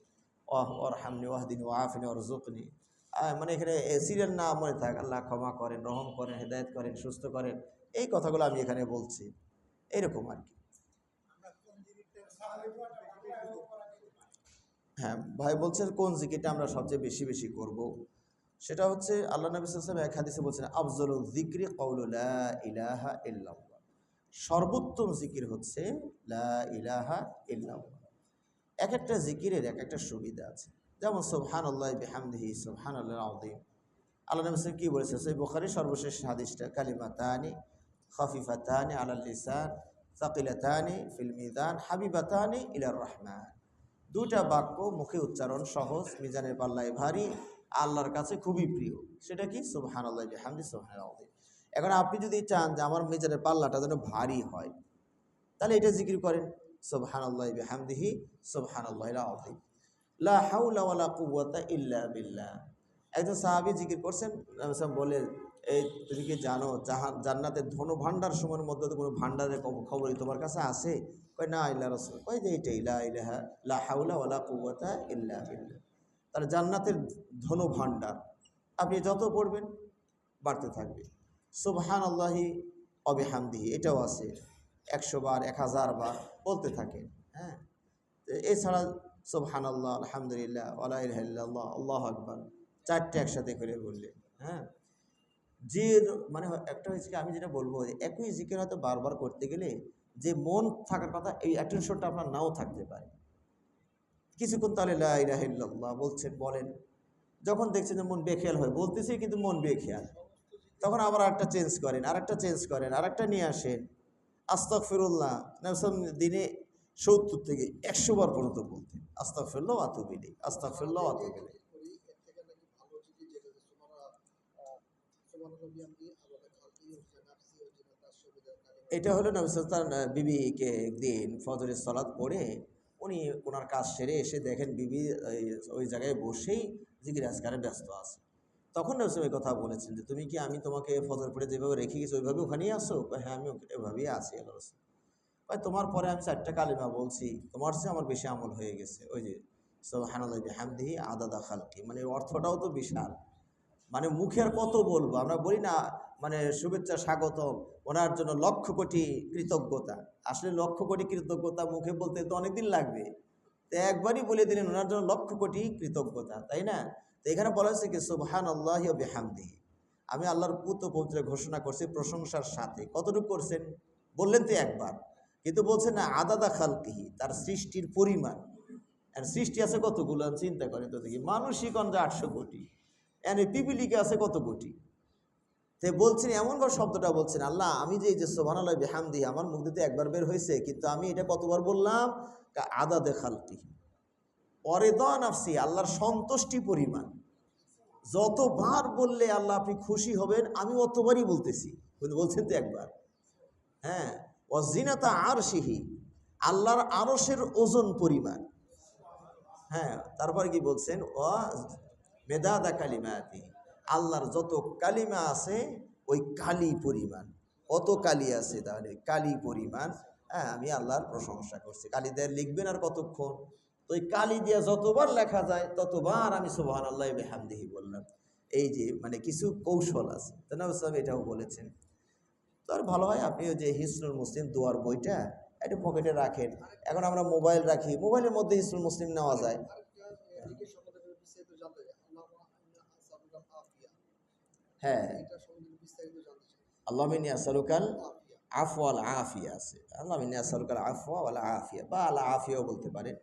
ওয়ারহামনি ওয়াহদিনি ওয়াআফিনি ওয়ারযুকনি। মানে এখানে সিরিয়াল না মনে থাক, আল্লাহ ক্ষমা করেন, রহম করেন, হেদায়েত করেন, সুস্থ করেন, এই কথাগুলো আমি এখানে বলছি, এইরকম আর কি। হ্যাঁ, ভাই বলছেন কোন জিকিরটা আমরা সবচেয়ে বেশি বেশি করব। সেটা হচ্ছে আল্লাহ নবী সাল্লাল্লাহু আলাইহি ওয়াসাল্লাম এক হাদিসে বলছেন, আফজলুল যিকরি কওলু লা ইলাহা ইল্লাল্লাহ। সর্বোত্তম জিকির হচ্ছে লা ইলাহা ইল্লাল্লাহ। এক একটা জিকিরের এক একটা সুবিধা আছে। যেমন সুবহানাল্লাহি বিহামদিহি সুবহানাল্লাহিল আযীম। আল্লাহ নবী সাল্লাল্লাহু আলাইহি ওয়াসাল্লাম কি বলেছে? সহিহ বুখারীর সর্বশেষ হাদিসটা, কালিমাতানি খাফিফাতানি আলাল লিসান সাকিলাতানি ফিল মিজান হাবিবাতানি ইলার রহমান। দুটা বাক্য মুখে উচ্চারণ সহজ, মিজানের পাল্লায় ভারী, আল্লাহর কাছে খুবই প্রিয়। সেটা কি? সুবহানাল্লাহি বিহামদিহি সুবহানাল আযীম। এখন আপনি যদি চান যে আমার মিজানের পাল্লাটা যেন ভারী হয়, তাহলে এটা জিকির করেন, সুবহানাল্লাহি বিহামদিহি সুবহানাল্লাহিল আযীম। লা হাওলা ওয়ালা কুওয়াতা ইল্লা বিল্লাহ। একজন সাহাবী জিকির করছেন, নবী সাল্লাল্লাহু আলাইহি ওয়াসাল্লাম বলে, এই তুমি কি জানো জান্নাতের ধন ভাণ্ডার সময়ের মধ্যে তো কোনো ভাণ্ডারের খবরই তোমার কাছে আছে? কয় না ইল্লা রাসূল। কয় যে এইটাই, লা ইলাহা লা হাওলা ওয়ালা কুওয়াতা ইল্লা বিল্লাহ। তাহলে জান্নাতের ধন ভাণ্ডার আপনি যত পড়বেন বাড়তে থাকবে। সুবহানাল্লাহি ওয়া বিহামদিহি এটাও আছে, 100 বার 1000 বার বলতে থাকেন। হ্যাঁ, এছাড়া সুবহানাল্লাহ, আলহামদুলিল্লাহ, ওয়ালা ইলাহা ইল্লাল্লাহ, আল্লাহু আকবার, চারটে একসাথে করে বললে। হ্যাঁ, যে মানে একটা হয়েছে কি, আমি যেটা বলবো, একই জিকির হয়তো বারবার করতে গেলে যে মন থাকার কথা, এই অ্যাটেনশনটা আপনার নাও থাকতে পারে। কিছুক্ষণ তাহলে লা ইলাহা ইল্লাল্লাহ বলছেন, বলেন, যখন দেখছেন যে মন বেখেয়াল হয়, বলতেছি কিন্তু মন বেখেয়াল, তখন আবার আরেকটা চেঞ্জ করেন, আরেকটা চেঞ্জ করেন, আরেকটা নিয়ে আসেন। আস্তাগফিরুল্লাহ দিনে 70 থেকে 100 বার পর্যন্ত বলতেন, আস্তাগফিরুল্লাহ ওয়া আতুবু ইলাইহি, আস্তাগফিরুল্লাহ ওয়া আতুবু ইলাইহি। এটা হলো নবী সাল্লাল্লাহু আলাইহি ওয়াসাল্লাম বিবিকে একদিন ফজরের সালাত পড়ে উনি ওনার কাজ সেরে এসে দেখেন বিবি ওই জায়গায় বসেই জিকির আজকারে ব্যস্ত আছে। তখন নবী সাল্লাল্লাহু আলাইহি ওয়াসাল্লাম কথা বলেছেন যে, তুমি কি আমি তোমাকে ফজর পড়ে যেভাবে রেখে গেছি ওইভাবে ওখানেই আসো? হ্যাঁ, আমি এভাবেই আছি আল্লাহ রাসূল। ভাই তোমার পরে আমি 4টা কালিমা বলছি, তোমার চেয়ে আমার বেশি আমল হয়ে গেছে। ওই যে সুবহানাল্লাহি বিহামদিহি আদাদা খালকি, মানে অর্থটাও তো বিশাল। মানে মুখে আর কত বলবো, আমরা বলি না মানে শুভেচ্ছা স্বাগতম, ওনার জন্য লক্ষ কোটি কৃতজ্ঞতা। আসলে লক্ষ কোটি কৃতজ্ঞতা মুখে বলতে তো অনেকদিন লাগবে, তো একবারই বলে দিলেন ওনার জন্য লক্ষ কোটি কৃতজ্ঞতা, তাই না? তো এখানে বলা হয়েছে কি সুবহানাল্লাহি ওয়া বিহামদিহি, আমি আল্লাহর পুত পবিত্র ঘোষণা করছি প্রশংসার সাথে। কতটুকু করছেন? বললেন তো একবার, কিন্তু বলছেন না আদাদা খালকিহি, তার সৃষ্টির পরিমাণ। আর সৃষ্টি আছে কতগুলো চিন্তা করেন তো দেখি, মানুষই কন যে 800 কোটি, এনে পিপিলিকে আছে কত কোটি। তো বলছেন এমনভাবে শব্দটা বলছেন, আল্লাহ আমি যে এই যে সুবহানাল্লাহি বিহামদিহি আমার মুখ দিতে একবার বের হয়েছে, কিন্তু আমি এটা কতবার বললাম? আদাদে খালকিহি, অরিদা নাফসি, আল্লাহর সন্তুষ্টি পরিমাণ। যতবার বললে আল্লাহ আপনি খুশি হবেন, আমি অতবারই বলতেছি, কিন্তু বলছেন তো একবার। হ্যাঁ, ওয়াজিনাতা আরশিহি, আল্লাহর আরশের ওজন পরিমাণ। হ্যাঁ, তারপরে কি বলছেন? ওয়া মেদাদা কালিমাতি, আল্লাহর যত কালিমা আছে ওই কালি পরিমাণ। কত কালি আছে? তাহলে কালি পরিমাণ। হ্যাঁ, আমি আল্লাহর প্রশংসা করছি। কালি দিয়ে লিখবেন আর কতক্ষণ? তো ওই কালি দিয়ে যতবার লেখা যায় ততবার আমি সুবহানাল্লাহি বিহামদিহি বললাম। এই যে মানে কিছু কৌশল আছে, তো নবী সাহেব এটাও বলেছেন। তো আর ভালো হয় আপনি ওই যে হিসনুল মুসলিম দোয়ার বইটা একটু পকেটে রাখেন। এখন আমরা মোবাইল রাখি, মোবাইলের মধ্যে হিসনুল মুসলিম নেওয়া যায়। হ্যাঁ, আল্লাহুম্মা ইন্নী আসআলুকাল আফওয়া ওয়াল আফিয়া আছে, আল্লাহুম্মা ইন্নী আসআলুকাল আফওয়া ওয়াল আফিয়া, বা আল আফিয়াও বলতে পারেন।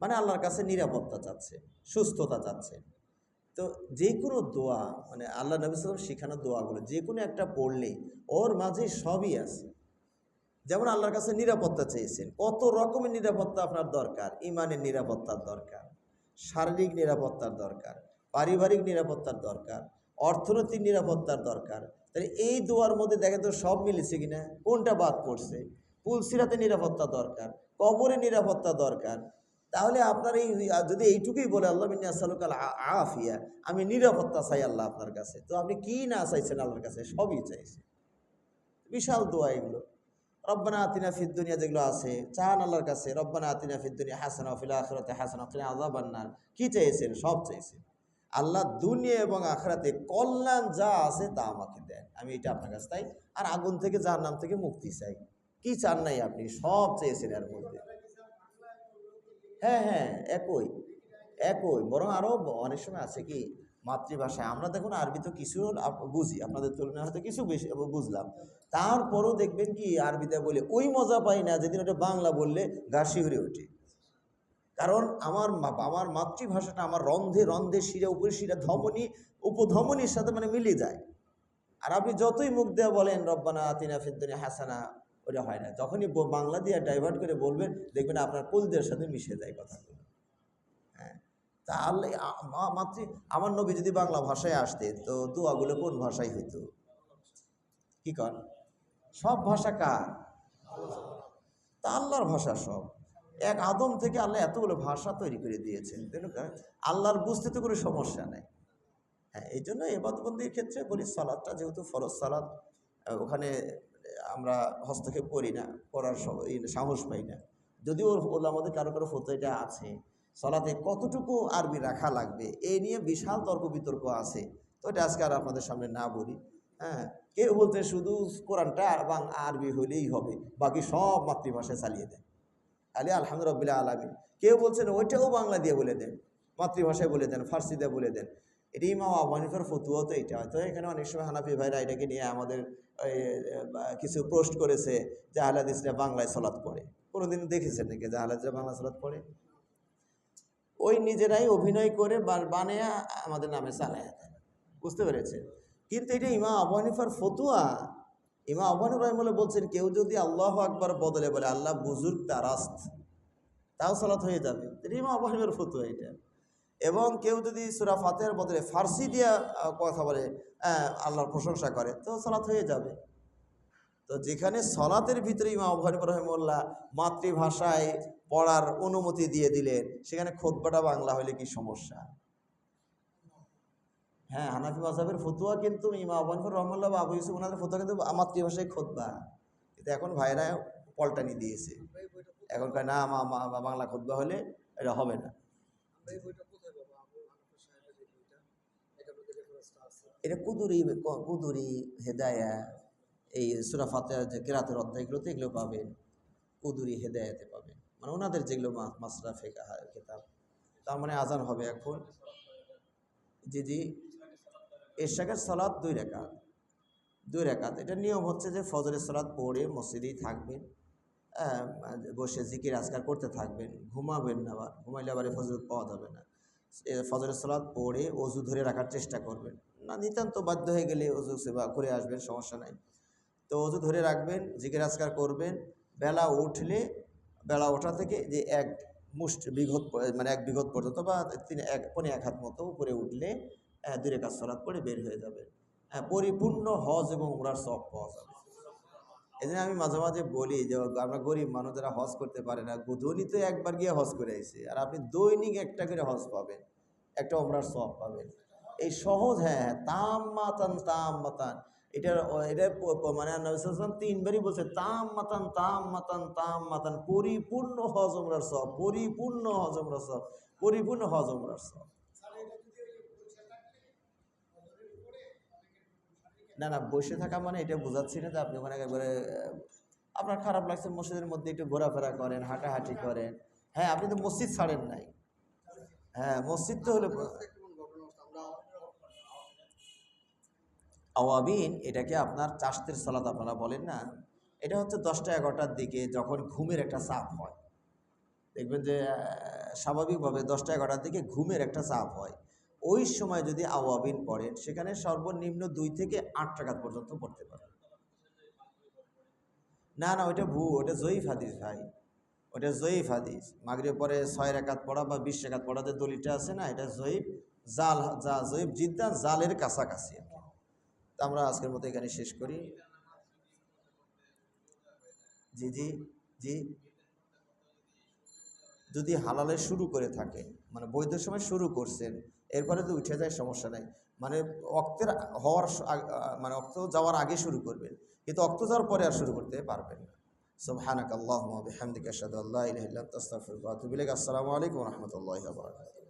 মানে আল্লাহর কাছে নিরাপত্তা চাচ্ছে, সুস্থতা চাচ্ছে। তো যে কোনো দোয়া, মানে আল্লাহ নবী সাল্লাল্লাহু আলাইহি ওয়াসাল্লাম শেখানো দোয়াগুলো যে কোনো একটা পড়লে ওর মাঝে সবই আছে। যেমন আল্লাহর কাছে নিরাপত্তা চেয়েছেন, কত রকমের নিরাপত্তা আপনার দরকার। ইমানের নিরাপত্তার দরকার, শারীরিক নিরাপত্তার দরকার, পারিবারিক নিরাপত্তার দরকার, অর্থনৈতিক নিরাপত্তার দরকার। তাহলে এই দোয়ার মধ্যে দেখেন তো সব মিলেছে কিনা, কোনটা বাদ পড়ছে? পুলসিরাতে নিরাপত্তা দরকার, কবরে নিরাপত্তা দরকার। তাহলে আপনার এই যদি এইটুকুই বলে আল্লাহুম্মা ইন্নী আসআলুকাল আফিয়া, আমি নিরাপত্তা চাই আল্লাহ আপনার কাছে, তো আপনি কি না চাইছেন আল্লাহর কাছে? সবই চাইছেন। বিশাল দোয়া এগুলো। রব্বানা আতিনা ফিদ দুনিয়া যেগুলো আছে চান আল্লাহর কাছে, রব্বানা আতিনা ফিদ দুনিয়া হাসানা ওয়া ফিল আখিরাতি হাসানা ওয়া কিনা আযাবান নার। কি চাইছেন? সব চাইছেন। আল্লাহ দুনিয়া এবং আখিরাতে কল্যাণ যা আছে তা আমাকে দেন, আমি এটা আপনার কাছে চাই। আর আগুন থেকে জাহান্নাম থেকে মুক্তি চাই। কি চান নাই আপনি? সব চেয়েছেন এর মধ্যে। হ্যাঁ হ্যাঁ, একই একই, বরং আরও অনেক সময় আছে কি মাতৃভাষায়, আমরা দেখুন আরবি তো কিছু বুঝি, আপনাদের তুলনায় হয়তো কিছু বেশি বুঝলাম, তারপরও দেখবেন কি আরবিতে বলে ওই মজা পাই না যেদিন ওটা বাংলা বললে গা শিউরে ওঠে। কারণ আমার মাতৃভাষাটা আমার রন্ধে রন্ধে শিরা উপরে শিরা ধমনী উপধমনীর সাথে মানে মিলে যায়। আর আপনি যতই মুখ দেওয়া বলেন রব্বানা আতিনা ফিদ দুনিয়া হাসানা, ওটা হয় না। যখনই বাংলা দিয়ে ডাইভার্ট করে বলবেন দেখবেন আপনার কলদের সাথে মিশে যায় কথাগুলো। হ্যাঁ, তাহলে আমার নবী যদি বাংলা ভাষায় আসতে তো দোয়াগুলো কোন ভাষায় হইতো? কি কর সব ভাষা কার? তা আল্লাহর ভাষা সব। এক আদম থেকে আল্লাহ এতগুলো ভাষা তৈরি করে দিয়েছেন, আল্লাহর বুঝতে তো কোনো সমস্যা নেই। হ্যাঁ, এই জন্য ইবাদতবন্দির ক্ষেত্রে বলি সালাদটা যেহেতু ফরজ সালাদ, ওখানে আমরা হস্তক্ষেপ করি না, করার সাহস পাই না। যদিও আমাদের কারো কারো ফতোয়া আছে সালাতে কতটুকু আরবি রাখা লাগবে এই নিয়ে বিশাল তর্ক বিতর্ক আছে। তো এটা আজকে আর আপনাদের সামনে না বলি। হ্যাঁ, কেউ বলতে শুধু কোরআনটা আরবি হলেই হবে, বাকি সব মাতৃভাষায় চালিয়ে দেন, আলী আলহামদুলিল্লাহ আলামিন। কেউ বলছেন ওইটাও বাংলা দিয়ে বলে দেন, মাতৃভাষায় বলে দেন, ফার্সি দিয়ে বলে দেন। এটি ইমাম আবু হানিফার ফতুয়া তো এটা। হয়তো এখানে অনেক সময় হানাফি ভাইরা এটাকে নিয়ে আমাদের কিছু পোস্ট করেছে যে আহলে হাদিসরা বাংলায় সালাত পড়ে। কোনোদিন দেখেছেন নাকি যে আহলে হাদিসরা বাংলা সালাত পড়ে? ওই নিজেরাই অভিনয় করে বানিয়ে আমাদের নামে চালায় দেয়, বুঝতে পেরেছেন? কিন্তু এটা ইমাম আবু হানিফার ফতুয়া। ইমাম আবু হানিফা রাহিমাহুল্লাহ বলছেন কেউ যদি আল্লাহু আকবার বদলে বলে আল্লাহ বুজুর্গ দারাস্ত, তাও সালাত হয়ে যাবে। এটা ইমাম আবু হানিফার ফতুয়া এটা। এবং কেউ যদি সূরা ফাতিহার বদলে ফার্সি দিয়ে কথা বলে আল্লাহর প্রশংসা করে, তো সালাত হয়ে যাবে। তো যেখানে সালাতের ভিতরে ইমাম আবু হানিফা রাহিমাহুল্লাহ মাতৃভাষায় পড়ার অনুমতি দিয়ে দিলেন, সেখানে খুতবাটা বাংলা হলে কি সমস্যা? হ্যাঁ, হানাফি মাযহাবের ফতুয়া কিন্তু ইমাম আবু হানিফা রাহিমাহুল্লাহ বা আবু ইউসুফ ওনাদের ফতুয়া কিন্তু মাতৃভাষায় খুতবা। কিন্তু এখন ভাইরা পল্টানি দিয়েছে, এখন কয় না বাংলা খুতবা হলে এটা হবে না। এটা কুদুরি হেদায়া, এই সূরা ফাতিহার যে কিরাতের অধ্যায়গুলোতে এগুলো পাবেন, কুদুরি হেদায়াতে পাবেন, মানে ওনাদের যেগুলো মাসরাফে কিতাব। তার মানে আজান হবে এখন। জি জি, এশাকের সালাত 2 রাকাত, 2 রাকাত। এটা নিয়ম হচ্ছে যে ফজরের সালাত পড়ে মসজিদেই থাকবেন, বসে জিকির আজকার করতে থাকবেন, ঘুমাবেন না, আবার ঘুমাইলে আবার ফজরত পাওয়া যাবে না। ফজরের সালাত পড়ে অজু ধরে রাখার চেষ্টা করবেন, না নিতান্ত বাধ্য হয়ে গেলে অজু সেবা করে আসবেন, সমস্যা নাই। তো অজু ধরে রাখবেন, জিকির আজকার করবেন। বেলা উঠলে, বেলা ওঠা থেকে যে 1 মুষ্টি বিঘত, মানে 1 বিঘত পর্যন্ত বা 1 হাত মতো উপরে উঠলে 2 রাকাত সালাত পড়ে বের হয়ে যাবে। পরিপূর্ণ হজ এবং উমরার সওয়াব পাওয়া যাবে। এই জন্য আমি মাঝে মাঝে বলি যে আমরা গরিব মানুষ যারা হজ করতে পারে না, ধনী তো একবার গিয়ে হজ করে আসে, আর আপনি দৈনিক একটা করে হজ পাবেন, একটা উমরার সওয়াব পাবেন। এই সহজ। হ্যাঁ, তাম মাতান, এটার মানে নবী সাল্লাল্লাহু আলাইহি ওয়াসাল্লাম 3বারই বলছে তাম মাতান, পরিপূর্ণ হজ উমরার সওয়াব, পরিপূর্ণ হজ উমরার সওয়াব, পরিপূর্ণ হজ উমরার সওয়াব। না না, বসে থাকা মানে এটা বোঝাচ্ছি না যে আপনি ওখানে একবারে আপনার খারাপ লাগছে, মসজিদের মধ্যে একটু ঘোরাফেরা করেন, হাঁটাহাঁটি করেন। হ্যাঁ, আপনি তো মসজিদ ছাড়েন নাই। হ্যাঁ, মসজিদ তো হলো আওয়াবিন। এটাকে আপনার চাশতের সালাত আপনারা বলেন না, এটা হচ্ছে 10টা 11টার দিকে যখন ঘুমের একটা চাপ হয়। দেখবেন যে স্বাভাবিকভাবে 10টা 11টার দিকে ঘুমের একটা চাপ হয়। ওই সময় যদি আওয়াবিন পড়েন, সেখানে সর্বনিম্ন 2 থেকে 8 রাকাত পর্যন্ত পড়তে পারেন। না না, ওইটা ওটা জয়ীফ হাদিস ভাই, ওটা জয়ীফ হাদিস। মাগরিবের পরে 6 রাকাত পড়া বা 20 রাকাত পড়া যে দলিলটা আছে না, এটা জয়ীফ। জয়ীফ জিদ্দান জালের কাছাকাছি। তা আমরা আজকের মতো এখানে শেষ করি। জি জি জি, যদি হালালে শুরু করে থাকেন, মানে বৈধ সময় শুরু করছেন, এরপরে তো উঠে যায়, সমস্যা নাই। মানে অক্তের হওয়ার মানে অক্ত যাওয়ার আগে শুরু করবেন, কিন্তু অক্ত যাওয়ার পরে আর শুরু করতে পারবেন না। সুবহানাকাল্লাহুম্মা ওয়া বিহামদিকা আশহাদু আল্লা ইলাহা ইল্লা আনতা আস্তাগফিরুকা ওয়া আতুবু ইলাইক। আসসালামু আলাইকুম ওয়া রাহমাতুল্লাহি ওয়া বারাকাতুহু।